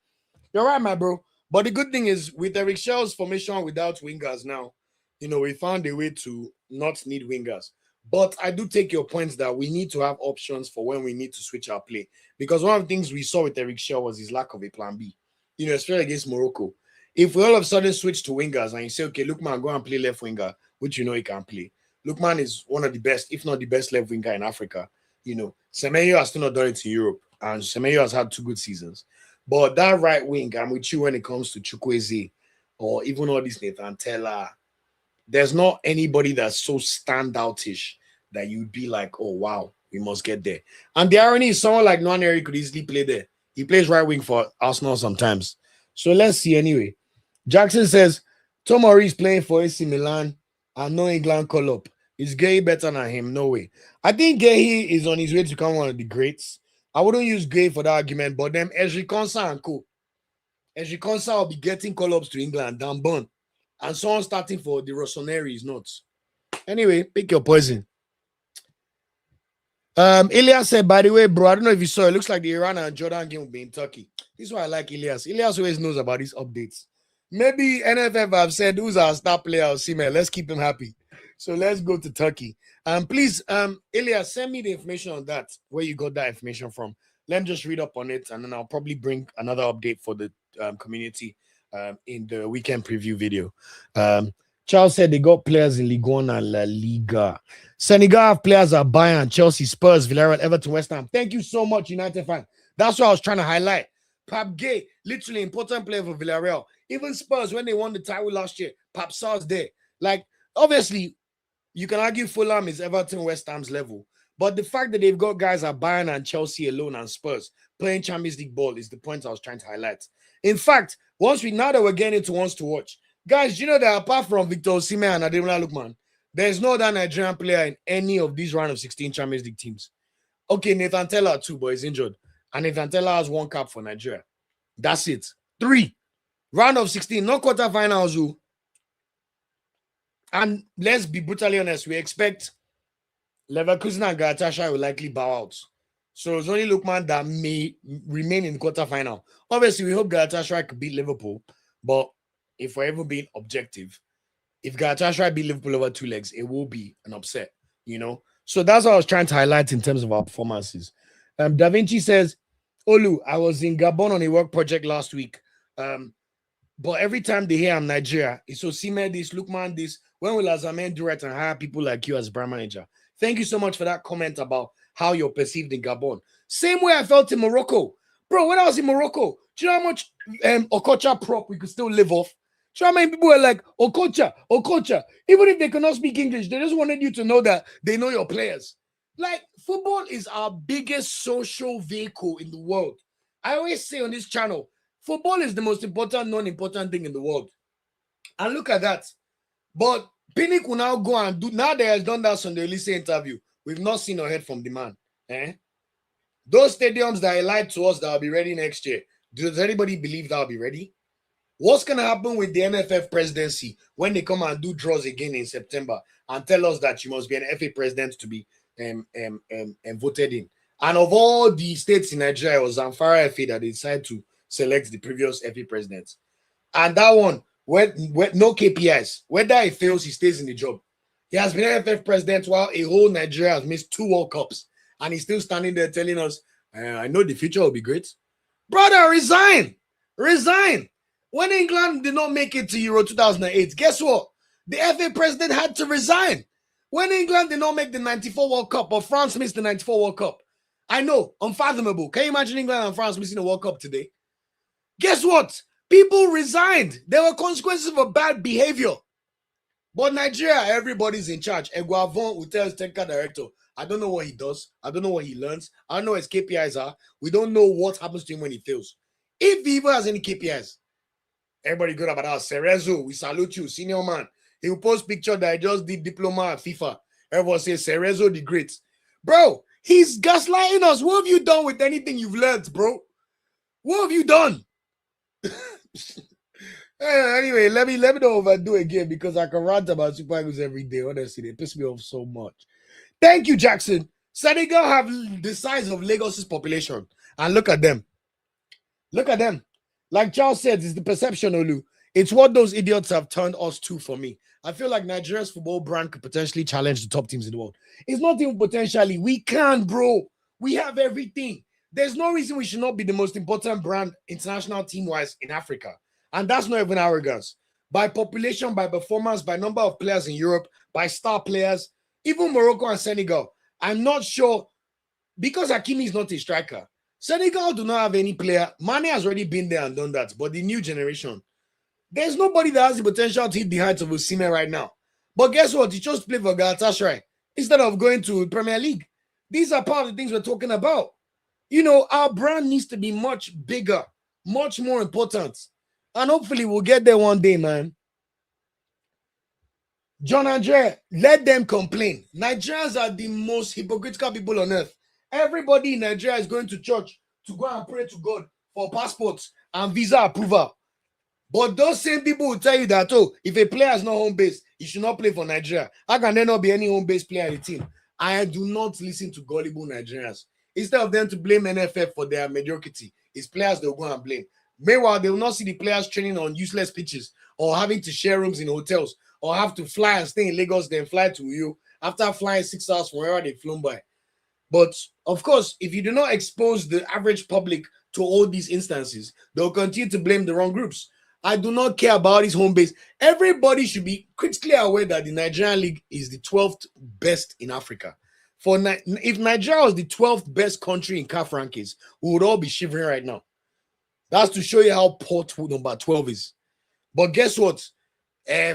You're right, my bro. But the good thing is, with Eric Shell's formation without wingers now, we found a way to not need wingers. But I do take your points that we need to have options for when we need to switch our play. Because one of the things we saw with Eric Shell was his lack of a plan B. Especially against Morocco. If we all of a sudden switch to wingers and you say, okay, Lookman, go and play left winger, which he can play. Lookman is one of the best, if not the best left winger in Africa. Semenyo has still not done it in Europe. And Semenyo has had 2 good seasons. But that right wing, I'm with you when it comes to Chukwueze or even all this Nathan Teller. There's not anybody that's so standoutish that you'd be like, oh, wow, we must get there. And the irony is someone like Nwaneri could easily play there. He plays right wing for Arsenal sometimes. So let's see anyway. Jackson says, Tomori is playing for AC Milan and no England call-up. Is Gay better than him? No way. I think Gay is on his way to become one of the greats. I wouldn't use Gay for that argument, but them Ezri Konsa and co. Ezri Konsa will be getting call-ups to England, damn bun. And someone starting for the Rossoneri is not. Anyway, pick your poison. Elias said, by the way, bro, I don't know if you saw, it looks like the Iran and Jordan game will be in Turkey. This is why I like Elias. Elias always knows about these updates. Maybe NFF have said, who's our star player, Osimhen? Let's keep him happy. So let's go to Turkey. Please, Elias, send me the information on that, where you got that information from. Let me just read up on it, and then I'll probably bring another update for the community in the weekend preview video. Charles said they got players in Ligue 1 and La Liga. Senegal have players at Bayern, Chelsea, Spurs, Villarreal, Everton, West Ham. Thank you so much, United fan. That's what I was trying to highlight. Pap Gay, literally important player for Villarreal. Even Spurs, when they won the title last year, Pap Sar's there. Like, obviously, you can argue Fulham is Everton, West Ham's level. But the fact that they've got guys at Bayern and Chelsea alone and Spurs playing Champions League ball is the point I was trying to highlight. In fact, now that we're getting into ones to watch, guys, you know that apart from Victor Osimhen and Ademola Lookman, there's no other Nigerian player in any of these round of 16 Champions League teams. Okay, Nathan Teller too, but he's injured. And Nathan Teller has 1 cap for Nigeria. That's it. 3. Round of 16, no quarterfinals. And let's be brutally honest, we expect Leverkusen and Galatasaray will likely bow out. So it's only Lookman that may remain in the quarterfinal. Obviously, we hope Galatasaray could beat Liverpool, but if we're ever being objective, if Galatasaray beat Liverpool over 2 legs, it will be an upset, So that's what I was trying to highlight in terms of our performances. Da Vinci says, Olu, I was in Gabon on a work project last week. But every time they hear I'm Nigeria, it's Osimhen this, Lookman this. When will Azamen do it and hire people like you as brand manager? Thank you so much for that comment about how you're perceived in Gabon. Same way I felt in Morocco. Bro, when I was in Morocco, do you know how much Okocha prop we could still live off? Do you know how many people were like, Okocha? Even if they cannot speak English, they just wanted you to know that they know your players. Like, football is our biggest social vehicle in the world. I always say on this channel, football is the most important, non-important thing in the world. And look at that. But Pinnick will now go and do, now that he has done that on the Elise interview, we've not seen or heard from the man. Those stadiums that he lied to us that will be ready next year, does anybody believe that will be ready? What's going to happen with the NFF presidency when they come and do draws again in September and tell us that you must be an FA president to be voted in? And of all the states in Nigeria, it was Zamfara FA that they decided to select the previous FA president. And that one, with no KPIs, whether he fails, he stays in the job. He has been FF president while a whole Nigeria has missed 2 World Cups. And he's still standing there telling us, I know the future will be great. Brother, resign. Resign. When England did not make it to Euro 2008, guess what? The FA president had to resign. When England did not make the 94 World Cup, or France missed the 94 World Cup, I know, unfathomable. Can you imagine England and France missing the World Cup today? Guess what? People resigned. There were consequences for bad behavior. But Nigeria, everybody's in charge. Eguavon will tell his technical director, I don't know what he does. I don't know what he learns. I don't know what his KPIs are. We don't know what happens to him when he fails. If he even has any KPIs, everybody good about that. Cerezo, we salute you, senior man. He will post picture that I just did diploma at FIFA. Everyone says Cerezo the great. Bro, he's gaslighting us. What have you done with anything you've learned, bro? What have you done? Anyway, let me not overdo again because I can rant about Super Eagles every day. Honestly, they piss me off so much. Thank you, Jackson. Senegal have the size of Lagos's population. And look at them. Look at them. Like Charles said, it's the perception, Olu. It's what those idiots have turned us to for me. I feel like Nigeria's football brand could potentially challenge the top teams in the world. It's not even potentially. We can, bro. We have everything. There's no reason we should not be the most important brand international team-wise in Africa. And that's not even arrogance. By population, by performance, by number of players in Europe, by star players, even Morocco and Senegal. I'm not sure, because Hakimi is not a striker. Senegal do not have any player. Mane has already been there and done that. But the new generation, there's nobody that has the potential to hit the heights of Osimhen right now. But guess what? He chose to play for Galatasaray instead of going to Premier League. These are part of the things we're talking about. You know, our brand needs to be much bigger, much more important. And hopefully we'll get there one day, man. John Andre, let them complain. Nigerians are the most hypocritical people on earth. Everybody in Nigeria is going to church to go and pray to God for passports and visa approval. But those same people will tell you that, oh, if a player is not home-based, he should not play for Nigeria. How can there not be any home-based player in the team? I do not listen to gullible Nigerians. Instead of them to blame NFF for their mediocrity, it's players they'll go and blame. Meanwhile, they will not see the players training on useless pitches or having to share rooms in hotels or have to fly and stay in Lagos, then fly to you after flying 6 hours from wherever they've flown by. But, of course, if you do not expose the average public to all these instances, they'll continue to blame the wrong groups. I do not care about his home base. Everybody should be critically aware that the Nigerian league is the 12th best in Africa. If Nigeria was the 12th best country in CAF rankings, we would all be shivering right now. That's to show you how poor number 12 is. But guess what?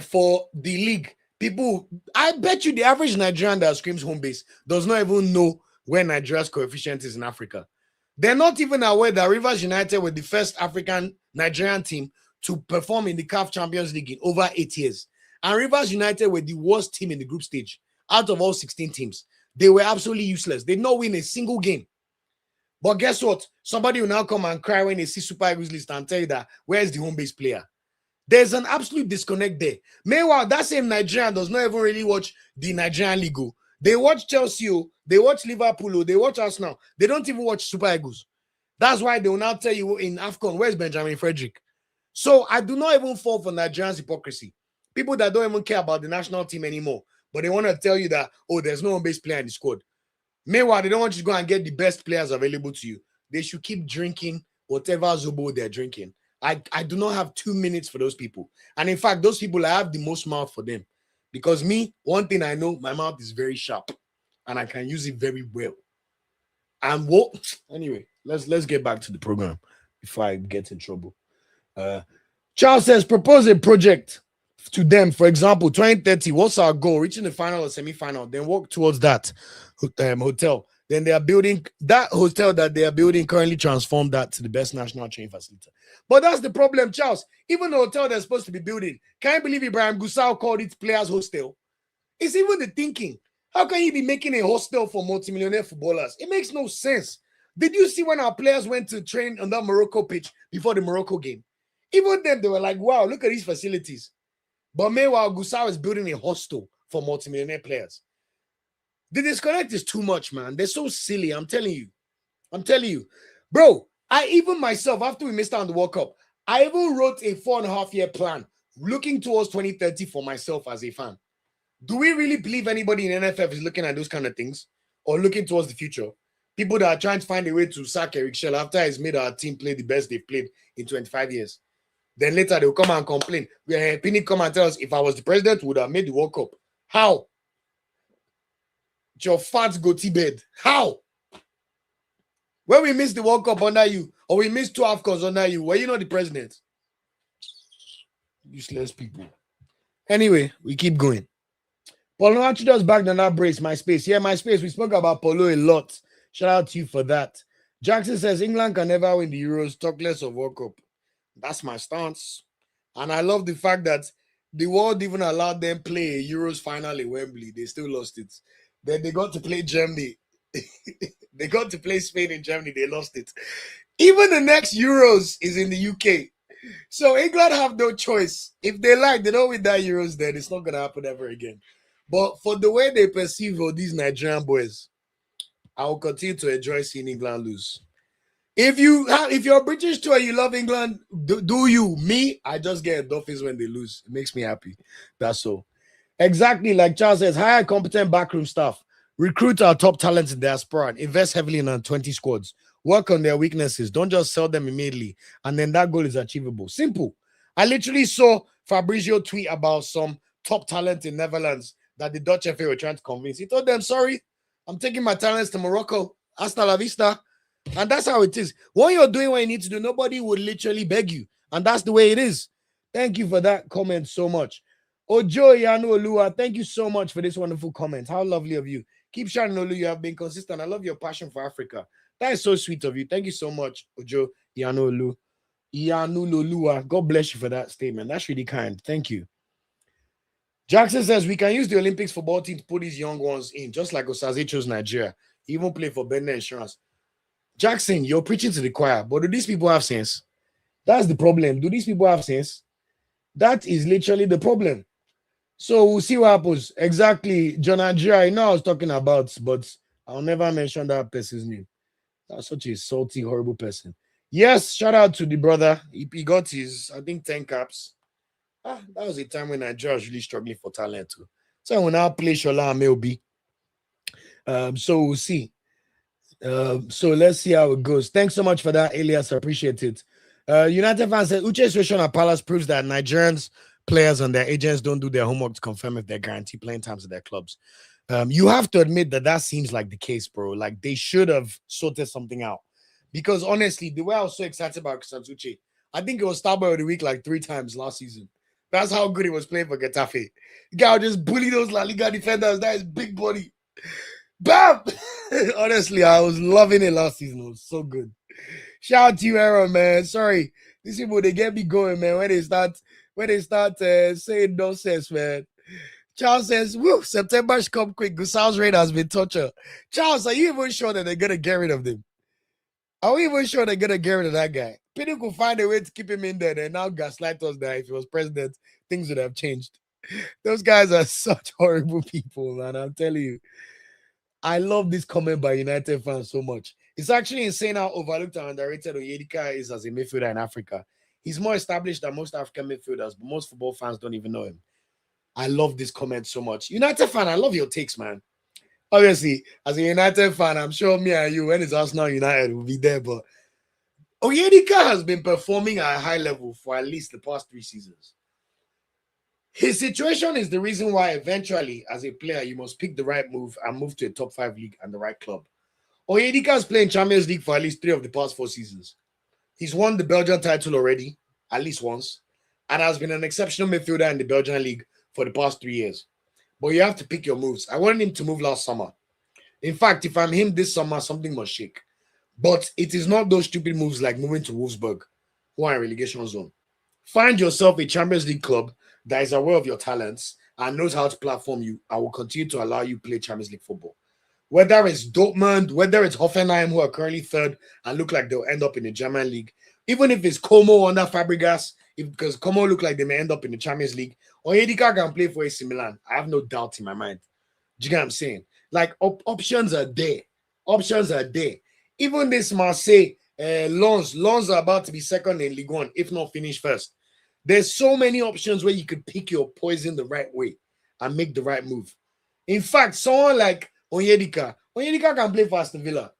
For the league, people, I bet you the average Nigerian that screams home base does not even know where Nigeria's coefficient is in Africa. They're not even aware that Rivers United were the first African Nigerian team to perform in the CAF Champions League in over 8 years. And Rivers United were the worst team in the group stage out of all 16 teams. They were absolutely useless. They did not win a single game. But guess what? Somebody will now come and cry when they see Super Eagles list and tell you that where's the home base player? There's an absolute disconnect there. Meanwhile, that same Nigerian does not even really watch the Nigerian League. They watch Chelsea, they watch Liverpool, they watch Arsenal. They don't even watch Super Eagles. That's why they will now tell you in AFCON, where's Benjamin Frederick? So I do not even fall for Nigerians' hypocrisy. People that don't even care about the national team anymore, but they want to tell you that, oh, there's no home-based player in the squad. Meanwhile, they don't want you to go and get the best players available to you. They should keep drinking whatever Zobo they're drinking. I do not have 2 minutes for those people. And in fact, those people, I have the most mouth for them. Because me, one thing I know, my mouth is very sharp. And I can use it very well. And what? Anyway, let's get back to the program before I get in trouble. Charles says, propose a project to them. For example, 2030, what's our goal? Reaching the final or semi-final, then work towards that hotel. Then they are building that hotel that they are building, currently transform that to the best national training facility. But that's the problem, Charles. Even the hotel they're supposed to be building, can you believe Ibrahim Gusau called it players hostel? It's even the thinking. How can you be making a hostel for multimillionaire footballers? It makes no sense. Did you see when our players went to train on that Morocco pitch before the Morocco game? Even then, they were like, wow, look at these facilities. But meanwhile, Gusau is building a hostel for multimillionaire players. The disconnect is too much, man. They're so silly. I'm telling you. I'm telling you. Bro, I even myself, after we missed out on the World Cup, I even wrote a 4.5-year plan looking towards 2030 for myself as a fan. Do we really believe anybody in NFF is looking at those kind of things or looking towards the future? People that are trying to find a way to sack Eric Shell after he's made our team play the best they've played in 25 years. Then later they'll come and complain. Pinnick come and tell us, if I was the president, would have made the World Cup. How? Your fat goatee bed. How? When we missed the World Cup under you, or we missed 2 AFCONs under you, were you not the president? Useless people. Anyway, we keep going. Polo actually does back on that brace, MySpace. Yeah, MySpace. We spoke about Polo a lot. Shout out to you for that. Jackson says England can never win the Euros, talk less of World Cup. That's my stance. And I love the fact that the world even allowed them play a Euros final in Wembley. They still lost it. Then they got to play Germany. They got to play Spain in Germany. They lost it. Even the next Euros is in the UK. So England have no choice. If they like, they don't win that Euros, then it's not going to happen ever again. But for the way they perceive these Nigerian boys, I will continue to enjoy seeing England lose. If you're British too and you love England, do you? Me, I just get endorphins when they lose. It makes me happy. That's all. Exactly like Charles says, hire competent backroom staff, recruit our top talents in diaspora, and invest heavily in our 20 squads. Work on their weaknesses. Don't just sell them immediately, and then that goal is achievable. Simple. I literally saw Fabrizio tweet about some top talent in Netherlands that the Dutch FA were trying to convince. He told them, sorry, I'm taking my talents to Morocco. Hasta la vista. And that's how it is. When you're doing what you need to do, nobody would literally beg you. And that's the way it is. Thank you for that comment so much. Ojo Yanu Olua, thank you so much for this wonderful comment. How lovely of you. Keep shining, Olu. You have been consistent. I love your passion for Africa. That is so sweet of you. Thank you so much, Ojo Yanu Olu. Yanu Olua. God bless you for that statement. That's really kind. Thank you. Jackson says we can use the Olympics football team to put these young ones in, just like Osaze chose Nigeria. He even play for Bender Insurance. Jackson, you're preaching to the choir, but do these people have sense? That's the problem. Do these people have sense? That is literally the problem. So we'll see what happens. Exactly. John Nigeria, I know I was talking about, but I'll never mention that person's name. That's such a salty, horrible person. Yes, shout out to the brother. He got his, I think, 10 caps. That was a time when Nigeria was really struggling for talent too. So we'll now play Shola and Melby. So we'll see. So let's see how it goes. Thanks so much for that, Elias. I appreciate it. United fans said Uche's situation at Palace proves that Nigerians players and their agents don't do their homework to confirm if they're guaranteed playing times at their clubs. You have to admit that seems like the case, bro. Like they should have sorted something out. Because honestly, the way I was so excited about Christantus Uche, I think it was Starboy of the week like 3 times last season. That's how good he was playing for Getafe. The guy would just bully those La Liga defenders. That is big body. Bam! Honestly, I was loving it last season. It was so good. Shout out to you, Aaron, man. Sorry. These people, they get me going, man, when they start saying nonsense, man. Charles says, woo, September should come quick. Gusal's reign has been tortured. Charles, are you even sure that they're going to get rid of them? Are we even sure they're going to get rid of that guy? People could find a way to keep him in there and now gaslight us that if he was president, things would have changed. Those guys are such horrible people, man. I'm telling you. I love this comment by United fans so much. It's actually insane how overlooked and underrated Onyemaechi is as a midfielder in Africa. He's more established than most African midfielders, but most football fans don't even know him. I love this comment so much. United fan, I love your takes, man. Obviously, as a United fan, I'm sure me and you, when it's Arsenal United, will be there. But Onyemaechi has been performing at a high level for at least the past 3 seasons. His situation is the reason why eventually, as a player, you must pick the right move and move to a top 5 league and the right club. Onyemaechi has played in Champions League for at least 3 of the past 4 seasons. He's won the Belgian title already, at least once, and has been an exceptional midfielder in the Belgian league for the past 3 years. But you have to pick your moves. I wanted him to move last summer. In fact, if I'm him this summer, something must shake. But it is not those stupid moves like moving to Wolfsburg, who are in relegation zone. Find yourself a Champions League club that is aware of your talents and knows how to platform you and will continue to allow you play Champions League football. Whether it's Dortmund, whether it's Hoffenheim, who are currently 3rd and look like they'll end up in the German league, even if it's Como under Fabregas, because Como look like they may end up in the Champions League, Onyemaechi can play for AC Milan. I have no doubt in my mind. Do you get what I'm saying? Like, options are there. Options are there. Even this Marseille, Lens are about to be 2nd in Ligue 1, if not finish 1st. There's so many options where you could pick your poison the right way and make the right move. In fact, someone like Onyemaechi can play for Aston Villa.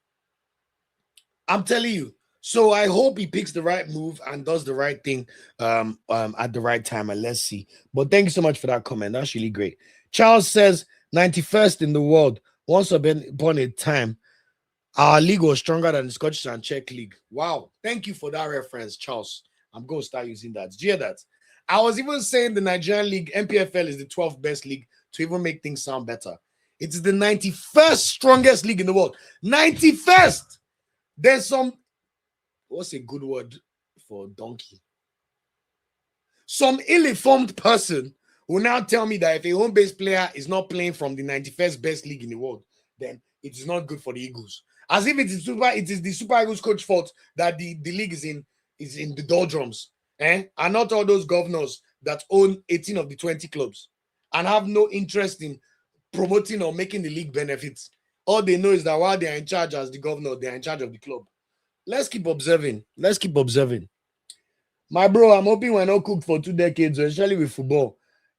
I'm telling you. So I hope he picks the right move and does the right thing at the right time, and let's see. But thank you so much for that comment. That's really great. Charles says 91st in the world. Once upon a time, our league was stronger than the Scottish and Czech league. Wow. Thank you for that reference, Charles. I'm going to start using that. Do you hear that? I was even saying the Nigerian league, NPFL, is the 12th best league to even make things sound better. It is the 91st strongest league in the world. 91st! There's some, what's a good word for donkey? Some ill-informed person will now tell me that if a home-based player is not playing from the 91st best league in the world, then it is not good for the Eagles. As if it is the Super Eagles coach fault that the league is in the doldrums. And not all those governors that own 18 of the 20 clubs and have no interest in promoting or making the league benefits. All they know is that while they are in charge as the governor, they are in charge of the club. Let's keep observing. Let's keep observing. My bro, I'm hoping we're not cooked for 2 decades, especially with football.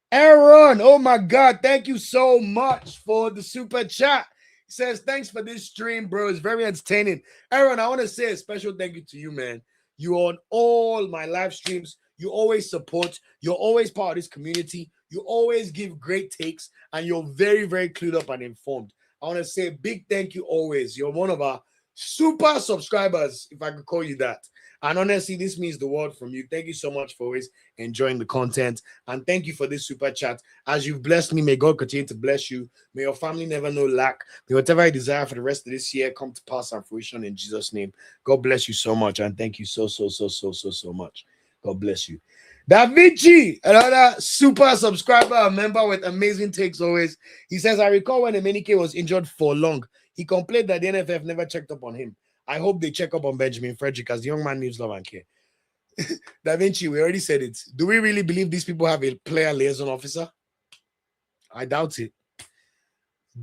Aaron, oh my God, thank you so much for the super chat. He says, thanks for this stream, bro. It's very entertaining. Aaron, I want to say a special thank you to you, man. You're on all my live streams. You always support. You're always part of this community. You always give great takes, and you're very, very clued up and informed. I want to say a big thank you always. You're one of our super subscribers, if I could call you that. And honestly, this means the world from you. Thank you so much for always enjoying the content. And thank you for this super chat. As you've blessed me, may God continue to bless you. May your family never know lack. May whatever you desire for the rest of this year come to pass and fruition in Jesus' name. God bless you so much. And thank you so much. God bless you. Da Vinci, another super subscriber, a member with amazing takes always. He says, I recall when Onyemaechi was injured for long. He complained that the NFF never checked up on him. I hope they check up on Benjamin Frederick as the young man needs love and care. Da Vinci, we already said it. Do we really believe these people have a player liaison officer? I doubt it.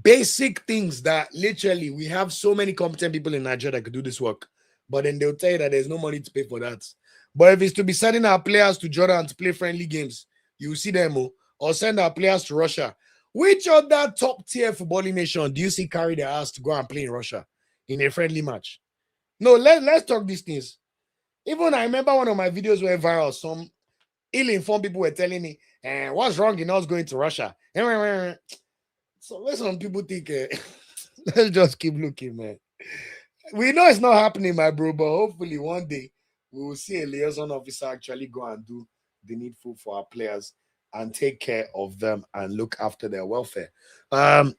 Basic things that literally we have so many competent people in Nigeria that could do this work, but then they'll tell you that there's no money to pay for that. But if it's to be sending our players to Jordan to play friendly games, you see them, or send our players to Russia. Which other top-tier footballing nation do you see carry their ass to go and play in Russia in a friendly match? No, let's talk these things. Even I remember one of my videos went viral. Some ill-informed people were telling me, what's wrong in us going to Russia? So let some people think, let's just keep looking, man. We know it's not happening, my bro, but hopefully one day we will see a liaison officer actually go and do the needful for our players and take care of them and look after their welfare. A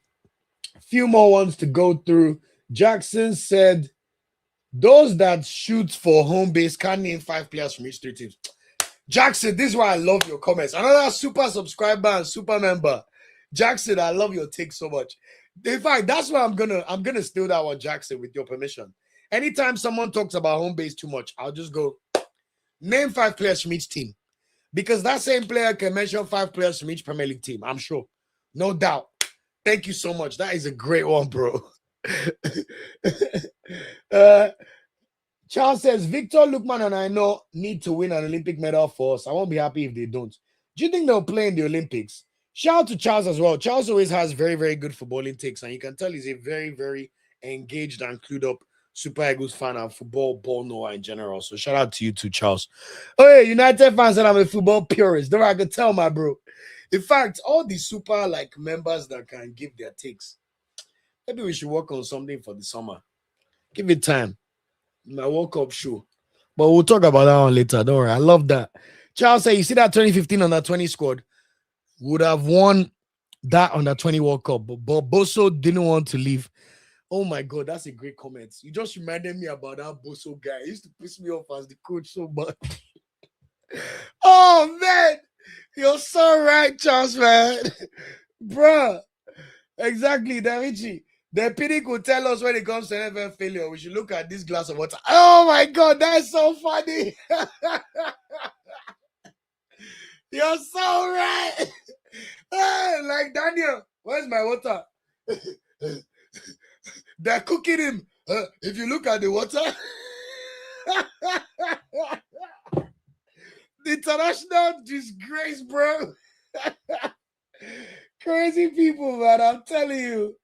few more ones to go through. Jackson said, those that shoot for home base can name 5 players from each 3 teams. Jackson, this is why I love your comments. Another super subscriber and super member. Jackson, I love your take so much. In fact, that's why I'm gonna steal that one, Jackson, with your permission. Anytime someone talks about home base too much, I'll just go name 5 players from each team. Because that same player can mention 5 players from each Premier League team, I'm sure. No doubt. Thank you so much. That is a great one, bro. Charles says, Victor, Lukman, and I know need to win an Olympic medal for us. I won't be happy if they don't. Do you think they'll play in the Olympics? Shout out to Charles as well. Charles always has very, very good footballing takes, and you can tell he's a very, very engaged and clued up Super Eagles fan and football ball knower in general. So shout out to you too, Charles. Oh, yeah, United fans said I'm a football purist. Don't I can tell, my bro. In fact, all the super members that can give their takes, maybe we should work on something for the summer. Give it time. My World Cup show. But we'll talk about that one later. Don't worry. I love that. Charles said, you see that 2015 under 20 squad would have won that under 20 World Cup, but Boso didn't want to leave. Oh my God, that's a great comment. You just reminded me about that Boso guy. He used to piss me off as the coach so much. Oh man, you're so right, Charles, man. Bruh. Exactly, Da Vinci. The PD could tell us when it comes to NFL failure, we should look at this glass of water. Oh my God, that's so funny. You're so right. Like Daniel, where's my water? They're cooking him. If you look at the water, the international disgrace, bro. Crazy people, man. I'm telling you.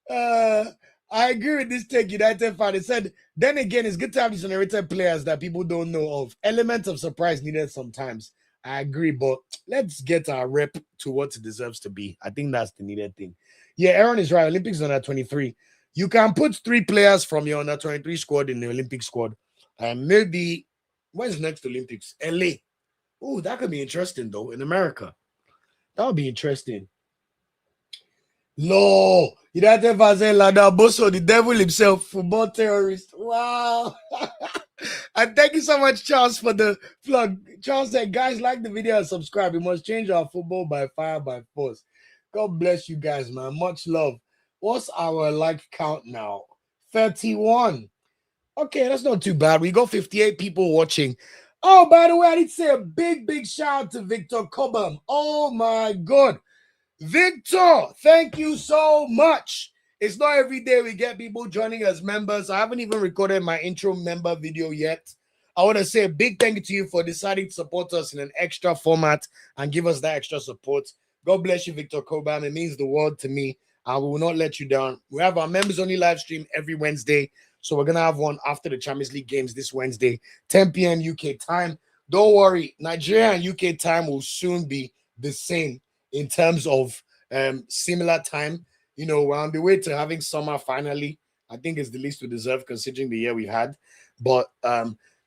I agree with this take, United fan. It said, then again, it's good to have these underrated players that people don't know of. Elements of surprise needed sometimes. I agree, but let's get our rep to what it deserves to be. I think that's the needed thing. Yeah, Aaron is right. Olympics under 23. You can put 3 players from your under 23 squad in the Olympic squad. And maybe, when's the next Olympics? LA. Oh, that could be interesting though in America. That would be interesting. No, United fans say Obasogie, the devil himself, football terrorist. Wow. And thank you so much, Charles, for the plug. Charles said, guys, like the video and subscribe. We must change our football by fire, by force. God bless you guys, man. Much love. What's our like count now? 31. Okay, that's not too bad. We got 58 people watching. Oh, by the way, I need to say a big shout out to Victor Osimhen. Oh my God. Victor, thank you so much. It's not every day we get people joining as members. I haven't even recorded my intro member video yet. I want to say a big thank you to you for deciding to support us in an extra format and give us that extra support. God bless you, Victor Osimhen. It means the world to me. I will not let you down. We have our members only live stream every Wednesday. So we're going to have one after the Champions League games this Wednesday, 10 p.m. UK time. Don't worry, Nigeria and UK time will soon be the same in terms of similar time. You know, we're on the way to having summer finally. I think it's the least we deserve considering the year we've had. But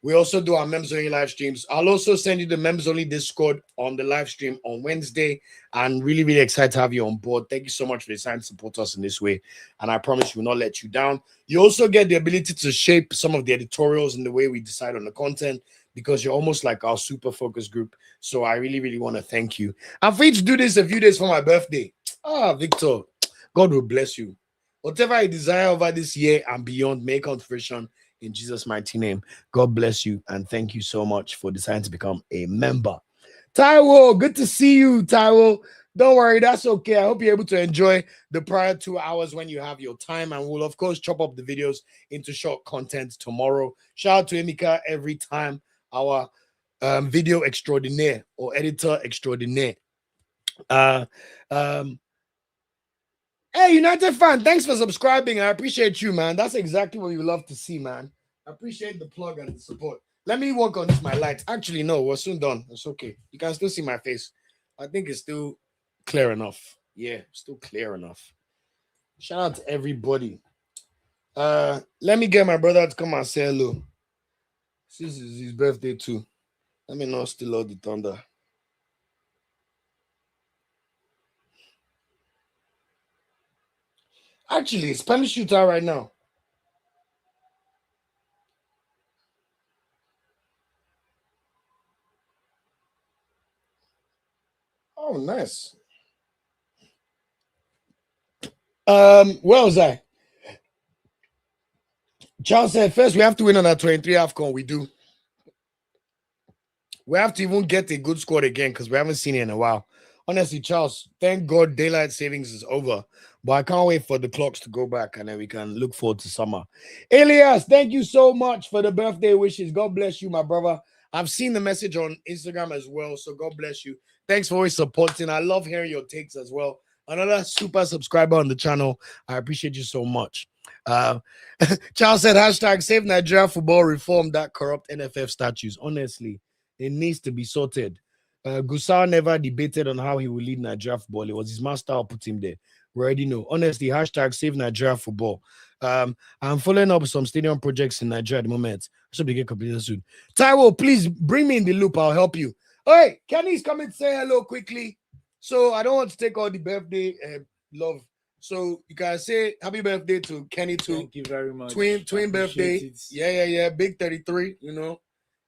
we also do our members only live streams. I'll also send you the members only Discord on the live stream on Wednesday. And really excited to have you on board. Thank you so much for deciding to support us in this way. And I promise we will not let you down. You also get the ability to shape some of the editorials in the way we decide on the content, because you're almost like our super focus group. So I really want to thank you. I'm free to do this a few days for my birthday. Victor, God will bless you. Whatever you desire over this year and beyond, may come to fruition in Jesus' mighty name. God bless you, and thank you so much for deciding to become a member. Taiwo, good to see you, Taiwo. Don't worry, that's okay. I hope you're able to enjoy the prior 2 hours when you have your time, and we'll, of course, chop up the videos into short content tomorrow. Shout out to Emeka every time, our video extraordinaire or editor extraordinaire. Hey, United fan, thanks for subscribing. I appreciate you, man. That's exactly what we love to see, man. I appreciate the plug and the support. Let me work on this, my lights. Actually, no, we're soon done. It's okay. You can still see my face. I think it's still clear enough. Yeah, still clear enough. Shout out to everybody. Let me get my brother to come and say hello. This is his birthday too. Let me not steal all the thunder. Actually, Spanish shooter right now. Oh, nice. Where was I? Charles said, first we have to win on that 23 AFCON. We do. We have to even get a good squad again because we haven't seen it in a while. Honestly, Charles, thank God daylight savings is over. But I can't wait for the clocks to go back and then we can look forward to summer. Elias, thank you so much for the birthday wishes. God bless you, my brother. I've seen the message on Instagram as well, so God bless you. Thanks for always supporting. I love hearing your takes as well. Another super subscriber on the channel. I appreciate you so much. Charles said, hashtag save Nigeria football, reform that corrupt NFF statutes. Honestly, it needs to be sorted. Gusau never debated on how he will lead Nigeria football. It was his master who put him there. We already know. Honestly, hashtag save Nigeria football. I'm following up some stadium projects in Nigeria at the moment. I should be getting completed soon. Taiwo, please bring me in the loop. I'll help you. Hey, Kenny's coming to say hello quickly. So I don't want to take all the birthday love. So you can say happy birthday to Kenny too. Thank you very much. Twin birthday. Yeah. Big 33, you know,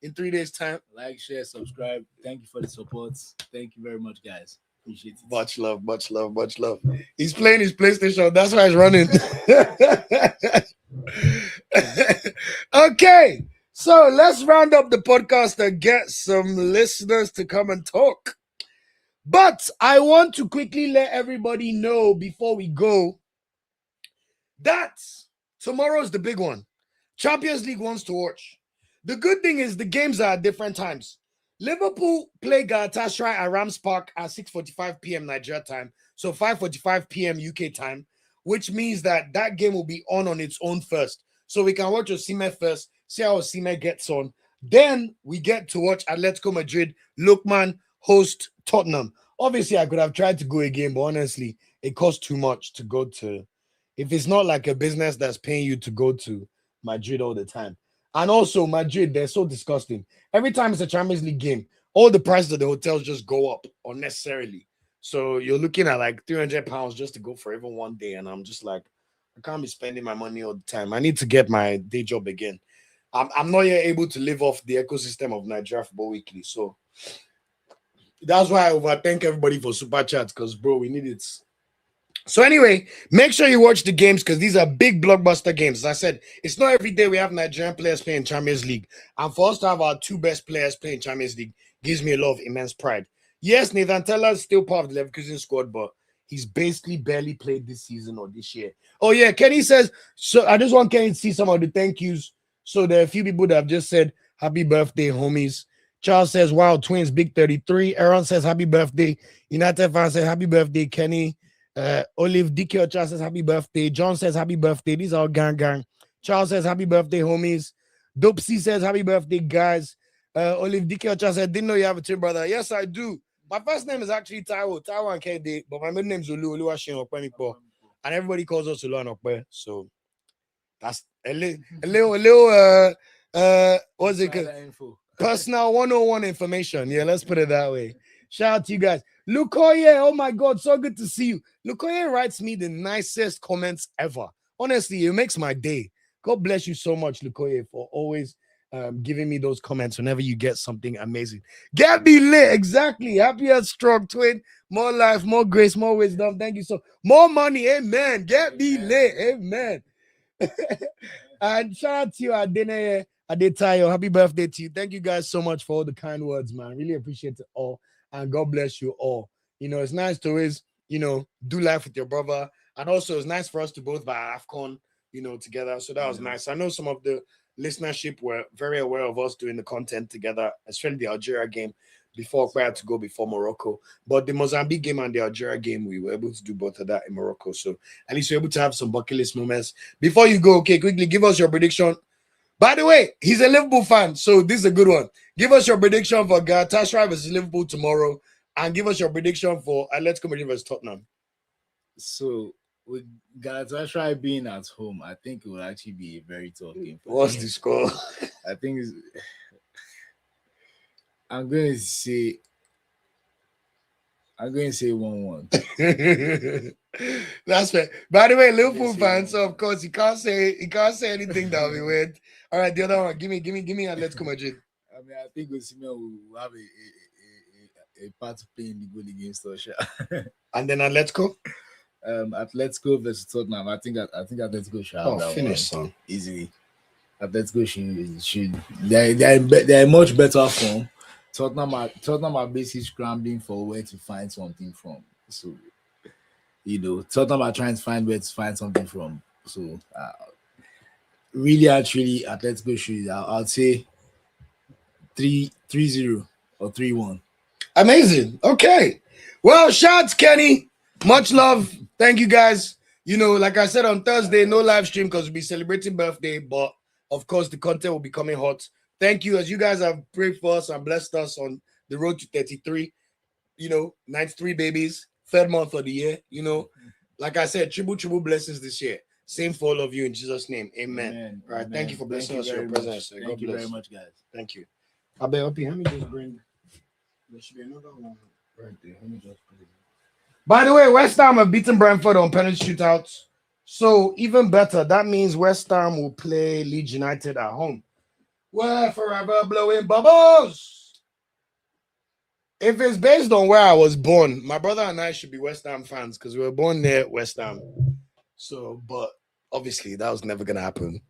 in 3 days' time. Like, share, subscribe. Thank you for the support. Thank you very much, guys. Appreciate it. Much love. He's playing his PlayStation. That's why he's running. Okay. So let's round up the podcast and get some listeners to come and talk. But I want to quickly let everybody know before we go that tomorrow's the big one. Champions League wants to watch. The good thing is the games are at different times. Liverpool play Galatasaray at Rams Park at 6:45 p.m. Nigeria time, so 5:45 p.m. UK time, which means that game will be on its own first. So we can watch Osimhen first, see how Osimhen gets on. Then we get to watch Atletico Madrid, Lookman host Tottenham. Obviously, I could have tried to go again, but honestly, it costs too much to go to. If it's not like a business that's paying you to go to Madrid all the time. And also, Madrid, they're so disgusting. Every time it's a Champions League game, all the prices of the hotels just go up unnecessarily. So you're looking at like £300 just to go for even one day. And I'm just like, I can't be spending my money all the time. I need to get my day job again. I'm not yet able to live off the ecosystem of Nigeria Football Weekly. So that's why I overthank everybody for super chats, because bro, we need it. So anyway, make sure you watch the games because these are big blockbuster games. As I said, it's not every day we have Nigerian players playing Champions League. And for us to have our two best players playing Champions League gives me a lot of immense pride. Yes, Nathan Teller is still part of the Leverkusen squad, but he's basically barely played this season or this year. Oh yeah, Kenny says, so I just want Kenny to see some of the thank yous. So there are a few people that have just said, happy birthday, homies. Charles says, wow, twins, big 33. Aaron says, happy birthday. United fan says, happy birthday, Kenny. Olive Dike Charles says happy birthday. John says happy birthday. These are gang. Charles says happy birthday, homies. Dopsy says happy birthday, guys. Olive Dike Charles said, didn't know you have a twin brother. Yes, I do. My first name is actually Taiwo and Kede, but my middle name is Oluwashin Okpemikpo, and everybody calls us Olu and Okpe. So that's a little what's it called? Personal 101 information. Yeah, let's put it that way. Shout out to you guys. Lukoye, oh my God, so good to see you. Lukoye writes me the nicest comments ever. Honestly, it makes my day. God bless you so much, Lukoye, for always giving me those comments whenever you get something amazing. Get me lit, exactly. Happy and strong, twin. More life, more grace, more wisdom. Thank you so. More money, amen. Get me lit, amen. And shout out to you, Adetayo. Happy birthday to you. Thank you guys so much for all the kind words, man. Really appreciate it all. And God bless you all. You know, it's nice to always, you know, do life with your brother. And also, it's nice for us to both buy AFCON, you know, together. So that was nice. I know some of the listenership were very aware of us doing the content together, especially the Algeria game before we had to go before Morocco. But the Mozambique game and the Algeria game, we were able to do both of that in Morocco. So at least we're able to have some bucket list moments. Before you go, okay, quickly give us your prediction. By the way, he's a Liverpool fan, so this is a good one. Give us your prediction for Galatasaray versus Liverpool tomorrow, and give us your prediction for Atletico Madrid versus Tottenham. So with Galatasaray being at home, I think it will actually be a very tough game. What's the score? I think I'm going to say 1-1. That's fair. By the way, Liverpool fans, so of course he can't say anything that will be weird. All right, the other one, give me Atletico Madrid. I mean, I think Osimhen will have a part to play in the goal against us. And then Atletico? Atletico versus Tottenham. I think Atletico should have that finish one easily. Atletico should they're in much better form. Tottenham are basically scrambling for where to find something from. So, you know, Tottenham are trying to find where to find something from. So, really, actually, Atletico should, I'd say 3-0 or 3-1. Amazing. Okay. Well, shouts, Kenny. Much love. Thank you, guys. You know, like I said on Thursday, no live stream because we'll be celebrating birthday, but of course, the content will be coming hot. Thank you, as you guys have prayed for us and blessed us on the road to 33. You know, 93 babies, third month of the year. You know, like I said, triple blessings this year. Same for all of you in Jesus' name. Amen. All right. Thank you for blessing us with your presence. Thank you very much, guys. Thank you. Let me just bring. There should be another one right there. Let me just put it. By the way, West Ham have beaten Brentford on penalty shootouts. So even better, that means West Ham will play Leeds United at home. We're forever blowing bubbles. If it's based on where I was born, my brother and I should be West Ham fans because we were born near West Ham. So, but obviously that was never going to happen.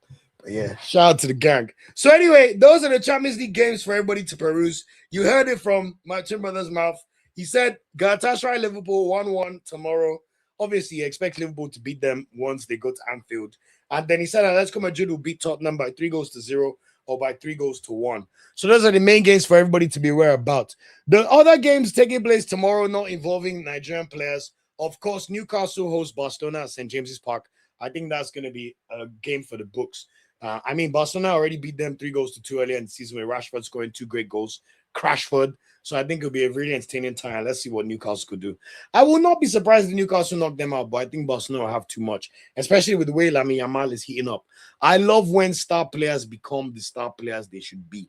But yeah, shout out to the gang. So anyway, those are the Champions League games for everybody to peruse. You heard it from my twin brother's mouth. He said Galatasaray Liverpool 1-1 tomorrow. Obviously, you expect Liverpool to beat them once they go to Anfield. And then he said Atletico Madrid will beat Tottenham by 3-0 or by 3-1. So those are the main games for everybody to be aware about. The other games taking place tomorrow, not involving Nigerian players. Of course, Newcastle hosts Barcelona at St. James's Park. I think that's going to be a game for the books. I mean, Barcelona already beat them 3-2 earlier in the season with Rashford scoring 2 great goals. Crashford. So I think it'll be a really entertaining time. Let's see what Newcastle could do. I will not be surprised if Newcastle knock them out, but I think Barcelona will have too much, especially with the way Lamine Yamal is heating up. I love when star players become the star players they should be.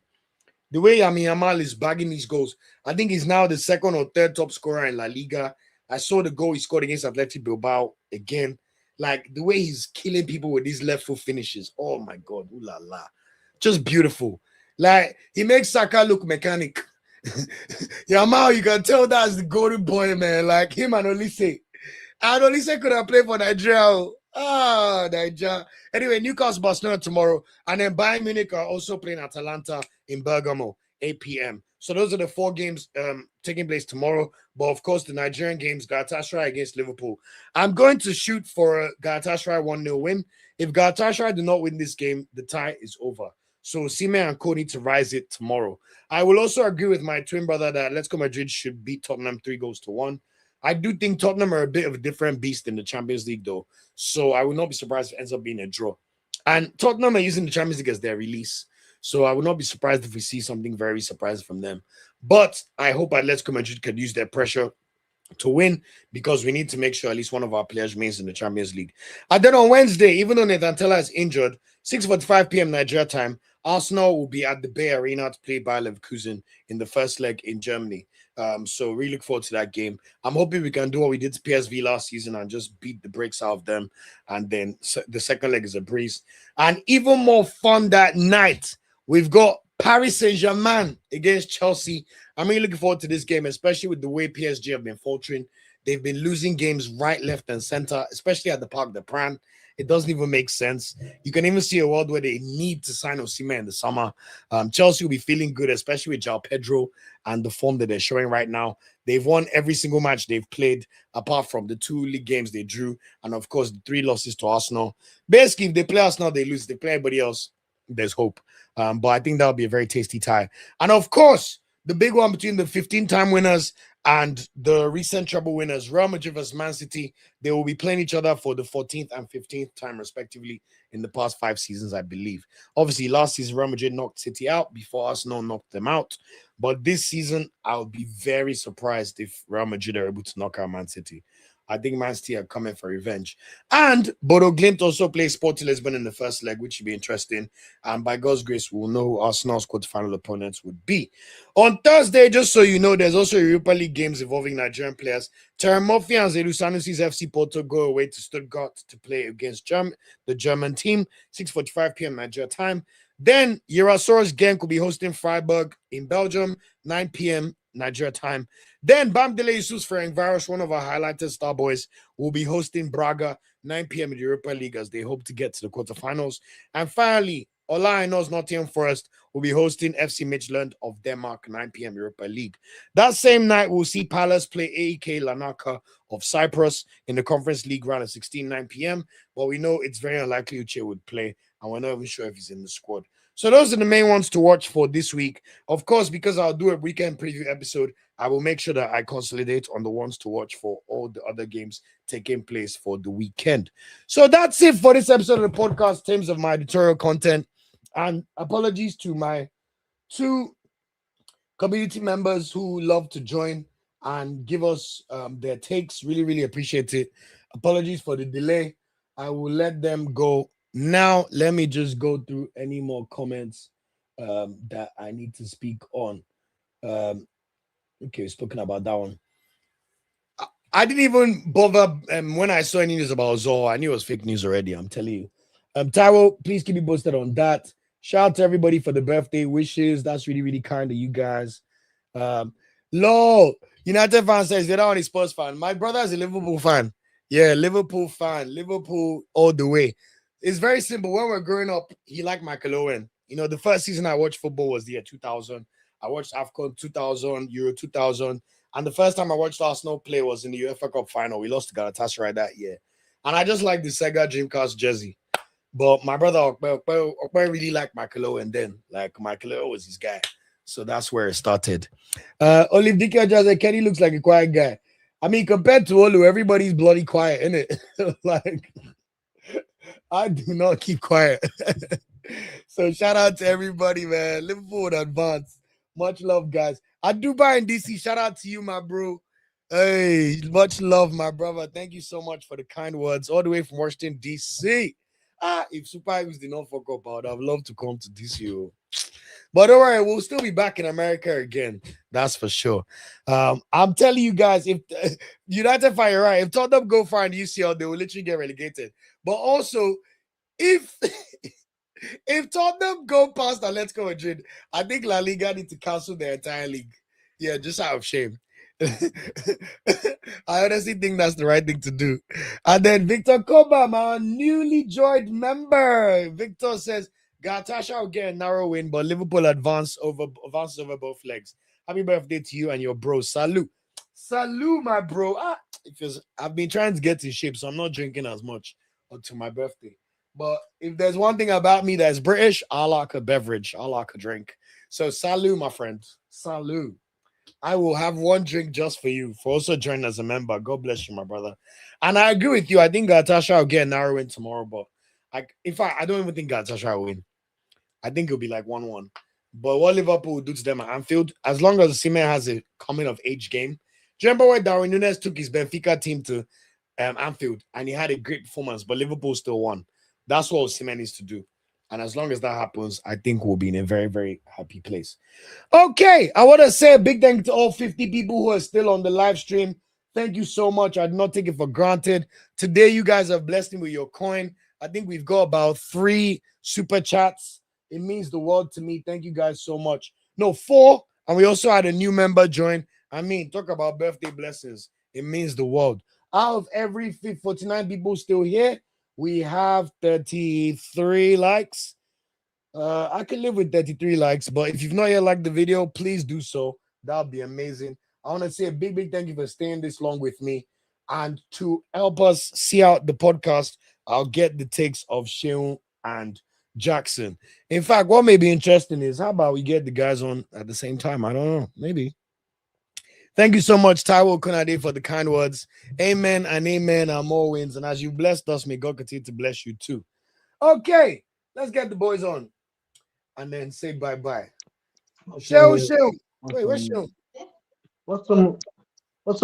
The way Yamal is bagging these goals, I think he's now the second or third top scorer in La Liga. I saw the goal he scored against Athletic Bilbao again. Like the way he's killing people with these left foot finishes. Oh my God, ooh la la, just beautiful. Like he makes Saka look mechanic. Yamal, you can tell that's the golden boy, man. Like him and Olise. And Olise could have played for Nigeria. Ah, Nigeria. Anyway, Newcastle Barcelona tomorrow. And then Bayern Munich are also playing Atalanta in Bergamo, 8 p.m. So those are the 4 games taking place tomorrow. But of course, the Nigerian games, Galatasaray against Liverpool. I'm going to shoot for a Galatasaray 1-0 win. If Galatasaray do not win this game, the tie is over. So Osimhen and Co need to rise it tomorrow. I will also agree with my twin brother that Atletico Madrid should beat Tottenham 3-1. I do think Tottenham are a bit of a different beast in the Champions League, though. So I would not be surprised if it ends up being a draw. And Tottenham are using the Champions League as their release. So I would not be surprised if we see something very surprising from them. But I hope Atletico Madrid can use their pressure to win, because we need to make sure at least one of our players remains in the Champions League. And then on Wednesday, even though Nathan Tella is injured, 6:45 p.m. Nigeria time, Arsenal will be at the Bay Arena to play Bayer Leverkusen in the first leg in Germany. So really look forward to that game. I'm hoping we can do what we did to PSV last season and just beat the brakes out of them. And then the second leg is a breeze. And even more fun that night, we've got Paris Saint-Germain against Chelsea. I'm really looking forward to this game, especially with the way PSG have been faltering. They've been losing games right, left, and center, especially at the Parc des Princes. It doesn't even make sense. You can even see a world where they need to sign Osimhen in the summer. Chelsea will be feeling good, especially with João Pedro and the form that they're showing right now. They've won every single match they've played, apart from the 2 league games they drew, and of course the 3 losses to Arsenal. Basically, if they play Arsenal, they lose. If they play everybody else, there's hope. But I think that'll be a very tasty tie. And of course, the big one between the 15-time winners and the recent treble winners, Real Madrid versus Man City. They will be playing each other for the 14th and 15th time, respectively, in the past 5 seasons, I believe. Obviously, last season, Real Madrid knocked City out before Arsenal knocked them out. But this season, I'll be very surprised if Real Madrid are able to knock out Man City. I think Man City are coming for revenge. And Bodo Glimt also plays Sporting Lisbon in the first leg, which should be interesting. And by God's grace, we'll know who Arsenal's quarterfinal opponents would be. On Thursday, just so you know, there's also Europa League games involving Nigerian players. Terem Murphy and Zedu Sanusi's FC Porto go away to Stuttgart to play against the German team, 6:45 p.m. Nigeria time. Then Irasoros Genk will be hosting Freiburg in Belgium, 9 p.m. Nigeria time. Then Bamidele Yusuf's Ferencvaros, one of our highlighted Starboys, will be hosting Braga, 9 p.m. in the Europa League as they hope to get to the quarterfinals. And finally, Ola Aina's Nottingham Forest will be hosting FC Midtjylland of Denmark, 9 p.m. Europa League. That same night, we'll see Palace play AEK Larnaca of Cyprus in the Conference League round of 16, 9 p.m. But we know it's very unlikely Uche would play, and we're not even sure if he's in the squad. So those are the main ones to watch for this week. Of course, because I'll do a weekend preview episode, I will make sure that I consolidate on the ones to watch for all the other games taking place for the weekend. So that's it for this episode of the podcast in terms of my editorial content. And apologies to my 2 community members who love to join and give us their takes. Really, really appreciate it. Apologies for the delay. I will let them go. Now, let me just go through any more comments that I need to speak on. Okay, spoken about that one. I didn't even bother when I saw any news about Zoho. I knew it was fake news already, I'm telling you. Tyrell, please keep me posted on that. Shout out to everybody for the birthday wishes. That's really, really kind of you guys. Lol, United fan says they're not only Spurs fan. My brother is a Liverpool fan. Yeah, Liverpool fan. Liverpool all the way. It's very simple. When we're growing up, he liked Michael Owen. You know, the first season I watched football was the year 2000. I watched AFCON 2000, Euro 2000. And the first time I watched Arsenal play was in the UEFA Cup final. We lost to Galatasaray that year. And I just like the Sega Dreamcast jersey. But my brother Okpe really liked Michael Owen then. Like, Michael Owen was his guy. So that's where it started. Olive Dicker just said, Kenny looks like a quiet guy. I mean, compared to Olu, everybody's bloody quiet, innit? Like, I do not keep quiet. So shout out to everybody, man. Liverpool would advance. Much love, guys. At Dubai and DC, shout out to you, my bro. Hey, much love, my brother. Thank you so much for the kind words. All the way from Washington, DC. If Super Eagles did not fuck up, I'd have loved to come to DC. But don't worry, we'll still be back in America again. That's for sure. I'm telling you guys, if United fire right, if Tottenham go far in UCL, they will literally get relegated. But also, if if Tottenham go past Atletico Madrid, I think La Liga need to cancel their entire league. Yeah, just out of shame. I honestly think that's the right thing to do. And then Victor Cobham, our newly joined member. Victor says Galatasaray will get a narrow win, but Liverpool advances over both legs. Happy birthday to you and your bro. Salute. Salute, my bro. I've been trying to get in shape, so I'm not drinking as much until my birthday. But if there's one thing about me that's British, I like a beverage. I like a drink. So salute, my friend. Salute. I will have one drink just for you for also joining as a member. God bless you, my brother. And I agree with you. I think Galatasaray will get a narrow win tomorrow, but in fact, I don't even think Galatasaray will win. I think it'll be like 1-1. But what Liverpool will do to them at Anfield, as long as Osimhen has a coming of age game. Do you remember when Darwin Núñez took his Benfica team to Anfield and he had a great performance, but Liverpool still won? That's what Osimhen needs to do. And as long as that happens, I think we'll be in a very, very happy place. Okay, I want to say a big thank you to all 50 people who are still on the live stream. Thank you so much. I did not take it for granted. Today, you guys have blessed me with your coin. I think we've got about 3 super chats. It means the world to me. Thank you guys so much. No, 4. And we also had a new member join. I mean, talk about birthday blessings. It means the world. Out of every 49 people still here, we have 33 likes. I can live with 33 likes, but if you've not yet liked the video, please do so. That would be amazing. I want to say a big, big thank you for staying this long with me. And to help us see out the podcast, I'll get the takes of Sheun and Jackson. In fact, what may be interesting is how about we get the guys on at the same time? I don't know. Maybe. Thank you so much, Taiwo Kunade, for the kind words. Amen and amen are more wins. And as you blessed us, may God continue to bless you too. Okay, let's get the boys on and then say bye-bye. Sheun. Wait, where's Sheun? What's up,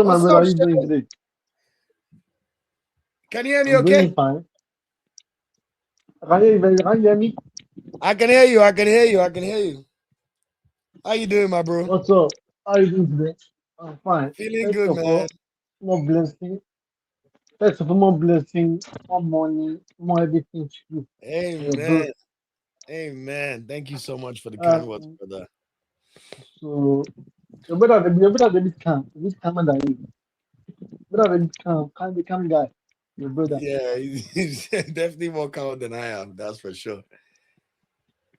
my brother? How you doing today? Can you hear me I'm okay? doing fine. Can you hear me? I can hear you. How you doing, my bro? What's up? How you doing today? I'm fine. Feeling good, man. More blessing. First of all, more blessing, more money, more everything to you. Amen. Amen. Thank you so much for the kind words, brother. So, your brother, the calm. This calmer than you. Brother, the calm guy. Your brother. Yeah, he's definitely more calm than I am. That's for sure.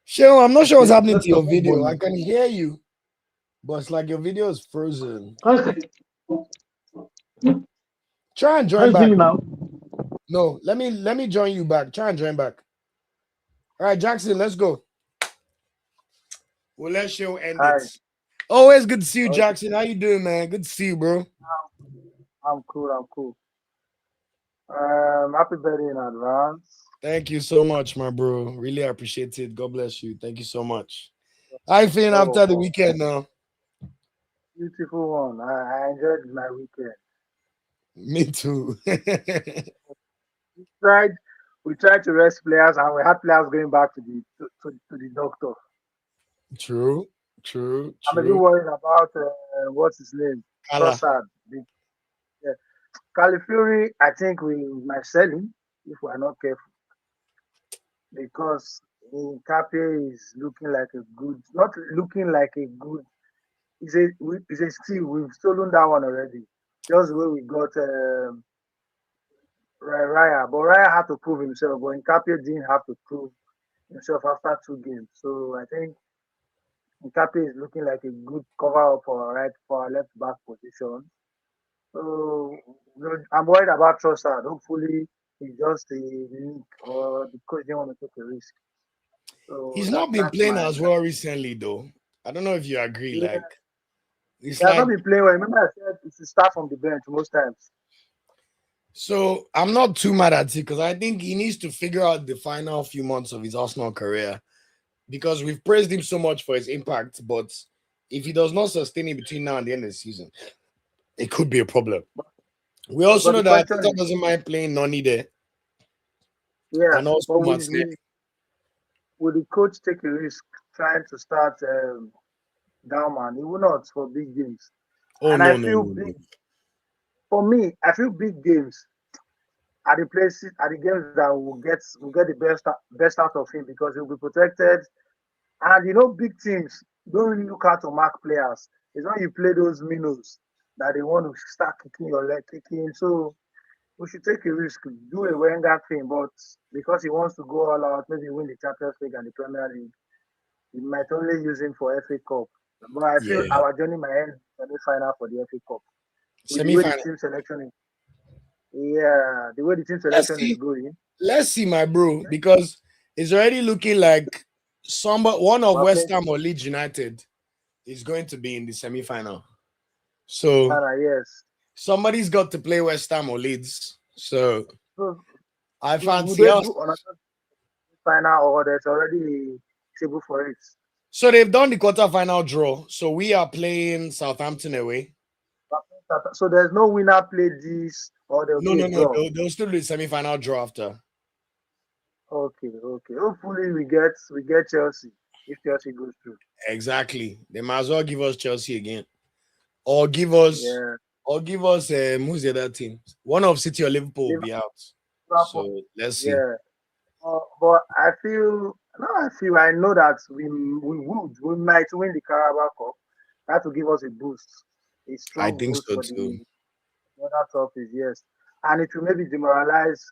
Sheun, I'm not sure what's happening to your video. I can hear you, but it's like your video is frozen. Try and join back. Now? No, let me join you back. Try and join back. All right, Jackson, let's go. We'll let Sheun end it. Always good to see you, Jackson. How you doing, man? Good to see you, bro. I'm cool. Happy birthday in advance. Thank you so much, my bro. Really appreciate it. God bless you. Thank you so much. How you feeling after the weekend now? Beautiful one. I enjoyed my weekend. Me too. we tried to rest players, and we had players going back to the doctor. True. I'm a bit worried about what's his name? Trossard. Yeah. Califury, I think we might sell him if we're not careful. Because Nkape is looking like a good, not looking like a good. It's a steal. We've stolen that one already. Just the way we got Raya. But Raya had to prove himself, but Nkape didn't have to prove himself after 2 games. So I think Nkape is looking like a good cover up for our left back position. So I'm worried about Trossard. Hopefully he's just a leak or the coach didn't want to take a risk. So he's not been playing as well recently, though. I don't know if you agree. Yeah. Like, he's not been playing well. Remember, I said it's to start from the bench most times. So I'm not too mad at it because I think he needs to figure out the final few months of his Arsenal career because we've praised him so much for his impact. But if he does not sustain it between now and the end of the season, it could be a problem. We also know that Arteta doesn't mind playing Noni there. Yeah, and also with would the coach take a risk trying to start down man? He will not for big games. Oh And I no, no, feel no, no. big for me, I feel big games are the places are the games that will get the best out of him because he'll be protected. And big teams don't really look out to mark players. It's when you play those minnows that they want to start kicking your leg, kicking. So we should take a risk, do a Wenger thing, but because he wants to go all out, maybe win the Champions League and the Premier League, he might only use him for FA Cup. But I feel Yeah, our journey might end semi-final for the FA Cup. With the way the semi-final. team selection is, yeah, the way the team Let's selection is see. going, Let's see, my bro, because it's already looking like one of we're West playing Ham or Leeds United is going to be in the semi-final. So Ghana, yes. somebody's got to play West Ham or Leeds. So So I would fancy they us. do another final or there's already a table for it? So they've done the quarterfinal draw. So we are playing Southampton away. So there's no winner play this or there'll No, be a no, no. draw. They'll still do the semi-final draw after. Okay. Hopefully we get Chelsea if Chelsea goes through. Exactly. They might as well give us Chelsea again. Or give us Yeah. who's the other team? One of City or Liverpool will be out. So let's see. Yeah. But I know that we might win the Carabao Cup. That will give us a boost, a I strong think boost so for too. the other trophies, yes. And it will maybe demoralize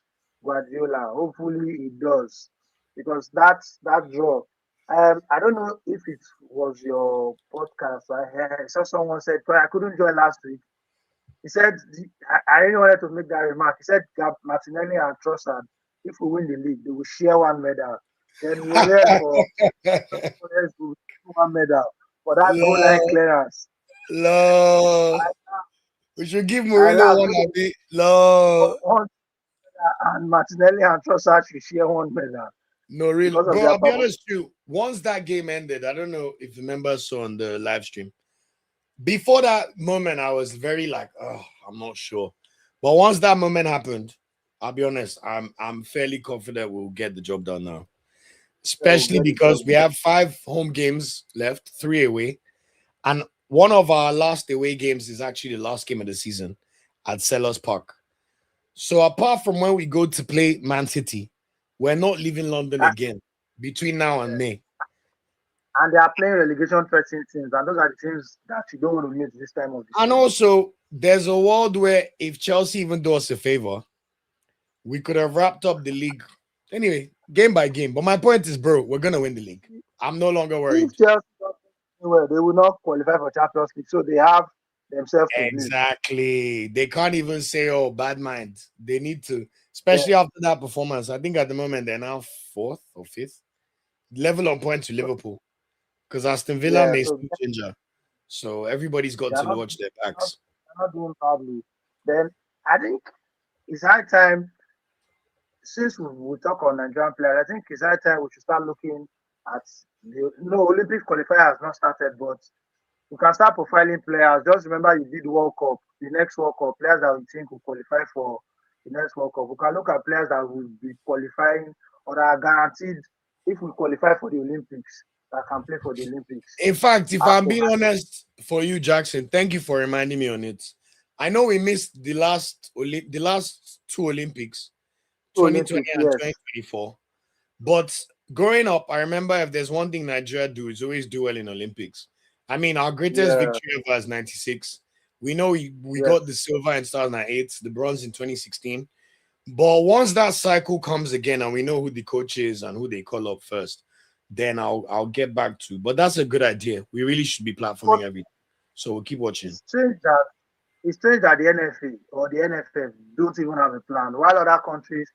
Guardiola. Hopefully it does. Because that draw. I don't know if it was your podcast. I saw someone said, "But I couldn't join last week." He said, I really wanted to make that remark. He said, Martinelli and Trossard, if we win the league, they will share one medal. Then we heard for one medal for that goal line Lord, clearance. Lord. We should give I Mourinho laughed. one a bit. Lord. And Martinelli and Trossard should share one medal No, really. because of Bro, their I'll be performance. honest with you. Once that game ended, I don't know if the members saw on the live stream. Before that moment, I was very like, oh, I'm not sure. But once that moment happened, I'll be honest, I'm fairly confident we'll get the job done now. Especially because we have 5 home games left, 3 away. And one of our last away games is actually the last game of the season at Sellers Park. So apart from when we go to play Man City, we're not leaving London again between now and May. And they are playing relegation threatening teams, and those are the teams that you don't want to meet this time of the season. And also, there's a world where if Chelsea even do us a favor, we could have wrapped up the league. Anyway, game by game. But my point is, bro, we're going to win the league. I'm no longer worried. If Chelsea don't do well, they will not qualify for Champions League, so they have themselves to blame. Exactly. They can't even say, oh, bad mind. They need to, especially after that performance. I think at the moment they're now 4th or 5th. Level on point to Liverpool. Because Aston Villa may still ginger. So everybody's got to watch their backs. They're not doing badly. Then I think it's high time, since we talk on Nigerian players, I think it's high time we should start looking at Olympic qualifier has not started, but you can start profiling players. Just remember you did World Cup, the next World Cup, players that we think will qualify for the next World Cup. We can look at players that will be qualifying or that are guaranteed if we qualify for the Olympics, that can play for the Olympics. In fact, if I'm being honest for you, Jackson, thank you for reminding me on it. I know we missed the last 2 Olympics, 2020 and 2024. But growing up, I remember if there's one thing Nigeria do, is always do well in Olympics. I mean, our greatest victory ever is 96. We know we got the silver in 2008, the bronze in 2016. But once that cycle comes again and we know who the coach is and who they call up first, then I'll get back to. But that's a good idea. We really should be platforming everything. So we'll keep watching. It's strange that the NFA or the NFF don't even have a plan. While other countries,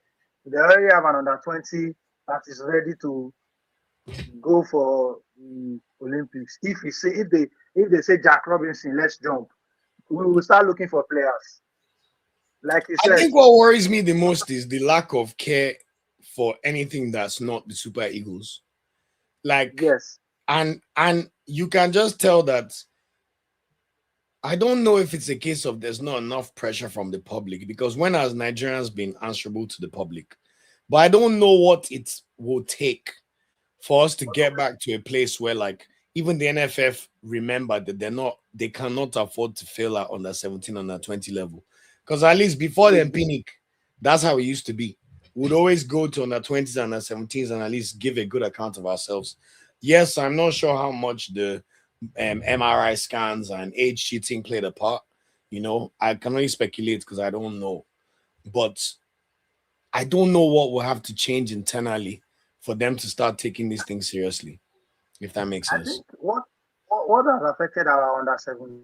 they already have an under 20 that is ready to go for the Olympics. If they say Jack Robinson, let's jump, we will start looking for players. Like you said, I think what worries me the most is the lack of care for anything that's not the Super Eagles. Like, yes, and you can just tell that. I don't know if it's a case of there's not enough pressure from the public, because when has Nigerians been answerable to the public? But I don't know what it will take for us to get back to a place where like even the NFF remember that they cannot afford to fail at under 17, under 20 level. Because at least before the Pinnick, that's how it used to be. We'd always go to under 20s and under 17s and at least give a good account of ourselves. Yes, I'm not sure how much the MRI scans and age cheating played a part. You know, I can only speculate because I don't know. But I don't know what will have to change internally for them to start taking these things seriously, if that makes I sense. think what has affected our under 17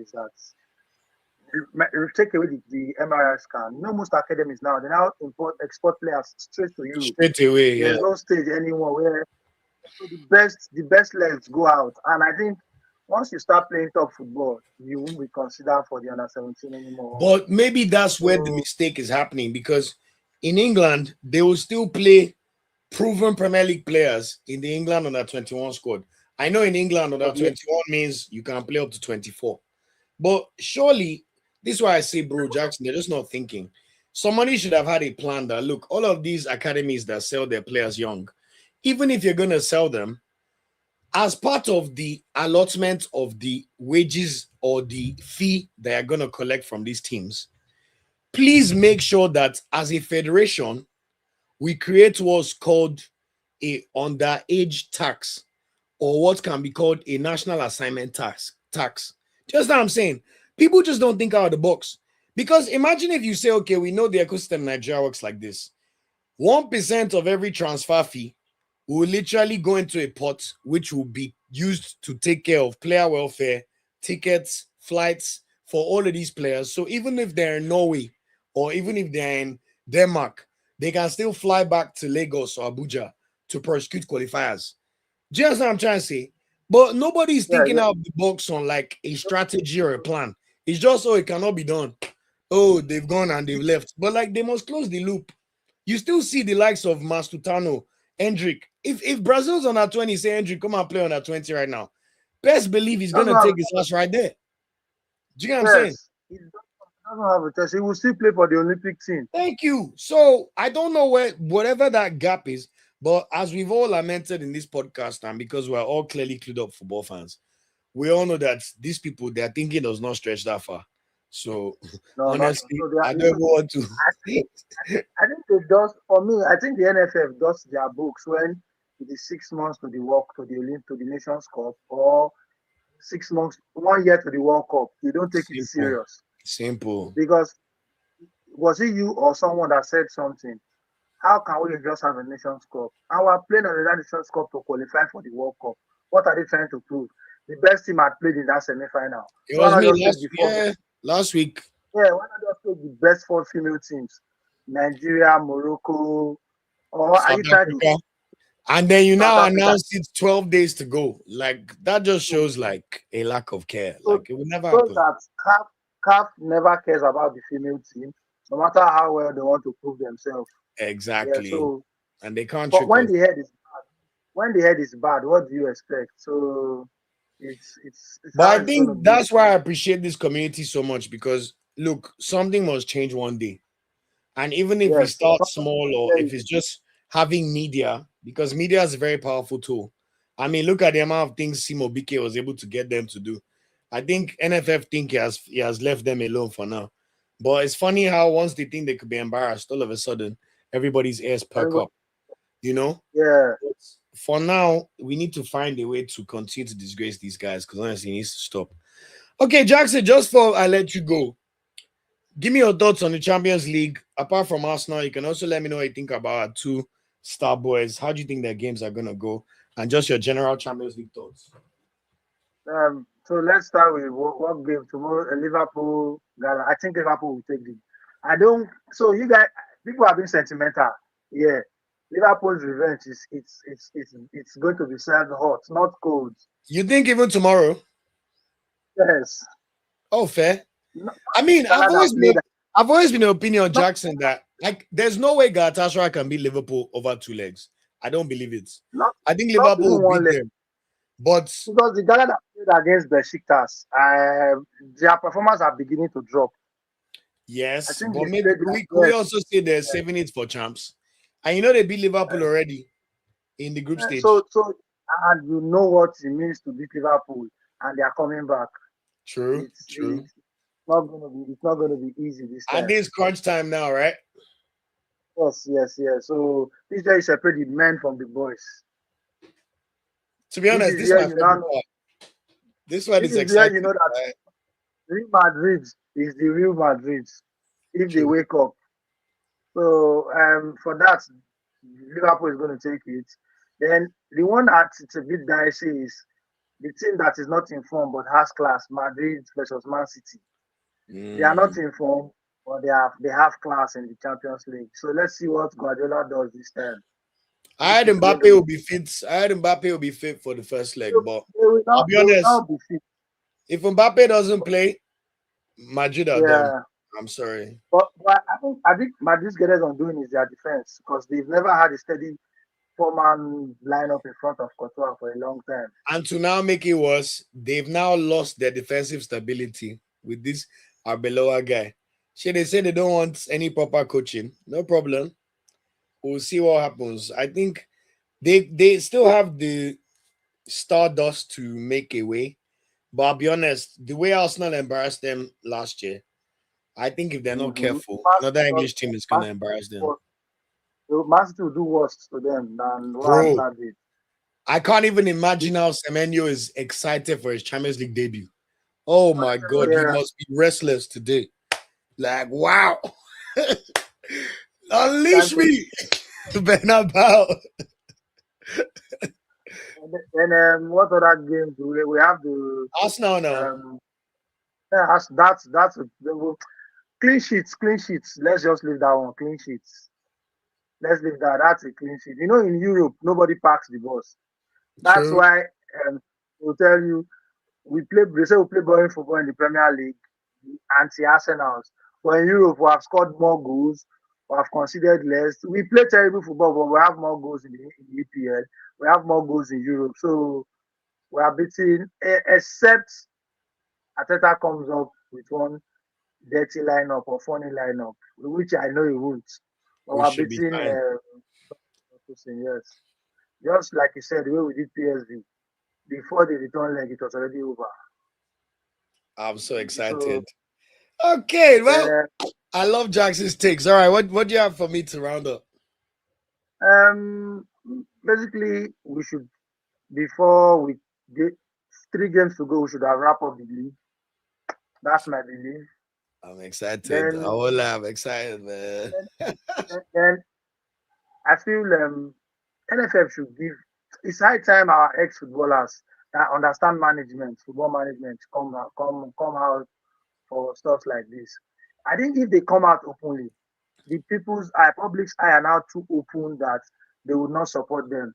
is that you take away the MRI scan. No, most academies now they now export players straight to Europe. Straight away, There's no stage anymore where the best legs go out. And I think once you start playing top football, you won't be considered for the under 17 anymore. But maybe that's where the mistake is happening, because in England they will still play proven Premier League players in the England under 21 squad. I know in England under 21 means you can play up to 24. But surely, this is why I say, bro, Jackson, they're just not thinking. Somebody should have had a plan that, look, all of these academies that sell their players young, even if you're going to sell them, as part of the allotment of the wages or the fee they are going to collect from these teams, please make sure that as a federation, we create what's called a underage tax, or what can be called a national assignment tax. Just what I'm saying. People just don't think out of the box. Because imagine if you say, okay, we know the ecosystem in Nigeria works like this. 1% of every transfer fee will literally go into a pot which will be used to take care of player welfare, tickets, flights for all of these players. So even if they're in Norway or even if they're in Denmark, they can still fly back to Lagos or Abuja to prosecute qualifiers. Do you understand what I'm trying to say? But nobody's thinking out of the box on like a strategy or a plan. It's just, oh, it cannot be done. Oh, they've gone and they've left. But like they must close the loop. You still see the likes of Mastutano, Hendrick. If Brazil's on that 20, say Hendrick, come and play on that 20 right now. Best believe he's gonna take his ass right there. Do you get what I'm saying? He doesn't have a choice. He will still play for the Olympic team. Thank you. So I don't know whatever that gap is, but as we've all lamented in this podcast, and because we're all clearly clued up football fans, we all know that these people, their thinking does not stretch that far. So honestly, I don't want to. I think they just, for me, I think the NFF does their books when it is 6 months to the Nations Cup, or 6 months, 1 year to the World Cup. You don't take it serious. Simple. Because was it you or someone that said something? How can we just have a Nations Cup? And we're playing on the Nations Cup to qualify for the World Cup. What are they trying to prove? The best team had played in that semi-final. It was me last week. Yeah, why not just take the best 4 female teams? Nigeria, Morocco, or South Africa. And then you now announce it's 12 days to go. Like, that just shows like a lack of care. So, like, it would never happen. That CAF never cares about the female team, no matter how well they want to prove themselves. Exactly. Yeah, so, and they can't. But when the head is bad, what do you expect? So it's but I think that's why I appreciate this community so much, because look, something must change one day. And even if we start small, or if it's just having media, because media is a very powerful tool. I mean, look at the amount of things Simo Bike was able to get them to do. I think NFF think he has left them alone for now. But it's funny how once they think they could be embarrassed, all of a sudden everybody's ears perk up. You know? Yeah. But for now, we need to find a way to continue to disgrace these guys, because honestly, it needs to stop. Okay, Jackson, just before I let you go, give me your thoughts on the Champions League. Apart from Arsenal, you can also let me know what you think about our 2 Starboys. How do you think their games are going to go? And just your general Champions League thoughts. So let's start with what game tomorrow. Liverpool. I think Liverpool will take it. So you guys, people have been sentimental. Yeah. Liverpool's revenge it's going to be served hot, not cold. You think even tomorrow? Yes. Oh, fair. No, I mean, I've always been the opinion of Jackson that like there's no way Galatasaray can beat Liverpool over 2 legs. I don't believe it. I think Liverpool will beat them. But because the Galatasaray that played against Besiktas, their performance are beginning to drop. Yes, but maybe we also say they're saving it for champs. And you know they beat Liverpool already in the group stage. So and you know what it means to beat Liverpool, and they are coming back. True. It's not gonna be easy this time. And this crunch time now, right? Yes. So this day you separate the men from the boys. To be honest, this is my favorite part. This one is exciting. Where you know that Real Madrid is the real Madrid if they wake up. So for that, Liverpool is going to take it. Then the one that it's a bit dicey is the team that is not informed but has class, Madrid versus Man City. They are not informed, but they have class in the Champions League. So let's see what Guardiola does this time. I heard Mbappe will be fit. I heard Mbappe will be fit for the first leg, but I'll be honest. If Mbappe doesn't play, Madrid are done. I'm sorry. But I think Madrid's greatest on doing is their defense because they've never had a steady four-man lineup in front of Courtois for a long time. And to now make it worse, they've now lost their defensive stability with this Arbeloa guy. They say they don't want any proper coaching. No problem. We'll see what happens. I think they still have the stardust to make a way. But I'll be honest, the way Arsenal embarrassed them last year, I think if they're not careful, another English team is going to embarrass them. Man City will do worse to them than what Arsenal did. I can't even imagine how Semenyo is excited for his Champions League debut. Oh my God, he must be restless today. Like, wow. Unleash me, Bernabeu. And what other games do we have? The Arsenal now. That's clean sheets. Let's just leave that one. Clean sheets. Let's leave that. That's a clean sheet. You know, in Europe, nobody parks the bus. That's why we'll tell you they say we play boring football in the Premier League, anti-Arsenals. But in Europe, we have scored more goals, we have conceded less. We play terrible football, but we have more goals in the EPL. We have more goals in Europe. So we are beating, except Arteta comes up with one dirty lineup or funny lineup, which I know he won't. But we are beating yes. Just like you said, the way we did PSV. Before the return leg, it was already over. I'm so excited. Okay, well, I love Jackson's takes. All right, what do you have for me to round up? Basically, we should, before we get 3 games to go, we should have wrapped up the league. That's my belief. I'm excited. I'm excited, man. Then I feel NFF should give. It's high time our ex-footballers that understand football management, come out for stuff like this. I think if they come out openly, the public's eye are now too open that they would not support them.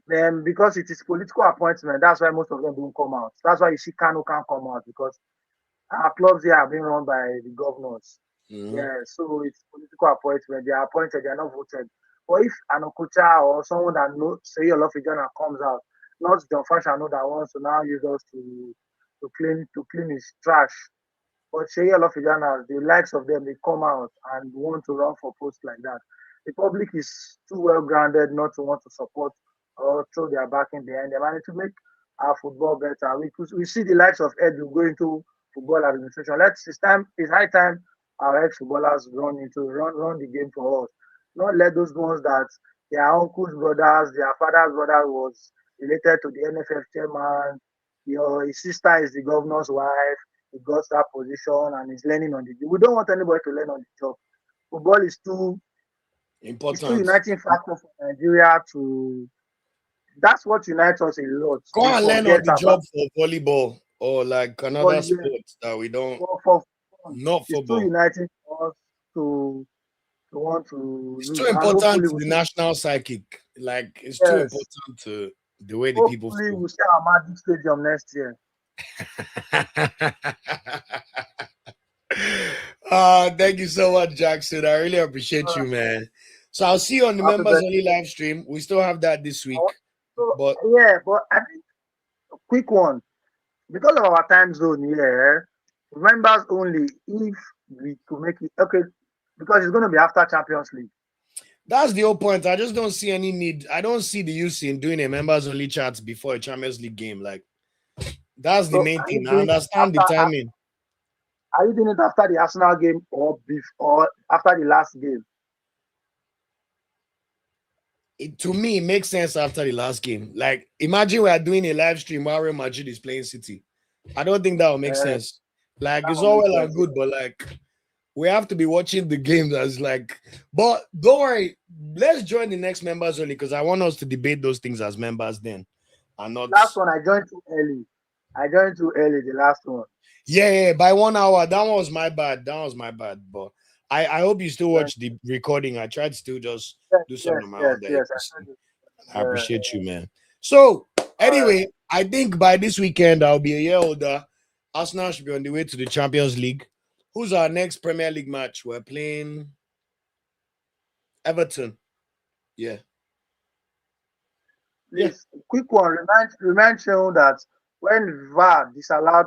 Then because it is political appointment, that's why most of them don't come out. That's why you see Kanu can't come out because our clubs here are being run by the governors. Mm-hmm. Yeah, so it's political appointment. They are appointed, they are not voted. But if an Okucha or someone that knows, say a lot of Ghana comes out, not John Fashanu that wants to now use us to clean his trash. But say a lot of Ghana, the likes of them, they come out and want to run for posts like that. The public is too well grounded not to want to support or throw their backing behind them. And to make our football better, we see the likes of Edu go into football administration. It's high time our ex-footballers run the game for us. Not let those ones that their uncle's brothers, their father's brother was related to the NFF chairman. His sister is the governor's wife. He got that position and is learning on the job. We don't want anybody to learn on the job. Football is too important. It's too uniting factor for Nigeria to. That's what unites us a lot. Go and learn on the job for volleyball or like another sport that we don't. Not football. It's too uniting for us to want to. It's too important to the national psychic. Like it's too important to the way the people feel. Hopefully, we'll see our Magic Stadium next year. Thank you so much, Jackson. I really appreciate you, man. So I'll see you on the members only live stream. We still have that this week. But I think a quick one because of our time zone here. Members only if we could make it okay because it's going to be after Champions League. That's the whole point. I just don't see any need. I don't see the use in doing a members only chat before a Champions League game. Like that's the So main are you thing. I doing it understand the timing. are you doing it after the Arsenal game or before after the last game? To me, it makes sense after the last game. Like, imagine we are doing a live stream while Real Madrid is playing City. I don't think that will make sense. Like, That it's will all make well and sense. good, but like, we have to be watching the games as like. But don't worry, let's join the next members only because I want us to debate those things as members then, and not. Last one I joined too early. The last one. Yeah, by 1 hour. That one was my bad. But I hope you still watch the recording. I tried to still just do something on my own. Yes. I appreciate you, man. So anyway, I think by this weekend I'll be a year older. Arsenal should be on the way to the Champions League. Who's our next Premier League match? We're playing Everton. Yeah. Please, quick one. Remind Shehu that when VAR disallowed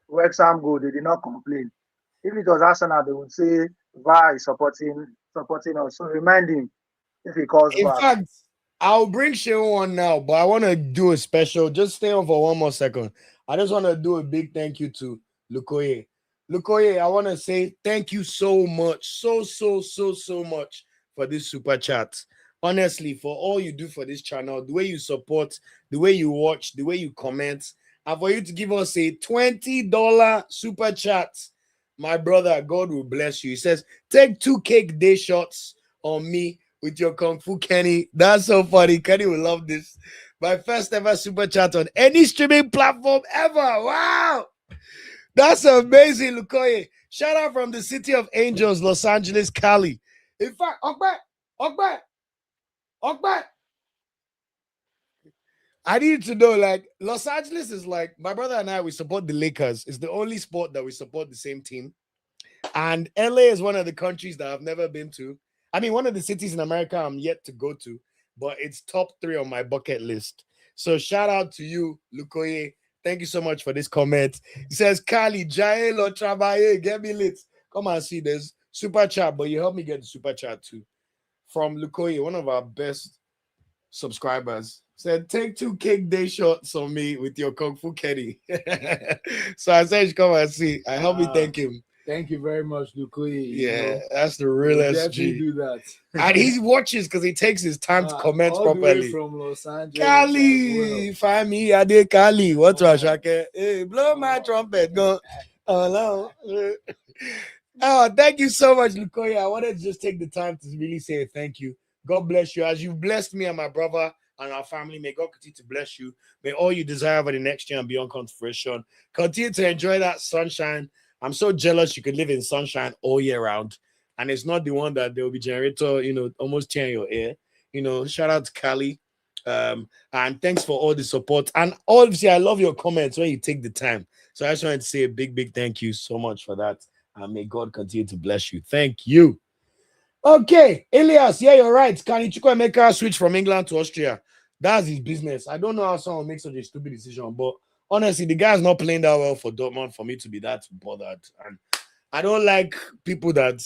Wrexham goal, they did not complain. If it was Arsenal, they would say VAR is supporting us. So remind him if he calls In VAR. fact, I'll bring Shehu on now, but I want to do a special. Just stay on for one more second. I just want to do a big thank you to Lukoye. Lukoye, I want to say thank you so much, so much for this super chat. Honestly, for all you do for this channel, the way you support, the way you watch, the way you comment, and for you to give us a $20 super chat, my brother, God will bless you. He says, take 2 cake day shots on me with your Kung Fu Kenny. That's so funny. Kenny will love this. My first ever super chat on any streaming platform ever. Wow. That's amazing, Lukoye. Shout out from the City of Angels, Los Angeles, Cali. In fact, Ogba. I need to know, like, Los Angeles is like, my brother and I, we support the Lakers. It's the only sport that we support the same team. And LA is one of the countries that I've never been to. I mean, one of the cities in America I'm yet to go to, but it's top 3 on my bucket list. So shout out to you, Lukoye. Thank you so much for this comment. He says, Kali, Jael, Trabaye, get me lit. Come and see this super chat, but you helped me get the super chat too. From Lukoye, one of our best subscribers. Said, take 2 cake day shots on me with your Kung Fu Kenny. So I said, come and see. I help me thank him. Thank you very much, Lukoye. Yeah, that's the real SG. Definitely do that. And he watches because he takes his time to comment all properly. The way from Los Angeles. Cali, find me, Ade Cali. What's Ashake? Hey, blow my trumpet. Go. Hello. Oh, thank you so much, Lukoya. I wanted to just take the time to really say thank you. God bless you. As you've blessed me and my brother and our family, may God continue to bless you. May all you desire over the next year and beyond come to fruition. Continue to enjoy that sunshine. I'm so jealous you could live in sunshine all year round. And it's not the one that there will be generator, almost tearing your ear. Shout out to Cali. And thanks for all the support. And obviously, I love your comments when you take the time. So I just wanted to say a big thank you so much for that. And may God continue to bless you. Thank you. Okay, Elias, yeah, you're right. Can Chukwuemeka switch from England to Austria? That's his business. I don't know how someone makes such a stupid decision, but honestly, the guy's not playing that well for Dortmund for me to be that bothered. And I don't like people that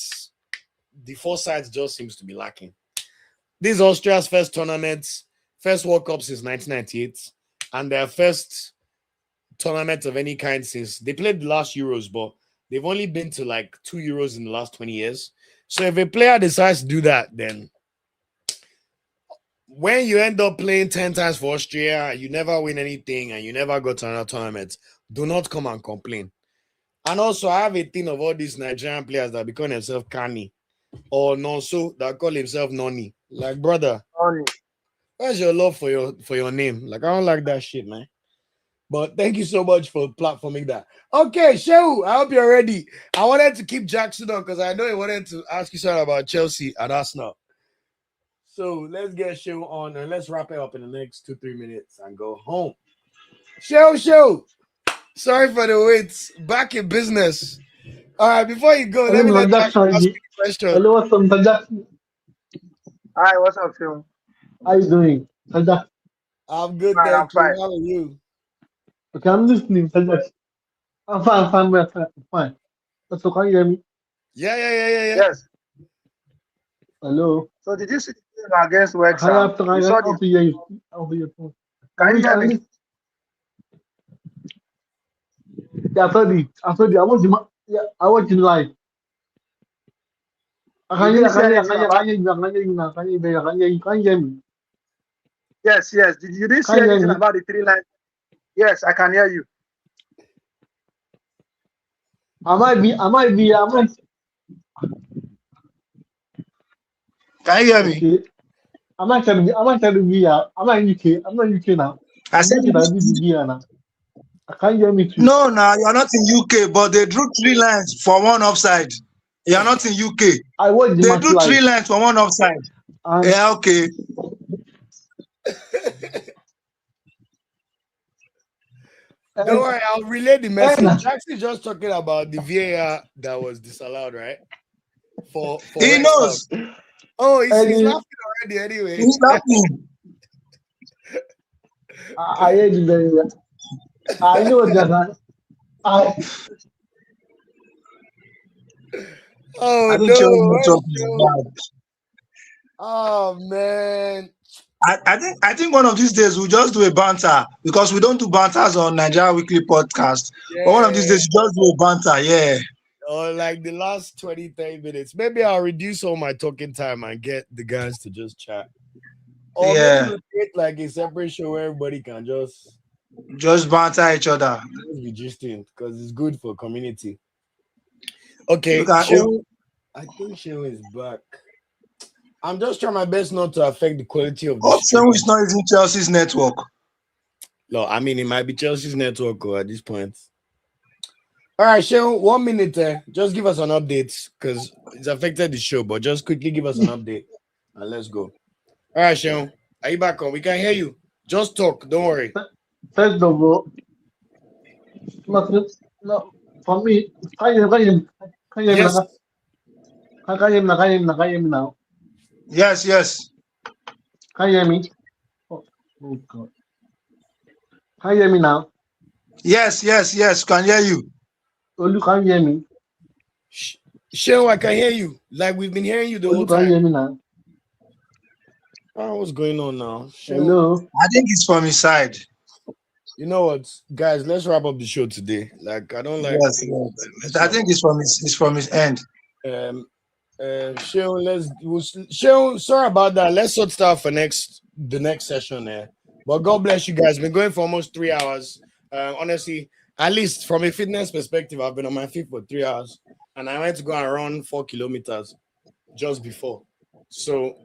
the foresight just seems to be lacking. This is Austria's first tournament, first World Cup since 1998, and their first tournament of any kind since they played the last Euros, but they've only been to like 2 Euros in the last 20 years. So if a player decides to do that, then when you end up playing 10 times for Austria, you never win anything and you never go to another tournament, do not come and complain. And also, I have a thing of all these Nigerian players that become themselves Kani or Nonso that call himself Noni. Like, brother, where's your love for your name? Like, I don't like that shit, man. But thank you so much for platforming that. Okay, Shehu, I hope you're ready. I wanted to keep Jackson on because I know he wanted to ask you something about Chelsea and Arsenal. So let's get Shehu on and let's wrap it up in the next 2-3 minutes and go home. Shehu, sorry for the wait. Back in business. All right, before you go, let me ask you a question. Hello, what's up, Jackson? Hi, what's up, Phil? How you doing, Jackson? I'm good, thank you. How are you? Okay, I'm listening, Jackson. I'm fine. So can you hear me? Yeah. Yes. Hello. So did you see the game against West I Ham? have to, You I saw have the to hear you. I'll be your phone. can you hear me? Yeah, I told you. Yeah, I watched it live. You didn't see anything I about can't hear you. I can't hear you now. I can't hear you. I can't hear you. Can't hear me. yes, yes. You didn't see Can't hear anything me. about the 3 lines. Yes, I can hear you. I might be. Can you hear me? Okay. I might tell you VR. I'm not in UK. I'm not in UK now. I In said UK, I did the VR now. I can't hear me too. no, no, you're not in UK, but they drew 3 lines for one offside. You're not in UK. I watched the They match drew three live. lines for one offside. And Yeah, okay. Don't worry, I'll relay the message. and Jackson just talking about the VAR that was disallowed, right? For He West Ham. knows. Oh, he's and laughing already anyway. He's laughing. I heard it very well. I know that. I Oh I think no, Chelsea West network is Ham. bad. Oh man. I think one of these days we'll just do a banter because we don't do banters on Nigeria Weekly Podcast. But one of these Yeah. days, we just do a banter. Yeah. Or like the last 20, 30 minutes. Maybe I'll reduce all my talking time and get the guys to just chat. Or maybe Yeah. we'll create like a separate show where everybody can just Just banter each other. be gisting because it's good for community. Okay, Look at Shehu, I think Shehu is back. I'm just trying my best not to affect the quality of the stream. Option is not using Chelsea's network. No, I mean it might be Chelsea's network at this point. All right, Shehu, 1 minute. Just give us an update because it's affected the show, but just quickly give us an update and let's go. All right, Shehu, are you back on? We can hear you. Just talk. Don't worry. first of all, no, for me, can't hear me Yes. now. Can't hear me now. Yes, yes. Can't hear me. Oh God. Can't hear me now. Yes, yes, yes. Can hear you. Olu can't hear me. Shehu, I can hear you. Like we've been hearing you the whole Olu can't time. hear me now. Oh, what's going on now? Shehu, Hello. I think it's from his side. you know what, guys? Let's wrap up the show today. Like I don't like. Yes, yes. I think it's from his end. Shehu, sorry about that. Let's sort stuff for the next session there. But God bless you guys. Been going for almost 3 hours. Honestly, at least from a fitness perspective, I've been on my feet for 3 hours, and I went to go and run 4 kilometers just before. So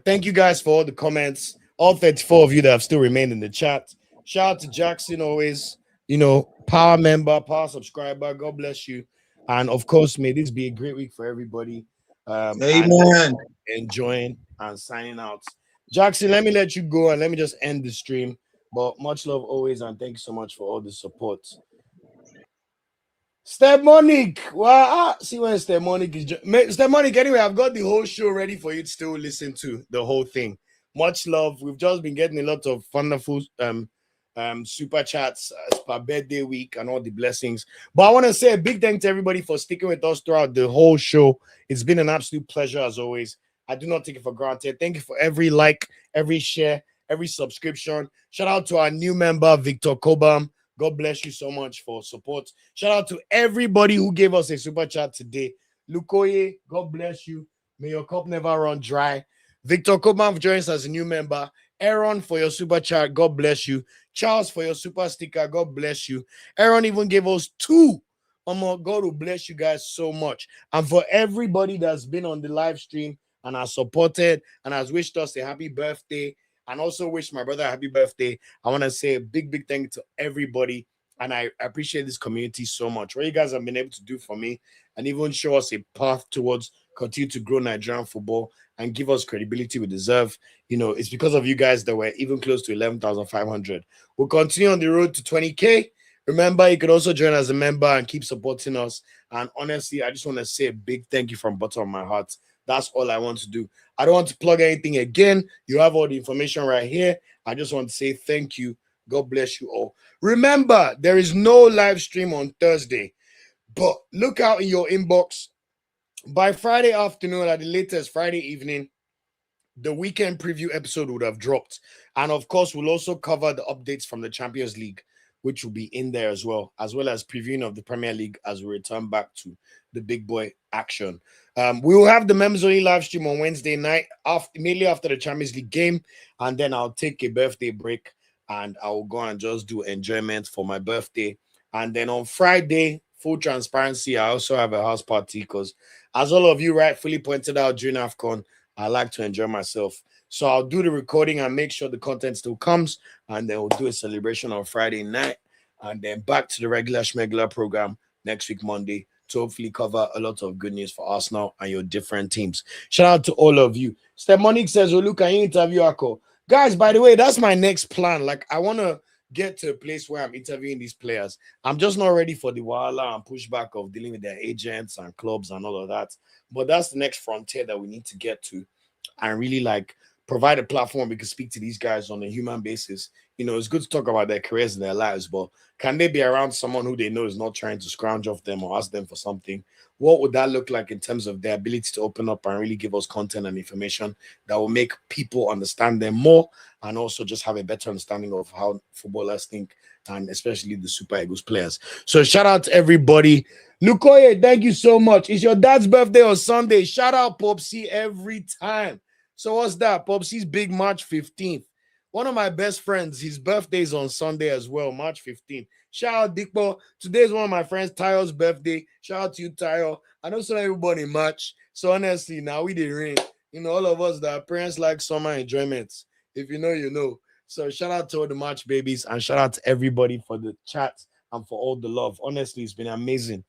thank you guys for all the comments. All 34 of you that have still remained in the chat. Shout out to Jackson, always, power member, power subscriber. God bless you. And of course, may this be a great week for everybody. Amen. Enjoying and signing out. Jackson, let me let you go and let me just end the stream. But much love always, and thank you so much for all the support. Step Monique. Well, see when Step Monique is. Step Monique, anyway, I've got the whole show ready for you to still listen to the whole thing. Much love. We've just been getting a lot of wonderful super chats per birthday week and all the blessings. But I want to say a big thank to everybody for sticking with us throughout the whole show. It's been an absolute pleasure as always. I do not take it for granted. Thank you for every like, every share, every subscription. Shout out to our new member, Victor Osimhen. God bless you so much for support. Shout out to everybody who gave us a super chat today. Lukoye, God bless you. May your cup never run dry. Victor Osimhen joins us as a new member. Aaron for your super chat. God bless you. Charles for your super sticker. God bless you. Aaron even gave us 2. God will bless you guys so much. And for everybody that's been on the live stream and has supported and has wished us a happy birthday and also wish my brother a happy birthday, I want to say a big, big thank you to everybody. And I appreciate this community so much. What you guys have been able to do for me and even show us a path towards continue to grow Nigerian football and give us credibility we deserve. It's because of you guys that we're even close to 11,500. We'll continue on the road to 20K. Remember, you can also join as a member and keep supporting us. And honestly, I just want to say a big thank you from the bottom of my heart. That's all I want to do. I don't want to plug anything again. You have all the information right here. I just want to say thank you. God bless you all. Remember, there is no live stream on Thursday, but look out in your inbox. by Friday afternoon, at the latest Friday evening, the weekend preview episode would have dropped. And of course, we'll also cover the updates from the Champions League, which will be in there as well as previewing of the Premier League as we return back to the big boy action. We will have the Members Only live stream on Wednesday night, immediately after the Champions League game. And then I'll take a birthday break and I'll go and just do enjoyment for my birthday. And then on Friday, full transparency, I also have a house party because, as all of you rightfully pointed out during AFCON, I like to enjoy myself. So I'll do the recording and make sure the content still comes. And then we'll do a celebration on Friday night. And then back to the regular schmegular program next week, Monday, to hopefully cover a lot of good news for Arsenal and your different teams. Shout out to all of you. Steph Monique says, "Oh, look, can you interview Akor?" Guys, by the way, that's my next plan. Like, I want to get to a place where I'm interviewing these players. I'm just not ready for the wahala and pushback of dealing with their agents and clubs and all of that. But that's the next frontier that we need to get to and really like provide a platform we can speak to these guys on a human basis. You know, it's good to talk about their careers and their lives, but can they be around someone who they know is not trying to scrounge off them or ask them for something? What would that look like in terms of their ability to open up and really give us content and information that will make people understand them more and also just have a better understanding of how footballers think, and especially the Super Eagles players. So shout out to everybody. Lukoye, thank you so much. It's your dad's birthday on Sunday. Shout out Popsy every time. So what's that? Popsy's big March 15th. One of my best friends, his birthday is on Sunday as well, March 15th. Shout out Dikbo. Today is one of my friends, Tayo's birthday. Shout out to you, Tayo. I know some everybody in March. So honestly, now we did rain. You know, all of us that parents like summer enjoyments. If you know, you know. So shout out to all the March babies and shout out to everybody for the chat and for all the love. Honestly, it's been amazing.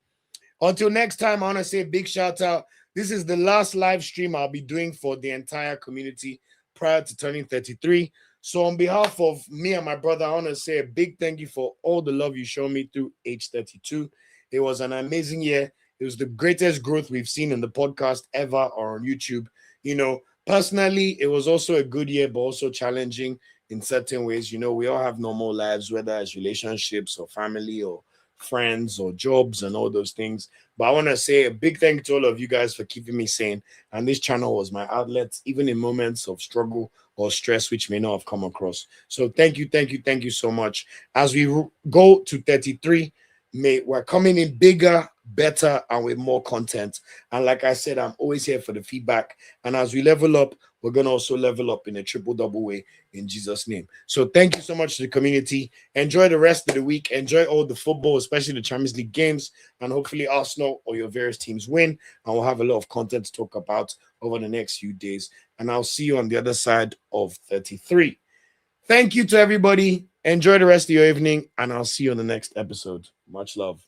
Until next time, I want to say a big shout out. This is the last live stream I'll be doing for the entire community prior to turning 33. So on behalf of me and my brother, I want to say a big thank you for all the love you showed me through age 32. It was an amazing year. It was the greatest growth we've seen in the podcast ever or on YouTube. You know, personally, it was also a good year, but also challenging in certain ways. You know, we all have normal lives, whether it's relationships or family or friends or jobs and all those things. But I want to say a big thank you to all of you guys for keeping me sane. And this channel was my outlet, even in moments of struggle or stress, which may not have come across. So thank you so much. As we go to 33, we're coming in bigger, better, and with more content. And like I said, I'm always here for the feedback. And as we level up, we're going to also level up in a triple-double way in Jesus' name. So thank you so much to the community. Enjoy the rest of the week. Enjoy all the football, especially the Champions League games. And hopefully Arsenal or your various teams win. And we'll have a lot of content to talk about over the next few days. And I'll see you on the other side of 33. Thank you to everybody. Enjoy the rest of your evening. And I'll see you on the next episode. Much love.